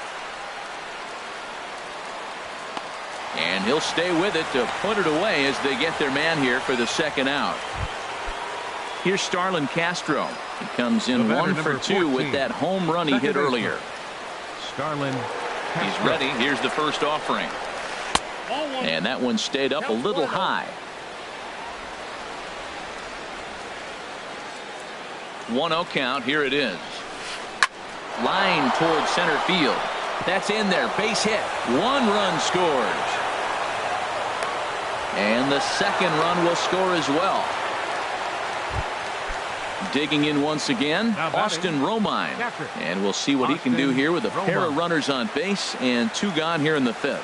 And he'll stay with it to put it away as they get their man here for the second out. Here's Starlin Castro. He comes in 1 for 2 with that home run he hit earlier. Starlin Castro. He's ready. Here's the first offering. And that one stayed up a little high. 1-0 count. Here it is. Line towards center field. That's in there. Base hit. 1 run scores. And the second run will score as well. Digging in once again, Austin Romine. And we'll see what he can do here with a pair of runners on base and 2 gone here in the 5th.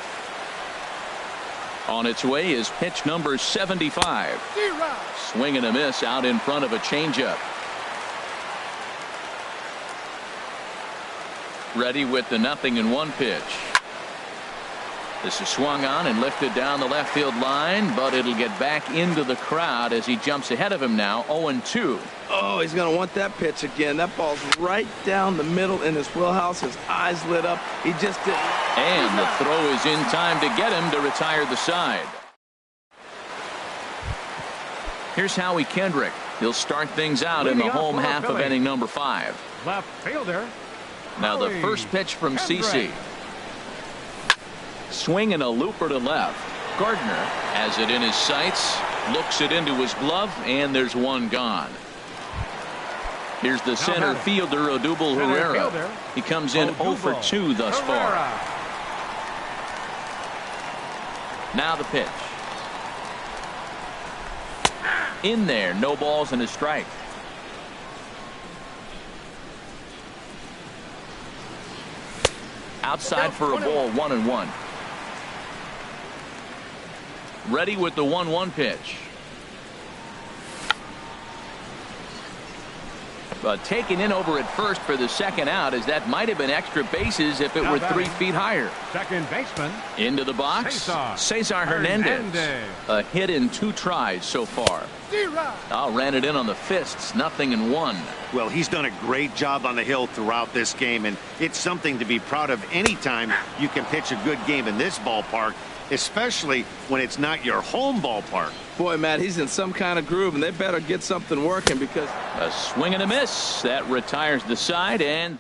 On its way is pitch number 75. Swing and a miss out in front of a changeup. Ready with the 0-1 pitch. This is swung on and lifted down the left field line, but it'll get back into the crowd as he jumps ahead of him now. 0-2. Oh, he's going to want that pitch again. That ball's right down the middle in his wheelhouse. His eyes lit up. He just didn't. And the throw is in time to get him to retire the side. Here's Howie Kendrick. He'll start things out in the home half of inning number 5. Left fielder. Now the first pitch from CC. Swing and a looper to left. Gardner has it in his sights, looks it into his glove, and there's 1 gone. Here's the center fielder, Odubel Herrera. He comes in 0 for 2 thus far. Now the pitch. In there, no balls and a strike. Outside for a ball, 1-1. Ready with the 1-1 pitch. But taken in over at first for the second out, as that might have been extra bases if it were 3 feet higher. Second baseman. Into the box, Cesar Hernandez. A hit in 2 tries so far. Ran it in on the fists, 0-1. Well, he's done a great job on the hill throughout this game, and it's something to be proud of anytime you can pitch a good game in this ballpark, especially when it's not your home ballpark. Boy, Matt, he's in some kind of groove, and they better get something working because... A swing and a miss. That retires the side, and...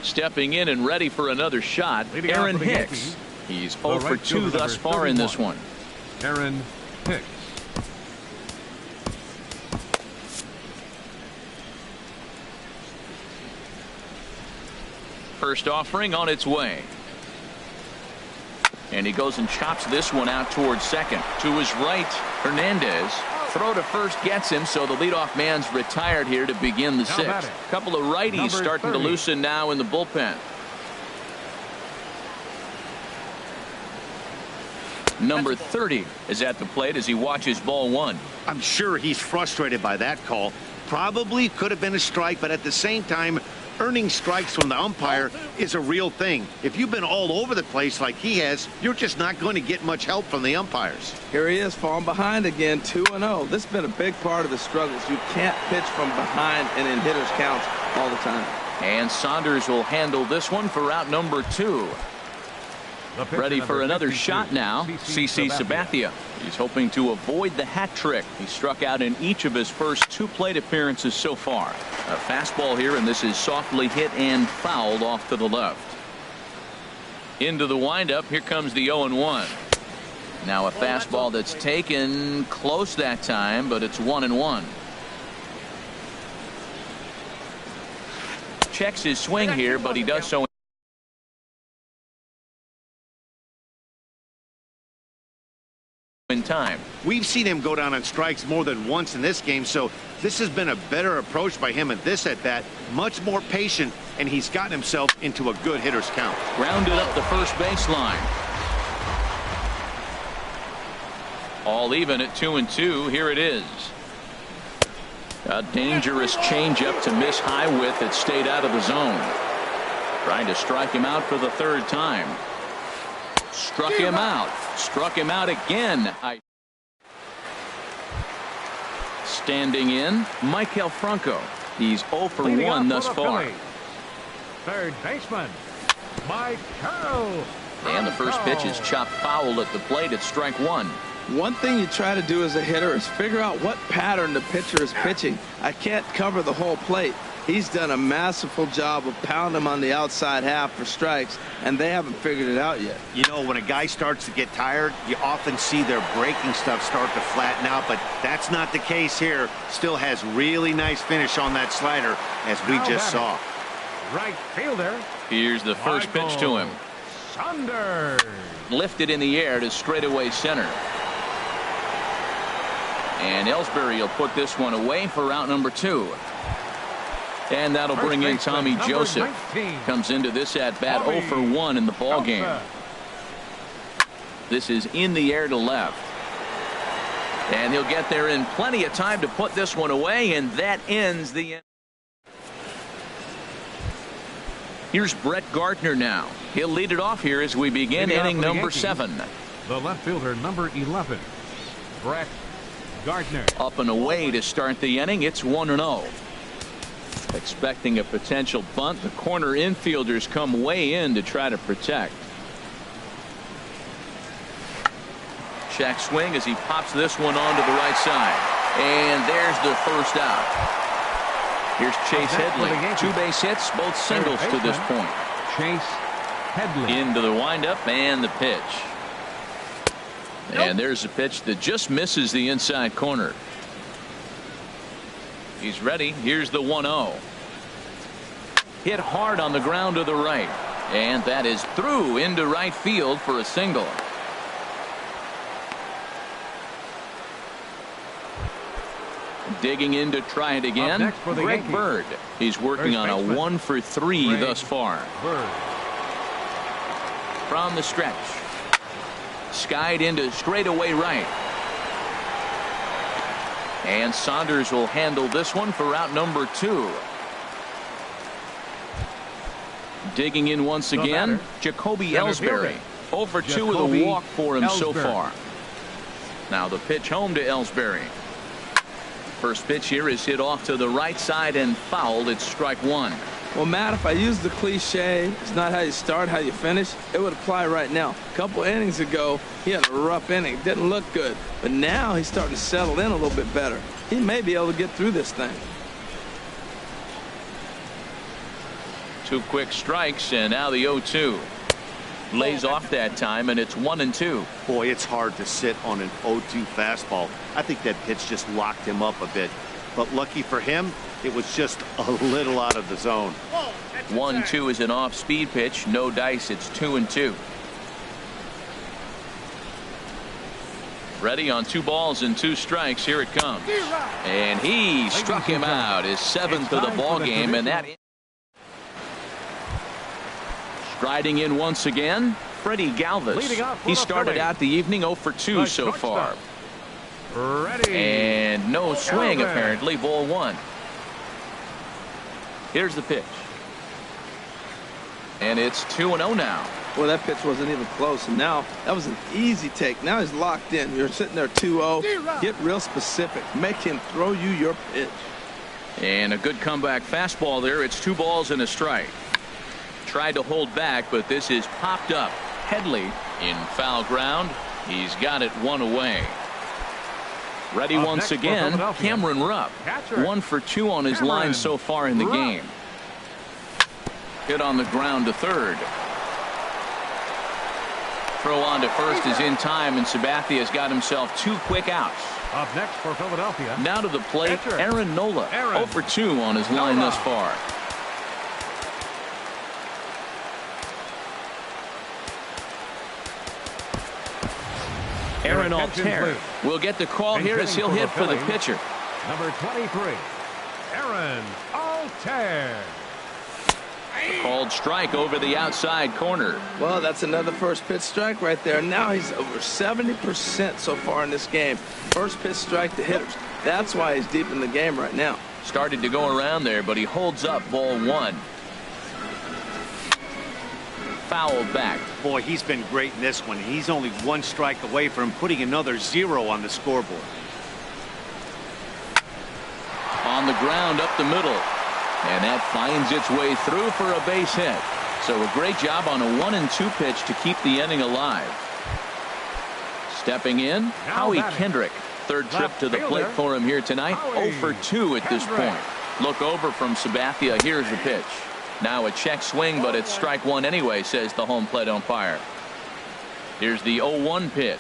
Stepping in and ready for another shot, Leading out Aaron for the Hicks. Yankees, He's the 0 for right 2 fielder, thus number far in this 31. one. Aaron Hicks. First offering on its way. And he goes and chops this one out towards second. To his right, Hernandez. Throw to first gets him, so the leadoff man's retired here to begin the sixth. A couple of righties Number starting 30. to loosen now in the bullpen. Number 30 is at the plate as he watches ball one. I'm sure he's frustrated by that call. Probably could have been a strike, but at the same time, earning strikes from the umpire is a real thing. If you've been all over the place like he has, you're just not going to get much help from the umpires. Here he is falling behind again, 2-0. This has been a big part of his struggles. You can't pitch from behind and in hitters counts all the time. And Saunders will handle this one for out number 2. Ready for another shot now, CC Sabathia. He's hoping to avoid the hat trick. He struck out in each of his first 2 plate appearances so far. A fastball here, and this is softly hit and fouled off to the left. Into the windup, here comes the 0-1. Now a fastball that's taken close that time, but it's 1-1. Checks his swing here, but he does so in time. We've seen him go down on strikes more than once in this game, so this has been a better approach by him at this at-bat. Much more patient, and he's gotten himself into a good hitter's count. Grounded up the first baseline. All even at 2-2. Here it is. A dangerous changeup to miss high with. It stayed out of the zone. Trying to strike him out for the 3rd time. Struck him out. Struck him out again. Standing in, Maikel Franco. He's 0 for 1 thus far. Third baseman, Maikel. And the first pitch is chopped foul at the plate at strike 1. One thing you try to do as a hitter is figure out what pattern the pitcher is pitching. I can't cover the whole plate. He's done a masterful job of pounding him on the outside half for strikes, and they haven't figured it out yet. You know, when a guy starts to get tired, you often see their breaking stuff start to flatten out, but that's not the case here. Still has really nice finish on that slider, as we just saw. Right fielder. Here's the first pitch to him. Saunders. Lifted in the air to straightaway center. And Ellsbury will put this one away for out number 2. And that'll bring in Tommy Joseph. Comes into this at bat 0 for 1 in the ball game. This is in the air to left. And he'll get there in plenty of time to put this one away, and that ends the inning. Here's Brett Gardner now. He'll lead it off here as we begin inning number 7. The left fielder, number 11, Brett Gardner. Up and away to start the inning. It's 1-0. Expecting a potential bunt, the corner infielders come way in to try to protect. Check swing as he pops this one onto the right side. And there's the first out. Here's Chase Headley. 2 base hits, both singles to this point. Chase Headley. Into the windup and the pitch. And there's a pitch that just misses the inside corner. He's ready. Here's the 1-0. Hit hard on the ground to the right. And that is through into right field for a single. Digging in to try it again, Greg Bird. He's working on a 1 for 3 thus far. Bird. From the stretch. Skied into straightaway right. And Saunders will handle this one for out number 2. Digging in once again, Jacoby Ellsbury. 0 for 2 with a walk for him so far. Now the pitch home to Ellsbury. First pitch here is hit off to the right side and fouled. It's strike 1. Well, Matt, if I use the cliche, it's not how you start, how you finish, it would apply right now. A couple innings ago, he had a rough inning. Didn't look good. But now he's starting to settle in a little bit better. He may be able to get through this thing. 2 quick strikes, and now the 0-2. Lays off that time, and it's 1-2. Boy, it's hard to sit on an 0-2 fastball. I think that pitch just locked him up a bit. But lucky for him, it was just a little out of the zone. 1-2 is an off-speed pitch. No dice. It's 2-2. Ready on 2 balls and 2 strikes. Here it comes. And he struck him out. His 7th of the ball game, and that. Striding in once again, Freddie Galvis. He started out the evening 0 for 2 so far. Ready. And no swing, apparently. Ball 1. Here's the pitch. And it's 2-0 now. Well, that pitch wasn't even close, and now that was an easy take. Now he's locked in. You're sitting there 2-0. Get real specific. Make him throw you your pitch. And a good comeback fastball there. It's 2 balls and a strike. Tried to hold back, but this is popped up. Headley in foul ground. He's got it 1 away. Ready once again, Cameron Rupp. 1 for 2 on his line so far in the game. Hit on the ground to third. Throw on to first is in time, and Sabathia's got himself 2 quick outs. Up next for Philadelphia. Now to the plate, Aaron Nola. 0 for 2 on his line thus far. Aaron Altair will get the call here as he'll hit for the pitcher. Number 23, Aaron Altair. Called strike over the outside corner. Well, that's another first pitch strike right there. Now he's over 70% so far in this game. First pitch strike to hitters. That's why he's deep in the game right now. Started to go around there, but he holds up. Ball 1. Fouled back. Boy, he's been great in this one. He's only 1 strike away from putting another 0 on the scoreboard. On the ground up the middle. And that finds its way through for a base hit. So a great job on a 1-2 pitch to keep the inning alive. Stepping in, Howie Kendrick. 3rd trip to the plate for him here tonight. 0 for 2 at this point. Look over from Sabathia. Here's the pitch. Now a check swing, but it's strike 1 anyway, says the home plate umpire. Here's the 0-1 pitch.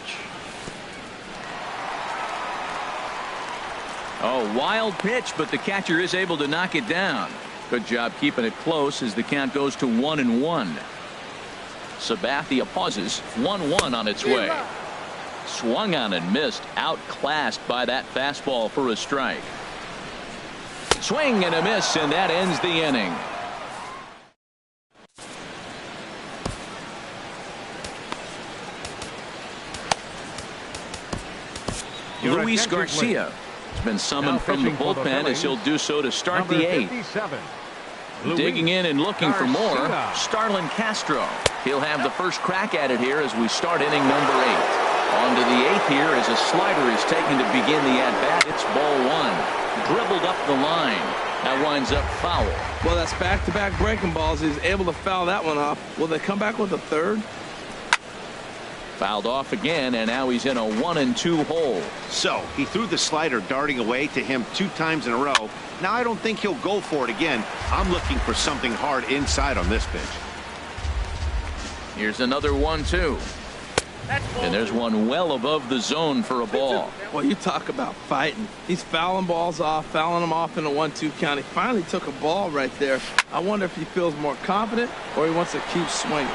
Oh, wild pitch, but the catcher is able to knock it down. Good job keeping it close as the count goes to 1-1. Sabathia pauses. 1-1 on its way. Swung on and missed. Outclassed by that fastball for a strike. Swing and a miss, and that ends the inning. Luis Garcia has been summoned from the bullpen as he'll do so to start the 8th. Digging in and looking for more, Starlin Castro. He'll have the first crack at it here as we start inning number 8. On to the 8th here as a slider is taken to begin the at-bat. It's ball 1. Dribbled up the line. That winds up foul. Well, that's back-to-back breaking balls. He's able to foul that one off. Will they come back with a 3rd? Fouled off again, and now he's in a 1-2 hole. So he threw the slider darting away to him 2 times in a row. Now I don't think he'll go for it again. I'm looking for something hard inside on this pitch. Here's another 1-2. And there's one well above the zone for a ball. Well, you talk about fighting. He's fouling balls off, fouling them off in a 1-2 count. He finally took a ball right there. I wonder if he feels more confident or he wants to keep swinging.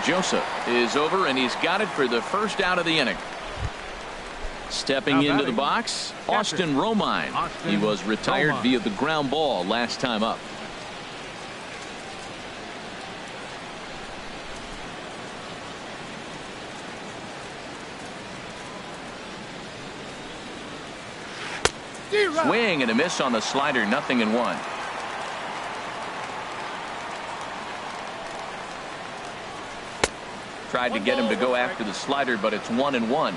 Joseph is over, and he's got it for the first out of the inning. Stepping into the box, Austin Romine. He was retired via the ground ball last time up. Swing and a miss on the slider. 0-1. Tried to get him to go after the slider, but it's 1-1.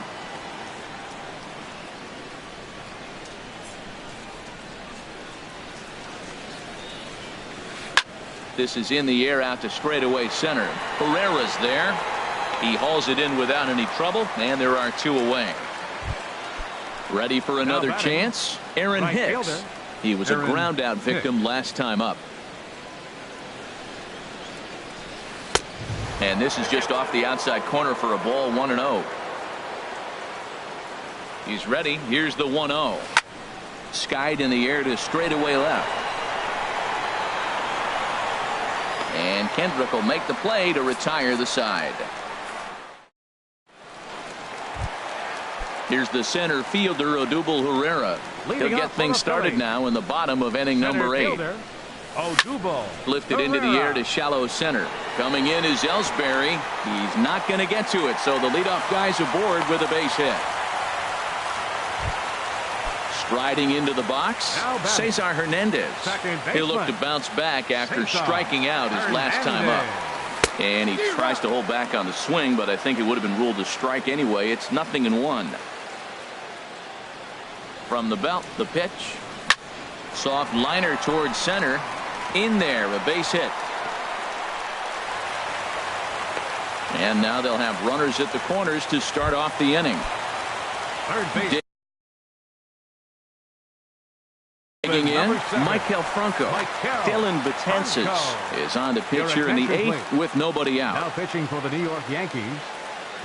This is in the air out to straightaway center. Herrera's there. He hauls it in without any trouble, and there are 2 away. Ready for another chance? Aaron Hicks. He was a ground out victim last time up. And this is just off the outside corner for a ball, 1-0. He's ready. Here's the 1-0. Skied in the air to straightaway left. And Kendrick will make the play to retire the side. Here's the center fielder, Odubel Herrera. He'll get things started now in the bottom of inning number 8. Lifted into the air to shallow center. Coming in is Ellsbury. He's not going to get to it, so the leadoff guy's aboard with a base hit. Striding into the box, Cesar Hernandez. He'll look to bounce back after striking out his last time up. And he tries to hold back on the swing, but I think it would have been ruled a strike anyway. It's 0-1. From the belt, the pitch. Soft liner towards center. In there, a base hit. And now they'll have runners at the corners to start off the inning. Third base. Digging in, Michael Franco. Dylan Betances is on to pitch here in the 8th with nobody out. Now pitching for the New York Yankees,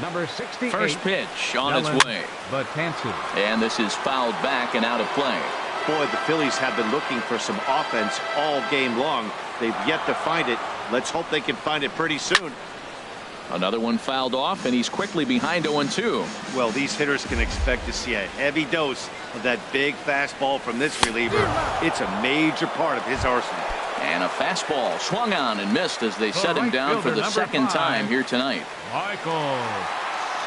number 68. First pitch on its way. Betances. And this is fouled back and out of play. Boy, the Phillies have been looking for some offense all game long. They've yet to find it. Let's hope they can find it pretty soon. Another one fouled off, and he's quickly behind 0-2. Well, these hitters can expect to see a heavy dose of that big fastball from this reliever. It's a major part of his arsenal. And a fastball swung on and missed as they set him down for the second time here tonight. Michael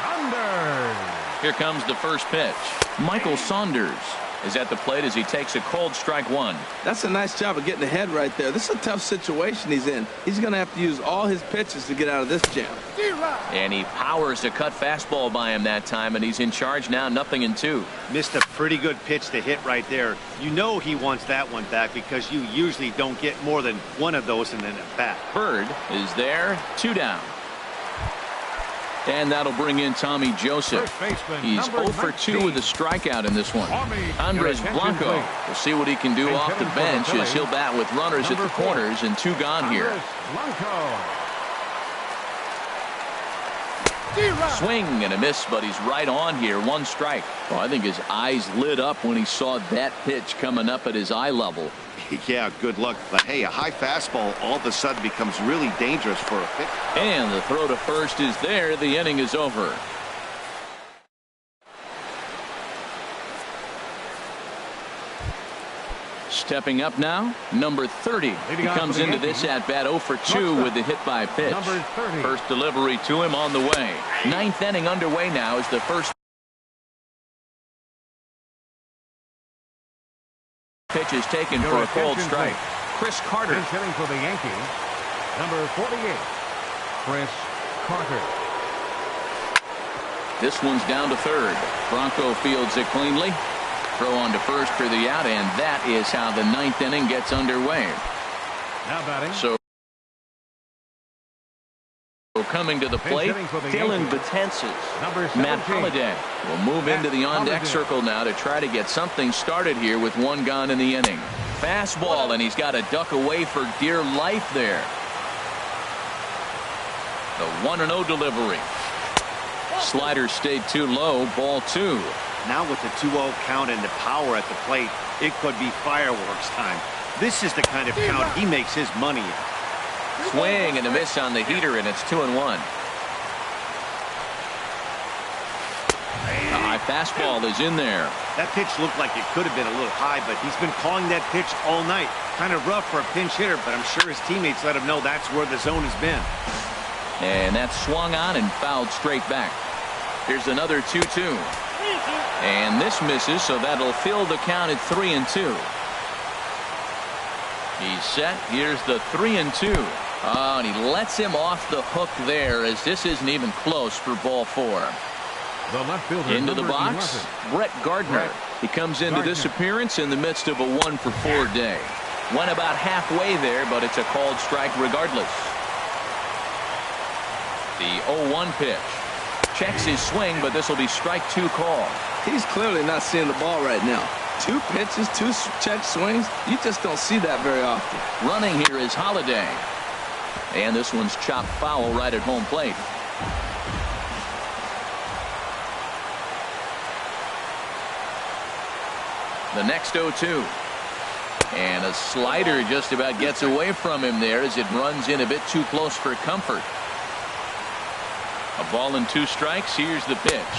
Saunders. Here comes the first pitch. Michael Saunders is at the plate as he takes a cold strike one. That's a nice job of getting ahead right there. This is a tough situation he's in. He's going to have to use all his pitches to get out of this jam. And he powers a cut fastball by him that time, and he's in charge now, 0-2. Missed a pretty good pitch to hit right there. You know he wants that one back because you usually don't get more than one of those in an at-bat. Bird is there, 2 down. And that'll bring in Tommy Joseph. He's 0 for 2 with a strikeout in this one. Andres Blanco will see what he can do off the bench as he'll bat with runners at the corners and 2 gone here. Swing and a miss, but he's right on here. 1 strike. Well, I think his eyes lit up when he saw that pitch coming up at his eye level. Yeah, good luck. But hey, a high fastball all of a sudden becomes really dangerous for a pitcher. And the throw to first is there. The inning is over. Stepping up now, number 30. He comes into this at bat 0 for 2 with the hit by pitch. First delivery to him on the way. 9th inning underway now as the first pitch is taken for a cold strike. Chris Carter. Hitting for the Yankees, number 48, Chris Carter. This one's down to third. Bronco fields it cleanly. Throw on to first for the out, and that is how the 9th inning gets underway. Now batting. So coming to the plate, Dylan Betances. Matt Holliday will move into the on-deck circle now to try to get something started here with 1 gone in the inning. Fastball, and he's got to duck away for dear life there. The 1-0 delivery. Slider stayed too low, ball 2. Now with the 2-0 count and the power at the plate, it could be fireworks time. This is the kind of count he makes his money in. Swing and a miss on the heater, and it's 2-1. A high fastball is in there. That pitch looked like it could have been a little high, but he's been calling that pitch all night. Kind of rough for a pinch hitter, but I'm sure his teammates let him know that's where the zone has been. And that's swung on and fouled straight back. Here's another 2-2. And this misses, so that'll fill the count at 3-2. He's set. Here's the 3-2. Oh, and he lets him off the hook there as this isn't even close for ball 4. The left fielder, into the box, 11. Brett Gardner. He comes into this appearance in the midst of a 1 for 4 day. Went about halfway there, but it's a called strike regardless. The 0-1 pitch. Checks his swing, but this will be strike 2 call. He's clearly not seeing the ball right now. 2 pitches, 2 check swings. You just don't see that very often. Running here is Holiday. And this one's chopped foul right at home plate. The next 0-2. And a slider just about gets away from him there as it runs in a bit too close for comfort. A ball and 2 strikes. Here's the pitch.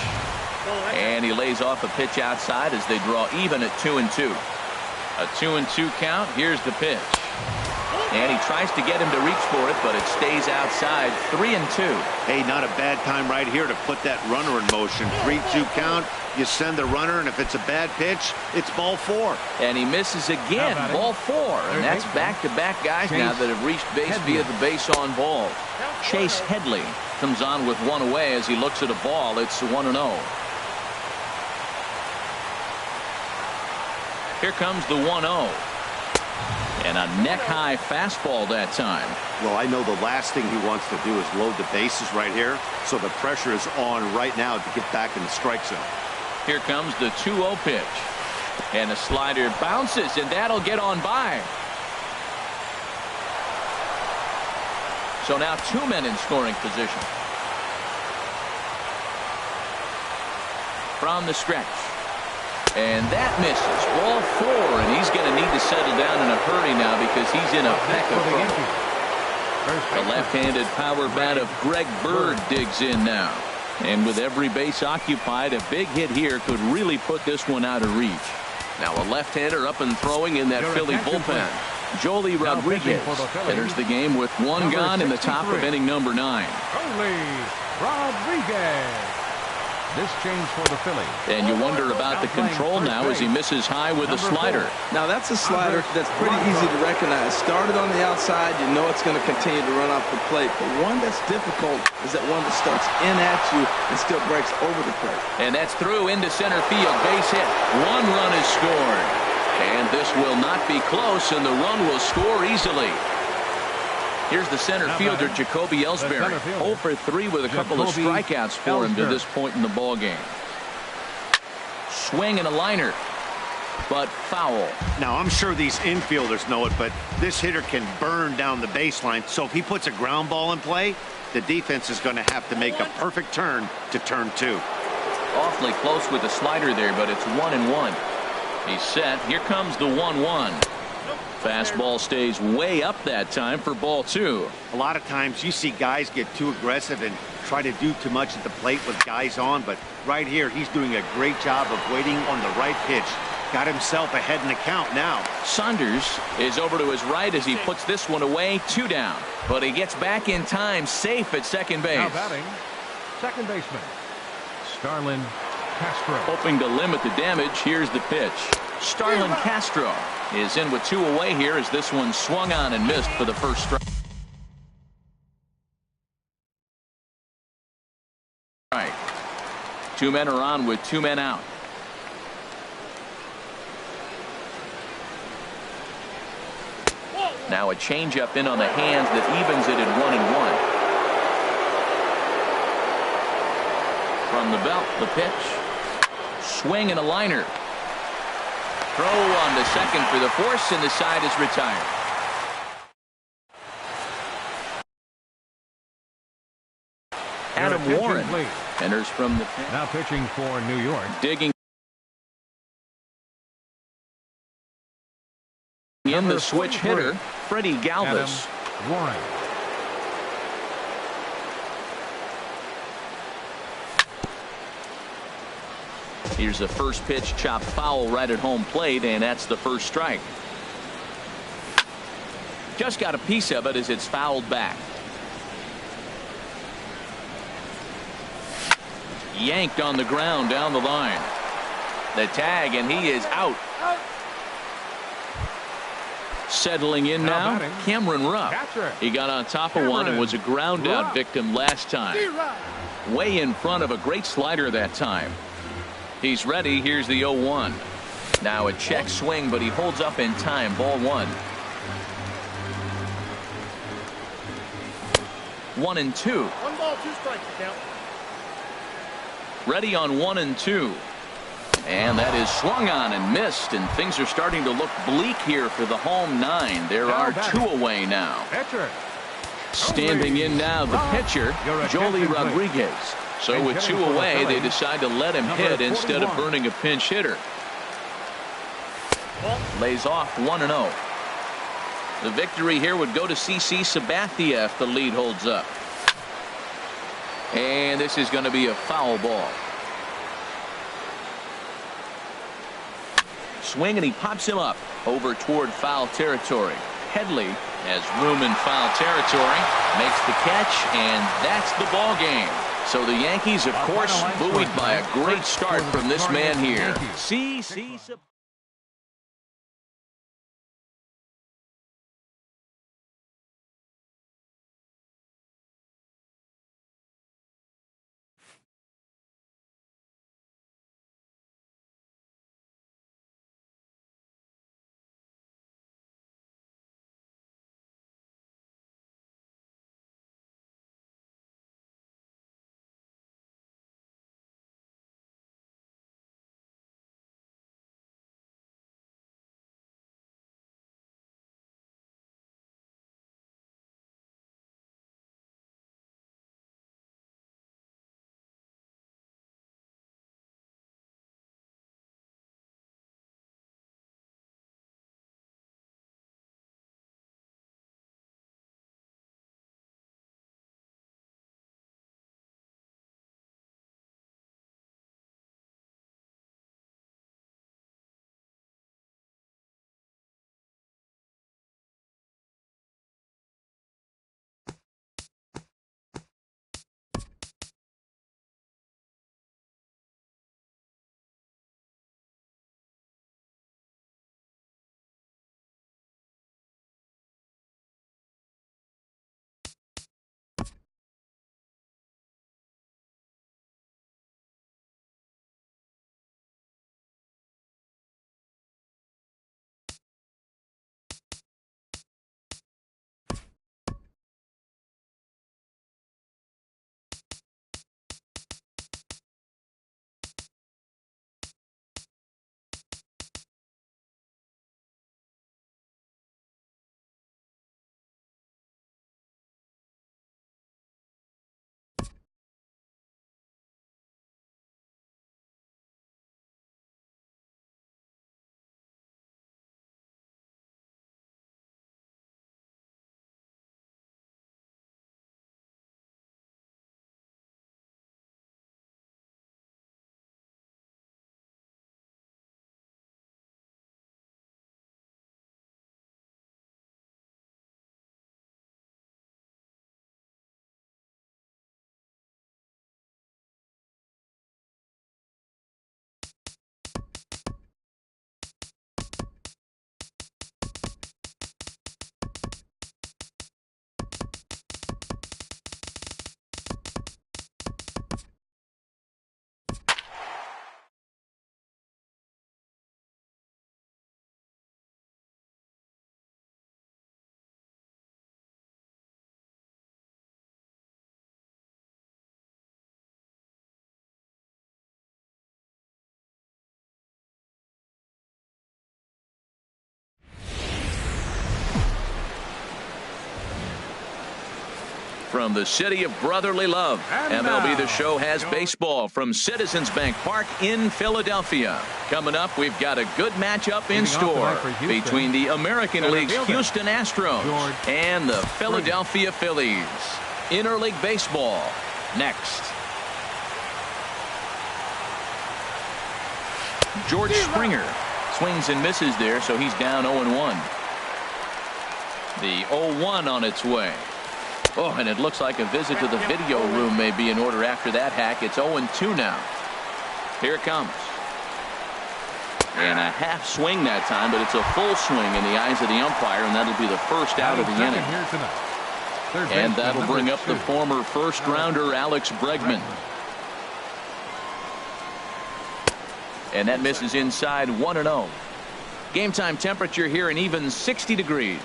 And he lays off a pitch outside as they draw even at 2-2. A 2-2 count. Here's the pitch. And he tries to get him to reach for it, but it stays outside. 3-2. Hey, not a bad time right here to put that runner in motion. 3-2 count. You send the runner, and if it's a bad pitch, it's ball 4. And he misses again. Ball 4. And that's back-to-back guys now that have reached base via the base on ball. Chase Headley comes on with 1 away as he looks at a ball. It's 1-0. Here comes the 1-0. And a neck-high fastball that time. Well, I know the last thing he wants to do is load the bases right here, so the pressure is on right now to get back in the strike zone. Here comes the 2-0 pitch. And the slider bounces, and that'll get on by. So now 2 men in scoring position. From the stretch. And that misses. Ball 4, and he's going to need to settle down in a hurry now because he's in a peck of trouble. The left-handed power bat of Greg Bird digs in now. And with every base occupied, a big hit here could really put this one out of reach. Now a left-hander up and throwing in that Philly bullpen. Joely Rodriguez enters the game with 1 gone in the top of inning number 9. Joely Rodriguez. This change for the Phillies. And you wonder about the control now as he misses high with a slider. Now that's a slider that's pretty easy to recognize. Started on the outside, you know it's going to continue to run off the plate. But one that's difficult is that one that starts in at you and still breaks over the plate. And that's through into center field. Base hit. 1 run is scored. And this will not be close, and the run will score easily. Here's the center fielder, Jacoby Ellsbury. 0 for 3 with a couple of strikeouts for him to this point in the ballgame. Swing and a liner, but foul. Now, I'm sure these infielders know it, but this hitter can burn down the baseline. So if he puts a ground ball in play, the defense is going to have to make a perfect turn to turn 2. Awfully close with the slider there, but it's 1-1. He's set. Here comes the 1-1. Fastball stays way up that time for ball 2. A lot of times you see guys get too aggressive and try to do too much at the plate with guys on, but right here he's doing a great job of waiting on the right pitch. Got himself ahead in the count now. Saunders is over to his right as he puts this one away. 2 down, but he gets back in time, safe at second base. Now batting, second baseman Starlin Castro. Hoping to limit the damage. Here's the pitch. Starlin Castro is in with 2 away here as this one swung on and missed for the first strike. Right. 2 men are on with 2 men out. Now a changeup in on the hands that evens it at 1-1. From the belt, the pitch. Swing and a liner. Throw on to second for the force, and the side is retired. Adam Warren enters from the pen. Now pitching for New York. Digging in the switch hitter, Freddie Galvis. Adam Warren. Here's the first pitch, chopped foul right at home plate, and that's the first strike. Just got a piece of it as it's fouled back. Yanked on the ground down the line. The tag, and he is out. Settling in now, Cameron Rupp. He got on top of one and was a ground out victim last time. Way in front of a great slider that time. He's ready. Here's the 0-1. Now a check swing, but he holds up in time. Ball 1. 1-2. 1 ball, 2 strikes. Count. Ready on 1-2. And that is swung on and missed, and things are starting to look bleak here for the home 9. There are 2 away now. Pitcher. Standing in now, the pitcher, Joely Rodriguez. So with 2 away, they decide to let him hit instead of burning a pinch hitter. Lays off 1-0. The victory here would go to CC Sabathia if the lead holds up. And this is going to be a foul ball. Swing, and he pops him up over toward foul territory. Headley has room in foul territory, makes the catch, and that's the ball game. So the Yankees, of course, buoyed by a great start from this man here. CC Sabathia. From the city of brotherly love, MLB The Show has baseball from Citizens Bank Park in Philadelphia. Coming up, we've got a good matchup in store between the American League's Houston Astros and the Philadelphia Phillies. Interleague baseball next. George Springer swings and misses there, so he's down 0-1. The 0-1 on its way. Oh, and it looks like a visit to the video room may be in order after that hack. It's 0-2 now. Here it comes. And a half swing that time, but it's a full swing in the eyes of the umpire, and that'll be the first out of the inning. And that'll bring up the former first-rounder Alex Bregman. And that misses inside 1-0. Game time temperature here an even 60 degrees.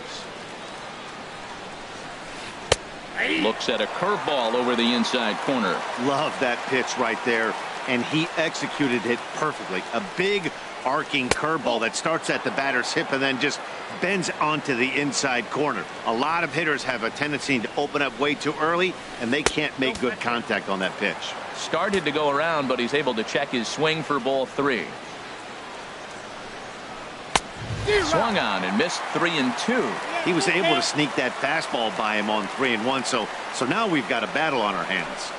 Looks at a curveball over the inside corner. Love that pitch right there. and he executed it perfectly. A big arcing curveball that starts at the batter's hip and then just bends onto the inside corner. A lot of hitters have a tendency to open up way too early, and they can't make good contact on that pitch. Started to go around, but he's able to check his swing for ball 3. Swung on and missed 3-2. He was able to sneak that fastball by him on 3-1, so now we've got a battle on our hands.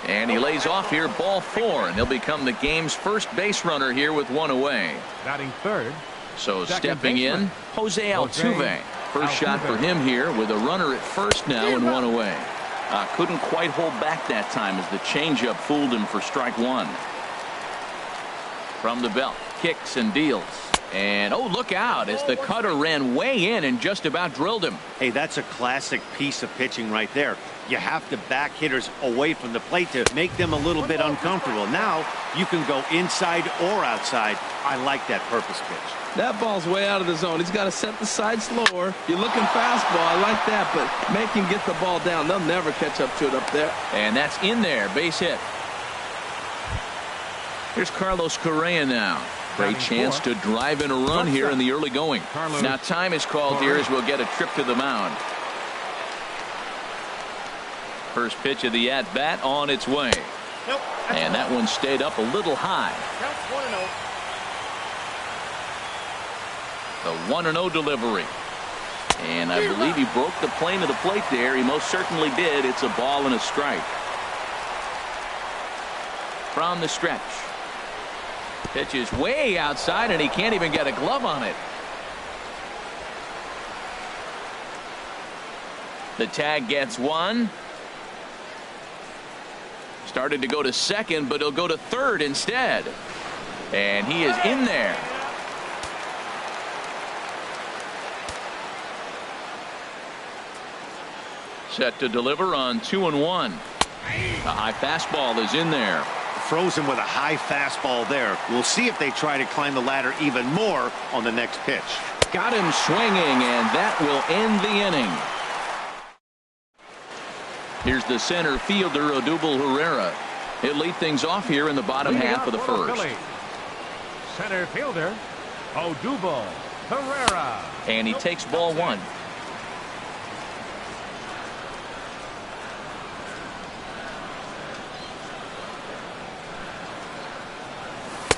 And he lays off here, ball 4, and he'll become the game's first base runner here with 1 away. Batting third. So Second stepping baseman, in, Jose Altuve. First shot for him here with a runner at first now and 1 away. Couldn't quite hold back that time as the changeup fooled him for strike 1. From the belt, kicks and deals. And oh, look out as the cutter ran way in and just about drilled him. Hey, that's a classic piece of pitching right there. You have to back hitters away from the plate to make them a little bit uncomfortable. Now you can go inside or outside. I like that purpose pitch. That ball's way out of the zone. He's got to set the side slower. You're looking fastball. I like that, but make him get the ball down. They'll never catch up to it up there. And that's in there. Base hit. Here's Carlos Correa now. Great chance to drive in a run here in the early going. Now time is called here as we'll get a trip to the mound. First pitch of the at-bat on its way. And that one stayed up a little high. The 1-0 delivery. And I believe he broke the plane of the plate there. He most certainly did. It's a ball and a strike. From the stretch. Pitch is way outside and he can't even get a glove on it. The tag gets 1. Started to go to second, but he'll go to third instead. And he is in there. Set to deliver on 2-1. A high fastball is in there. Froze him with a high fastball there. We'll see if they try to climb the ladder even more on the next pitch. Got him swinging, and that will end the inning. Here's the center fielder, Odubel Herrera. He'll lead things off here in the bottom half of the first. Center fielder, Odubel Herrera. And he takes ball 1.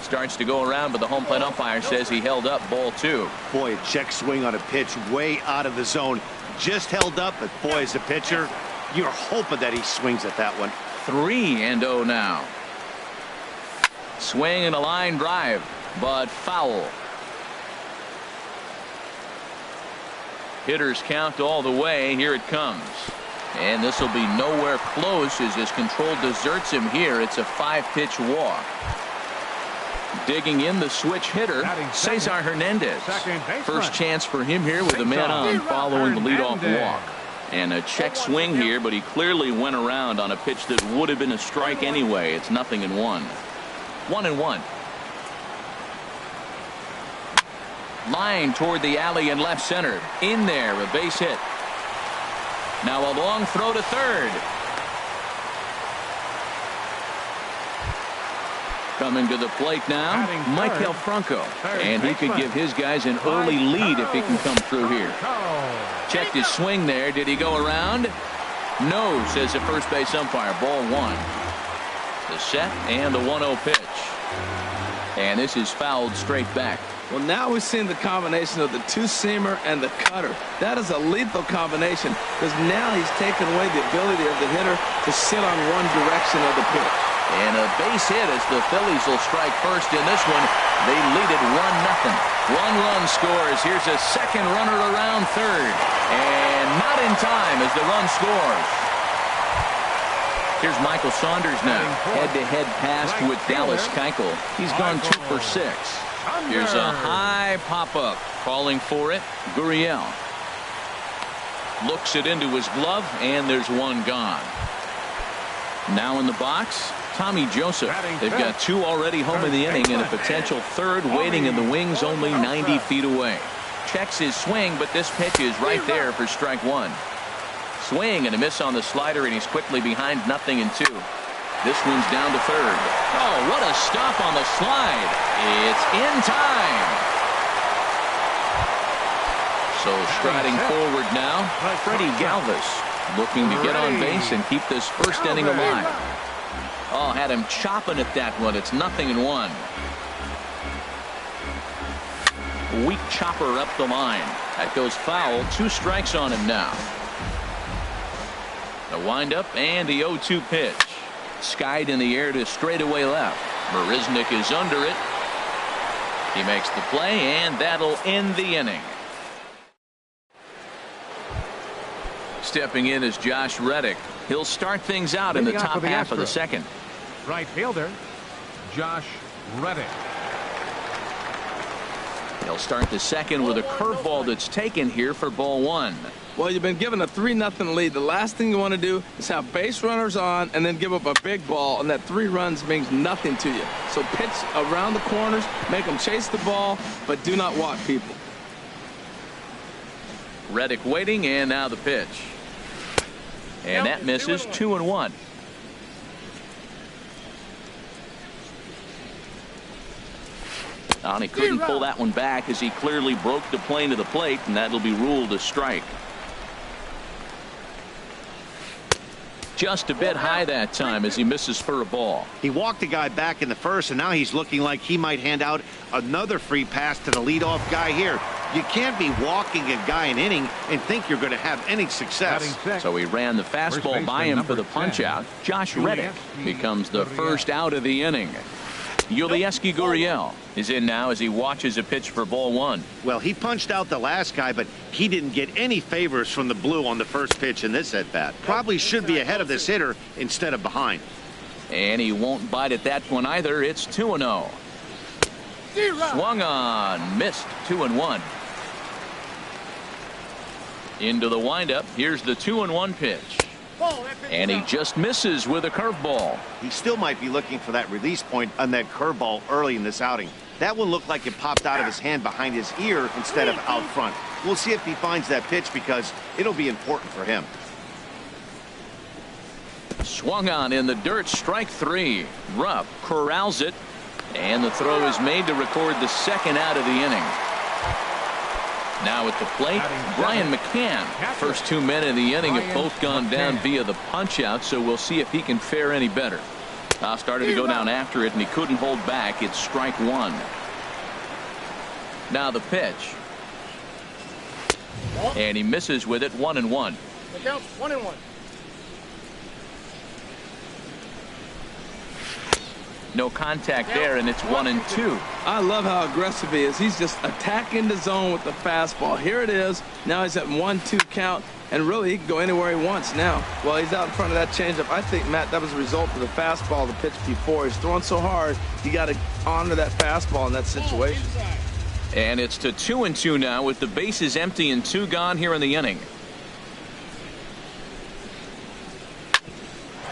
Starts to go around, but the home plate umpire says he held up ball 2. Boy, a check swing on a pitch way out of the zone. Just held up, but boy, as a pitcher, you're hoping that he swings at that one. 3-0 now. Swing and a line drive, but foul. Hitters count all the way. Here it comes. And this will be nowhere close as his control deserts him here. It's a 5-pitch walk. Digging in the switch hitter, Cesar Hernandez. First chance for him here with a man on following the leadoff walk. And a check swing here, but he clearly went around on a pitch that would have been a strike anyway. It's 0-1. 1-1. Line toward the alley and left center. In there, a base hit. Now a long throw to third. Coming to the plate now, Michael Franco. And he could give his guys an early lead if he can come through here. Checked his swing there. Did he go around? No, says the first base umpire. Ball 1. The set and the 1-0 pitch. And this is fouled straight back. Well, now we've seen the combination of the two-seamer and the cutter. That is a lethal combination because now he's taken away the ability of the hitter to sit on one direction of the pitch. And a base hit as the Phillies will strike first in this one. They lead it 1-0. 1 run scores. Here's a second runner around third. And not in time as the run scores. Here's Michael Saunders now. Head-to-head pass with Dallas Keuchel. He's gone 2 for 6. Here's a high pop-up. Calling for it, Gurriel. Looks it into his glove, and there's one gone. Now in the box, Tommy Joseph. They've got 2 already home in the inning and a potential third waiting in the wings only 90 feet away. Checks his swing, but this pitch is right there for strike 1. Swing and a miss on the slider, and he's quickly behind 0-2. This one's down to third. Oh, what a stop on the slide. It's in time. So striding forward now, Freddie Galvis looking to get on base and keep this first inning alive. Oh, had him chopping at that one. It's 0-1. Weak chopper up the line. That goes foul. 2 strikes on him now. The windup and the 0-2 pitch. Skied in the air to straightaway left. Marisnik is under it. He makes the play, and that'll end the inning. Stepping in is Josh Reddick. He'll start things out in the top half of the second. Right fielder, Josh Reddick. He'll start the second with a curveball that's taken here for ball 1. Well, you've been given a 3-0 lead. The last thing you want to do is have base runners on and then give up a big ball, and that 3 runs means nothing to you. So pitch around the corners, make them chase the ball, but do not walk people. Reddick waiting, and now the pitch. And that misses. 2-1. And he couldn't pull that one back as he clearly broke the plane to the plate, and that'll be ruled a strike. Just a bit high that time as he misses for a ball. He walked the guy back in the first, and now he's looking like he might hand out another free pass to the leadoff guy here. You can't be walking a guy an inning and think you're going to have any success. So he ran the fastball by him for the punch out. Josh Reddick becomes the first out of the inning. Yulieski Gurriel is in now as he watches a pitch for ball 1. Well, he punched out the last guy, but he didn't get any favors from the blue on the first pitch in this at-bat. Probably should be ahead of this hitter instead of behind. And he won't bite at that one either. It's 2-0. Swung on, missed. 2-1. Into the windup. Here's the 2-1 pitch. And he just misses with a curveball. He still might be looking for that release point on that curveball early in this outing. That one looked like it popped out of his hand behind his ear instead of out front. We'll see if he finds that pitch because it'll be important for him. Swung on in the dirt. Strike 3. Rupp corrals it. And the throw is made to record the second out of the inning. Now at the plate, Brian McCann. First 2 men in the inning have both gone down via the punch out, so we'll see if he can fare any better. Started to go down after it, and he couldn't hold back. It's strike 1. Now the pitch. And he misses with it. 1-1. The count's 1-1. No contact there, and it's 1-2. I love how aggressive he is. He's just attacking the zone with the fastball. Here it is. Now he's at 1-2 count, and really he can go anywhere he wants now. Well, he's out in front of that changeup. I think, Matt, that was a result of the fastball, the pitch before. He's throwing so hard, you got to honor that fastball in that situation. And it's to 2-2 now with the bases empty and 2 gone here in the inning.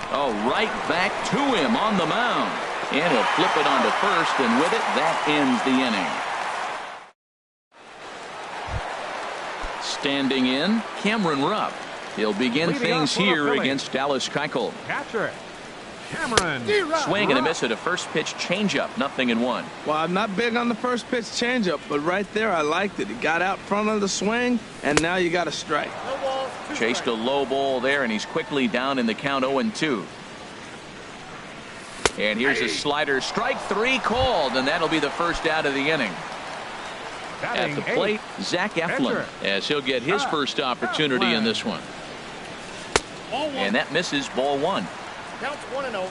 Oh, right back to him on the mound. And he'll flip it onto first, and with it, that ends the inning. Standing in, Cameron Rupp. He'll begin things here against Dallas Keuchel. Catcher, Cameron. Swing and a miss at a first pitch changeup. 0-1. Well, I'm not big on the first pitch changeup, but right there I liked it. He got out front of the swing, and now you got a strike. Chased a low ball there, and he's quickly down in the count. 0-2. And here's a slider. Strike 3 called, and that'll be the first out of the inning. At the plate, Zach Eflin, as he'll get his first opportunity in this one. And that misses. Ball 1. Counts 1-0.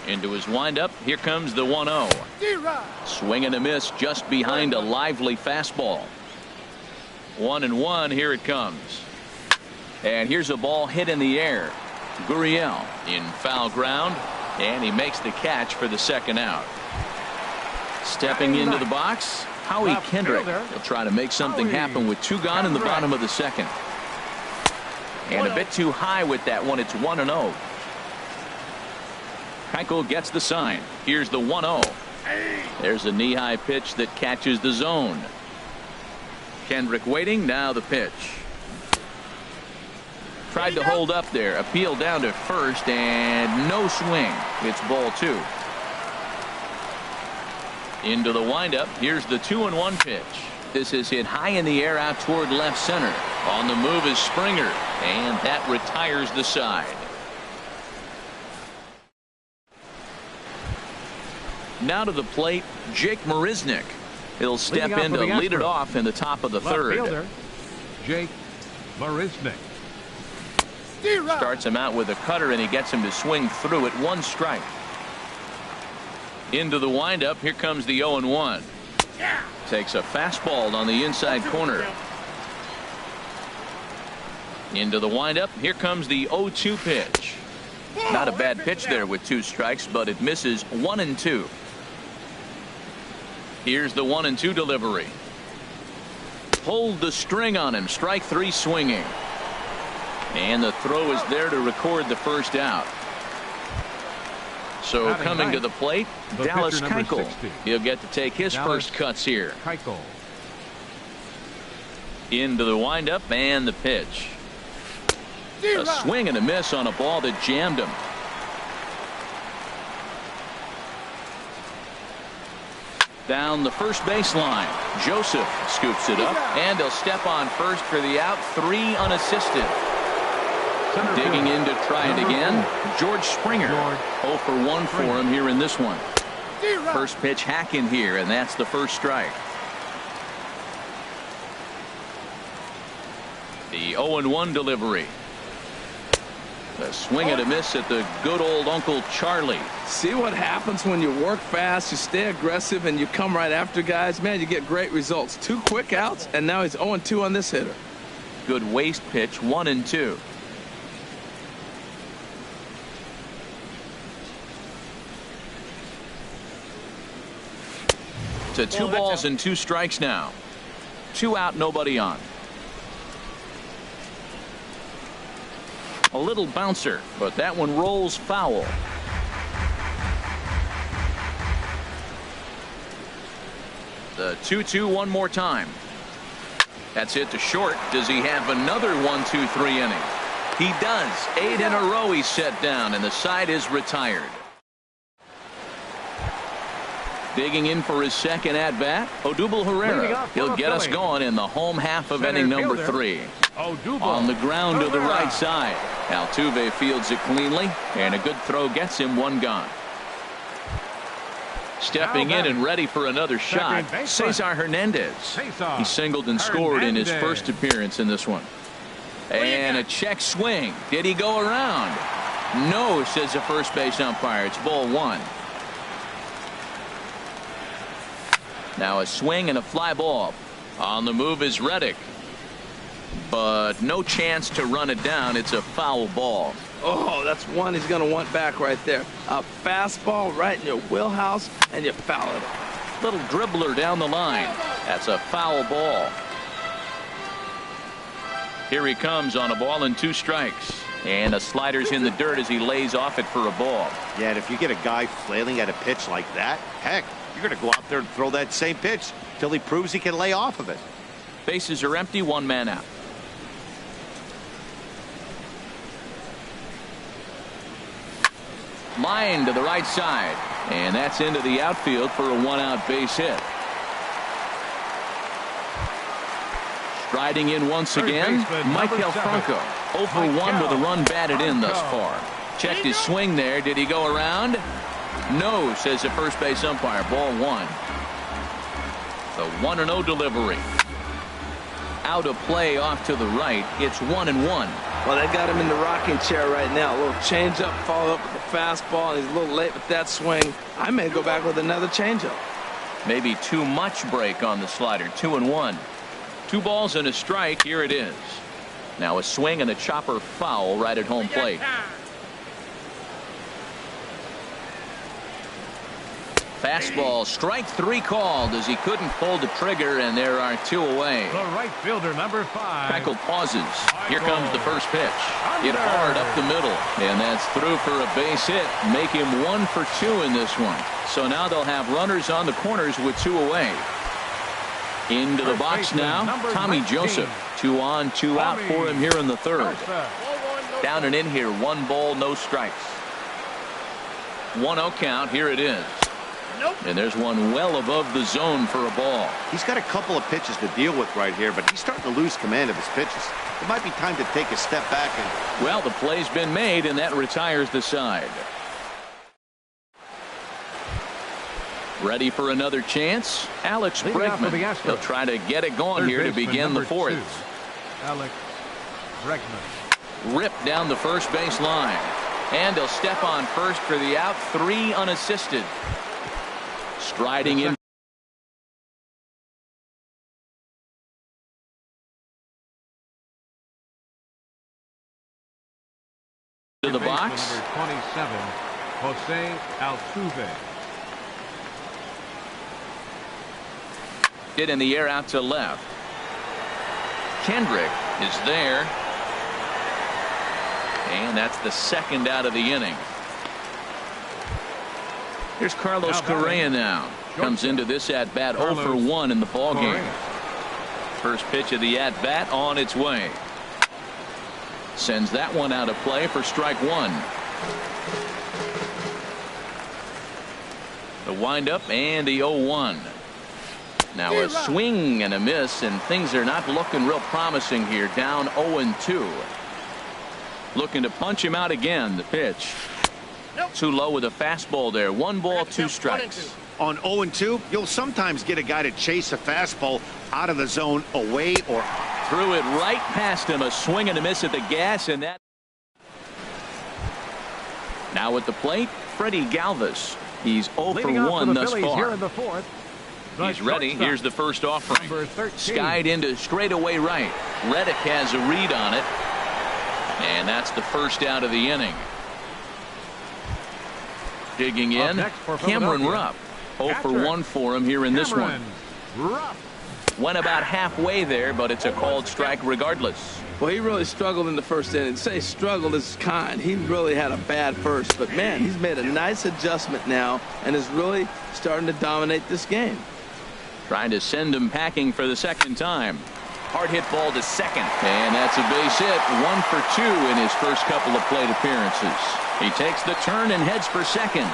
Into his windup. Here comes the 1-0. Swing and a miss just behind a lively fastball. 1-1. Here it comes. And here's a ball hit in the air. Gurriel in foul ground, and he makes the catch for the second out. Stepping into the box, Howie Kendrick. He'll try to make something happen with 2 gone in the bottom of the second. And a bit too high with that one. It's 1-0. Keuchel gets the sign. Here's the 1-0. There's a knee-high pitch that catches the zone. Kendrick waiting. Now the pitch. Tried to hold up there. Appeal down to first, and no swing. It's ball 2. Into the windup. Here's the 2-1 pitch. This is hit high in the air out toward left center. On the move is Springer, and that retires the side. Now to the plate, Jake Marisnick. He'll step in to lead it off in the top of the third. Fielder, Jake Marisnick. Starts him out with a cutter, and he gets him to swing through it. 1 strike. Into the windup. Here comes the 0-1. Takes a fastball on the inside corner. Into the windup. Here comes the 0-2 pitch. Not a bad pitch there with 2 strikes, but it misses. 1-2. Here's the 1-2 delivery. Pulled the string on him. Strike 3 swinging. And the throw is there to record the first out. So coming to the plate, Dallas Keuchel. He'll get to take his first cuts here. Keuchel. Into the windup and the pitch. A swing and a miss on a ball that jammed him. Down the first baseline. Joseph scoops it up, and he'll step on first for the out. 3 unassisted. Digging in to try it again, George Springer. 0 for 1 for him here in this one. First pitch hack in here, and that's the first strike. The 0-1 delivery. A swing and a miss at the good old Uncle Charlie. See what happens when you work fast, you stay aggressive, and you come right after guys. Man, you get great results. 2 quick outs, and now he's 0-2 on this hitter. Good waist pitch. 1-2. To 2 balls and 2 strikes now. 2 out, nobody on. A little bouncer, but that one rolls foul. The 2-2 one more time. That's hit to short. Does he have another 1-2-3 inning? He does. 8 in a row he's set down, and the side is retired. Digging in for his second at-bat, Odubel Herrera. He'll get us going in the home half of inning number 3. On the ground to the right side. Altuve fields it cleanly, and a good throw gets him 1 gone. Stepping in and ready for another shot, Cesar Hernandez. He singled and scored in his first appearance in this one. And a check swing. Did he go around? No, says the first base umpire. It's ball 1. Now a swing and a fly ball. On the move is Reddick. But no chance to run it down. It's a foul ball. Oh, that's one he's going to want back right there. A fastball right in your wheelhouse, and you foul it. Little dribbler down the line. That's a foul ball. Here he comes on a ball and 2 strikes. And the slider's in the dirt as he lays off it for a ball. Yeah, and if you get a guy flailing at a pitch like that, heck, you're going to go out there and throw that same pitch till he proves he can lay off of it. Bases are empty, 1 man out. Line to the right side, and that's into the outfield for a 1-out base hit. Striding in once again, Michael Franco. 0 for 1 with a run batted in thus far. Checked his swing there. Did he go around? No, says the first base umpire. Ball 1. The 1-0 delivery. Out of play off to the right. It's 1-1. Well, they got him in the rocking chair right now. A little changeup, followed up with a fastball, and he's a little late with that swing. I may go back with another changeup. Maybe too much break on the slider. 2-1. 2 balls and a strike. Here it is. Now a swing and a chopper foul right at home plate. Fastball, strike 3 called as he couldn't pull the trigger, and there are 2 away. The right fielder, number 5. Keuchel pauses. Here comes the first pitch. Hit hard up the middle, and that's through for a base hit. Make him 1 for 2 in this one. So now they'll have runners on the corners with 2 away. Into the box now, Tommy Joseph. 2 on, 2 out for him here in the third. Down and in here, 1 ball, no strikes. 1-0 count. Here it is. Nope. And there's one well above the zone for a ball. He's got a couple of pitches to deal with right here, but he's starting to lose command of his pitches. It might be time to take a step back. And well, the play's been made, and that retires the side. Ready for another chance? Alex Bregman. He'll try to get it going here to begin the 4th. Alex Bregman. Ripped down the first base line. And he'll step on first for the out. 3 unassisted. Striding in. To the box. Number 27, Jose Altuve. Hit in the air out to left. Kendrick is there. And that's the 2nd out of the inning. Here's Carlos Correa now. Comes into this at-bat 0 for 1 in the ballgame. First pitch of the at-bat on its way. Sends that one out of play for strike 1. The windup and the 0-1. Now a swing and a miss, and things are not looking real promising here. Down 0-2. Looking to punch him out again. The pitch. Nope. Too low with a fastball there. 1 ball, 2 strikes. on 0-2, you'll sometimes get a guy to chase a fastball out of the zone, away or threw it right past him. A swing and a miss at the gas, and that. Now at the plate, Freddie Galvis. He's 0 for 1 thus far. Here in the 4th. He's ready. Here's the first offering. Skied into straightaway right. Reddick has a read on it. And that's the first out of the inning. Digging in, Cameron Rupp. 0 for 1 for him here in this one. Went about halfway there, but it's a called strike regardless. Well, he really struggled in the first inning. Say struggled is kind. He really had a bad first. But, man, he's made a nice adjustment now and is really starting to dominate this game. Trying to send him packing for the second time. Hard hit ball to second. And that's a base hit. 1 for 2 in his first couple of plate appearances. He takes the turn and heads for second.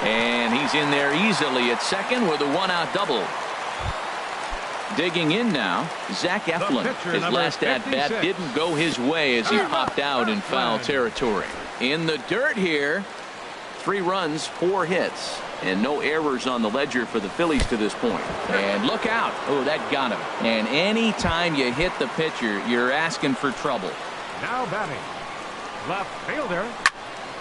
And he's in there easily at second with a 1-out double. Digging in now, Zach Eflin. His last at-bat didn't go his way as he popped out in foul territory. In the dirt here, 3 runs, 4 hits, and no errors on the ledger for the Phillies to this point. And look out. Oh, that got him. And any time you hit the pitcher, you're asking for trouble. Now batting, left fielder.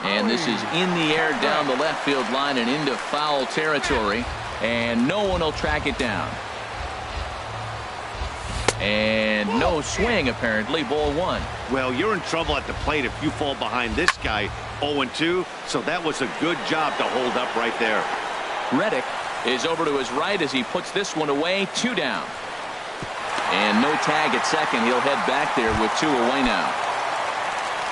And this is in the air down the left field line and into foul territory. And no one will track it down. And no swing, apparently. Ball 1. Well, you're in trouble at the plate if you fall behind this guy 0-2. So that was a good job to hold up right there. Reddick is over to his right as he puts this one away. 2 down. And no tag at second. He'll head back there with 2 away now.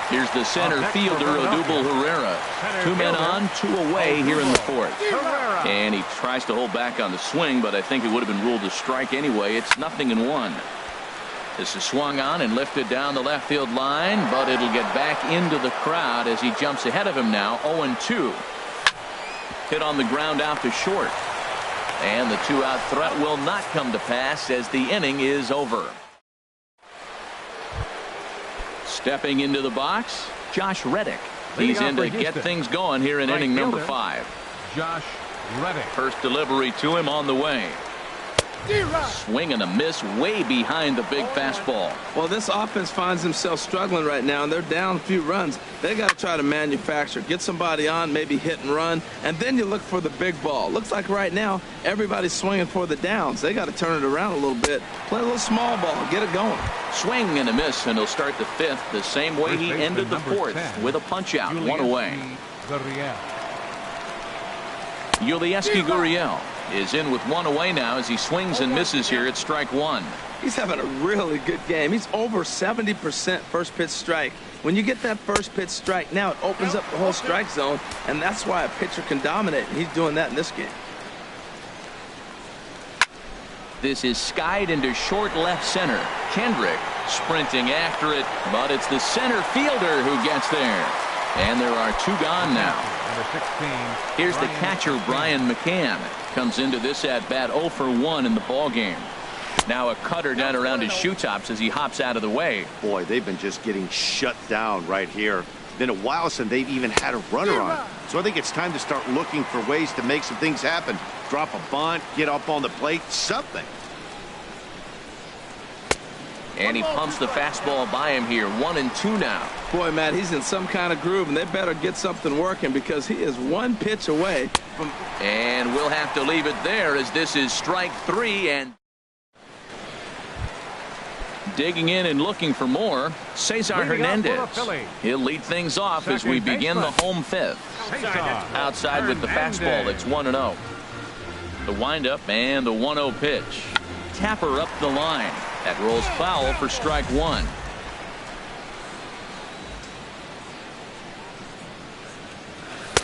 Here's the center fielder, Odubel Herrera. 2 men on, 2 away here in the 4th. And he tries to hold back on the swing, but I think it would have been ruled a strike anyway. It's 0-1. This is swung on and lifted down the left field line, but it'll get back into the crowd as he jumps ahead of him now. 0-2. Hit on the ground out to short. And the 2-out threat will not come to pass as the inning is over. Stepping into the box, Josh Reddick. He's in to get things going here in inning number 5. Josh Reddick. First delivery to him on the way. Swing and a miss way behind the big fastball. Well, this offense finds themselves struggling right now, and they're down a few runs. They got to try to manufacture, get somebody on, maybe hit and run, and then you look for the big ball. Looks like right now everybody's swinging for the downs. They got to turn it around a little bit, play a little small ball, get it going. Swing and a miss, and he'll start the 5th the same way he ended the 4th with a punch out, 1 away. Yulieski Gurriel is in with 1 away now as he swings and misses here at strike 1. He's having a really good game. He's over 70% first pitch strike. When you get that first pitch strike, now it opens up the whole strike zone, and that's why a pitcher can dominate, and he's doing that in this game. This is skied into short left center. Kendrick sprinting after it, but it's the center fielder who gets there. And there are two gone now. Number 16. Here's the catcher, Brian McCann. Comes into this at bat 0 for 1 in the ball game. Now a cutter down around his shoe tops as he hops out of the way. Boy, they've been just getting shut down right here. Been a while since they've even had a runner on. So I think it's time to start looking for ways to make some things happen. Drop a bunt, get up on the plate, something. And he pumps the fastball by him here. 1-2 now. Boy, Matt, he's in some kind of groove, and they better get something working because he is one pitch away from. And we'll have to leave it there as this is strike 3. And digging in and looking for more, Cesar Hernandez. He'll lead things off as we begin the home fifth. Outside with the fastball, it's 1-0. The windup and the 1-0 pitch. Tapper up the line. That rolls foul for strike 1.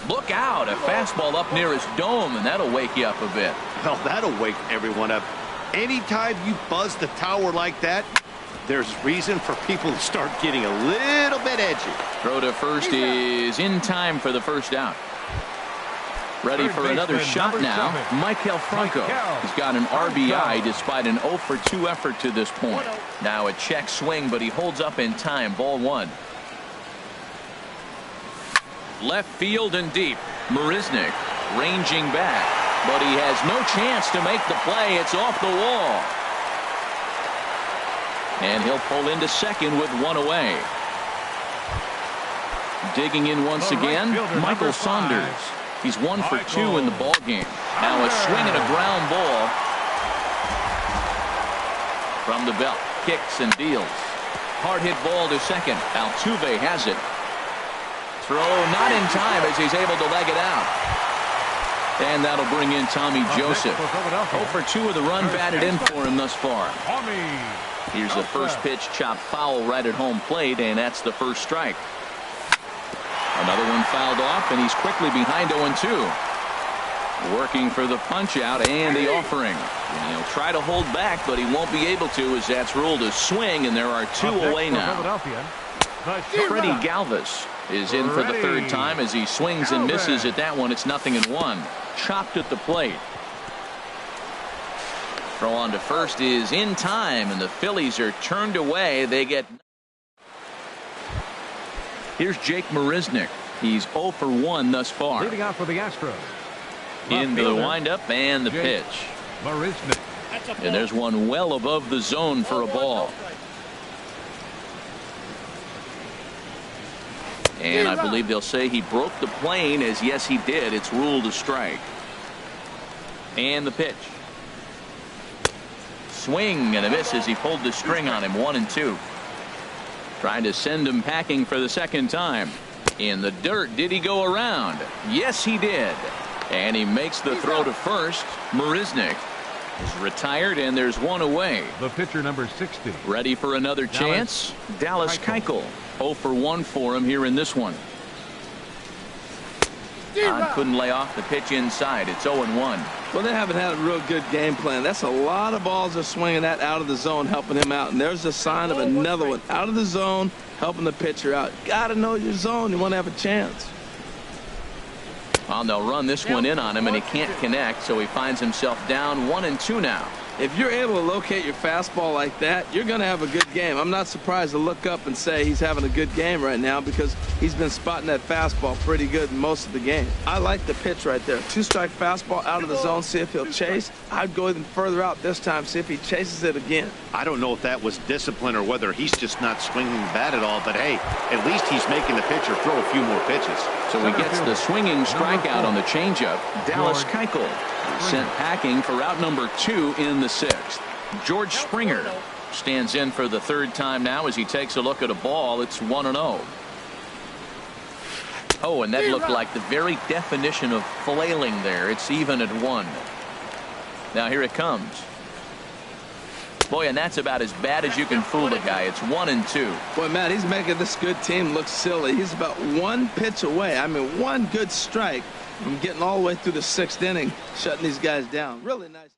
Look out, a fastball up near his dome, and that'll wake you up a bit. Well, that'll wake everyone up. Anytime you buzz the tower like that, there's reason for people to start getting a little bit edgy. Throw to first is in time for the first out. Ready for another shot now. Michael Franco. He's got an RBI despite an 0 for 2 effort to this point. Now a check swing, but he holds up in time. Ball 1. Left field and deep. Marisnick ranging back, but he has no chance to make the play. It's off the wall. And he'll pull into second with 1 away. Digging in once again, Michael Saunders. He's 1 for 2 in the ball game. Now a swing and a ground ball from the belt. Kicks and deals. Hard hit ball to second. Altuve has it. Throw not in time as he's able to leg it out. And that'll bring in Tommy Joseph. 0 for 2 with the run batted in for him thus far. Here's the first pitch chopped foul right at home plate, and that's the first strike. Another one fouled off, and he's quickly behind 0-2. Working for the punch out and the offering. And he'll try to hold back, but he won't be able to as that's ruled a swing, and there are 2 away now. Freddie Galvis is in for the third time as he swings and misses at that one. It's 0-1. Chopped at the plate. Throw on to first is in time, and the Phillies are turned away. They get. Here's Jake Marisnick. He's 0 for 1 thus far. Leading out for the Astros. Into the windup and the pitch. Marisnick. And there's one well above the zone for a ball. And I believe they'll say he broke the plane, as yes he did. It's ruled a strike. And the pitch. Swing and a miss as he pulled the string on him. 1-2. Trying to send him packing for the second time. In the dirt, did he go around? Yes, he did. And he makes the throw to first. Marisnick is retired, and there's 1 away. The pitcher, number 60. Ready for another chance? Dallas Keuchel. 0 for 1 for him here in this one. Couldn't lay off the pitch inside. It's 0-1. Well, they haven't had a real good game plan. That's a lot of balls they're swinging at out of the zone, helping him out. And there's a sign of another one out of the zone, helping the pitcher out. Got to know your zone. You want to have a chance. Well, they'll run this one in on him, and he can't connect, so he finds himself down 1-2 now. If you're able to locate your fastball like that, you're going to have a good game. I'm not surprised to look up and say he's having a good game right now because he's been spotting that fastball pretty good most of the game. I like the pitch right there. 2-strike fastball out of the zone, see if he'll chase. I'd go even further out this time, see if he chases it again. I don't know if that was discipline or whether he's just not swinging the bat at all, but hey, at least he's making the pitcher throw a few more pitches. So he gets the swinging strikeout on the changeup. Dallas Keuchel sent packing for out number 2 in the 6th. George Springer stands in for the third time now as he takes a look at a ball. It's 1-0. Oh, and that looked like the very definition of flailing there. It's even at 1. Now here it comes. Boy, and that's about as bad as you can fool a guy. It's 1-2. Boy, Matt, he's making this good team look silly. He's about 1 pitch away. I mean, 1 good strike from getting all the way through the 6th inning, shutting these guys down. Really nice.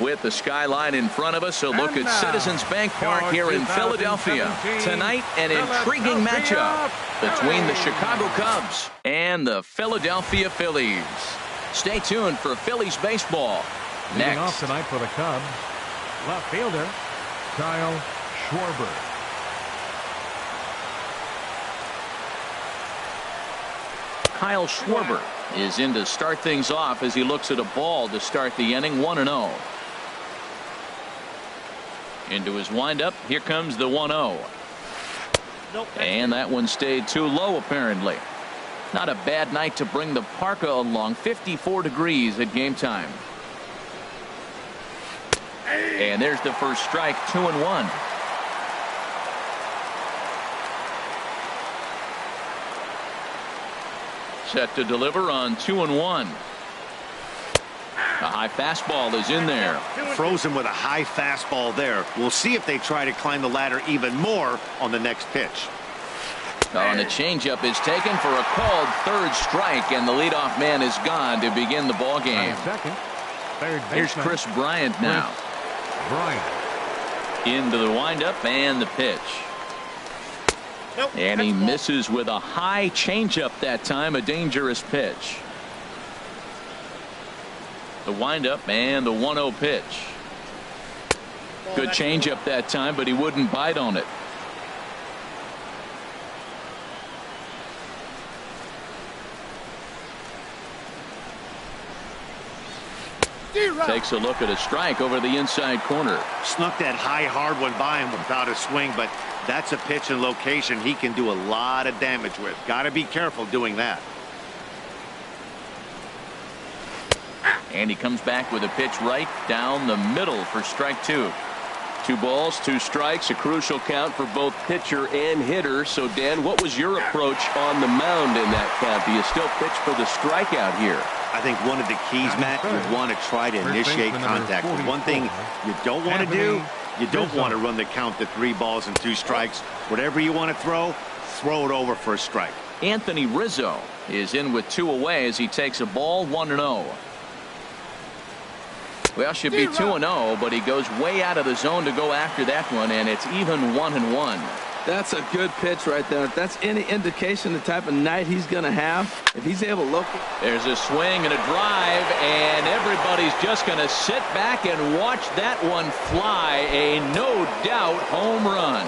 with the skyline in front of us, a look at Citizens Bank Park here in Philadelphia. Tonight, an intriguing matchup between the Chicago Cubs and the Philadelphia Phillies. Stay tuned for Phillies baseball Leading off next. tonight for the Cubs, left fielder Kyle Schwarber. Kyle Schwarber is in to start things off as he looks at a ball to start the inning. 1-0. Into his windup. Here comes the 1-0. And that one stayed too low apparently. Not a bad night to bring the parka along. 54 degrees at game time. And there's the first strike. 2-1. Set to deliver on 2-1. A high fastball is in there. Frozen with a high fastball there. We'll see if they try to climb the ladder even more on the next pitch. And the changeup is taken for a called third strike, and the leadoff man is gone to begin the ball game. Second, third Here's baseman, Chris Bryant now. Bryant. Into the windup and the pitch. And he misses with a high changeup that time, a dangerous pitch. The windup and the 1-0 pitch. Good changeup that time, but he wouldn't bite on it. Takes a look at a strike over the inside corner. Snuck that high hard one by him without a swing, but that's a pitch and location he can do a lot of damage with. Got to be careful doing that. And he comes back with a pitch right down the middle for strike 2. 2 balls, 2 strikes, a crucial count for both pitcher and hitter. So, Dan, what was your approach on the mound in that count? Do you still pitch for the strikeout here? I think one of the keys, Matt, you want to try to initiate contact. The one thing you don't want to do, you don't want to run the count to 3 balls and 2 strikes. Whatever you want to throw it over for a strike. Anthony Rizzo is in with 2 away as he takes a ball. 1-0. Well, should be 2-0, but he goes way out of the zone to go after that one, and it's even 1-1. That's a good pitch right there. If that's any indication the type of night he's going to have, if he's able to look. There's a swing and a drive, and everybody's just going to sit back and watch that one fly. A no doubt home run.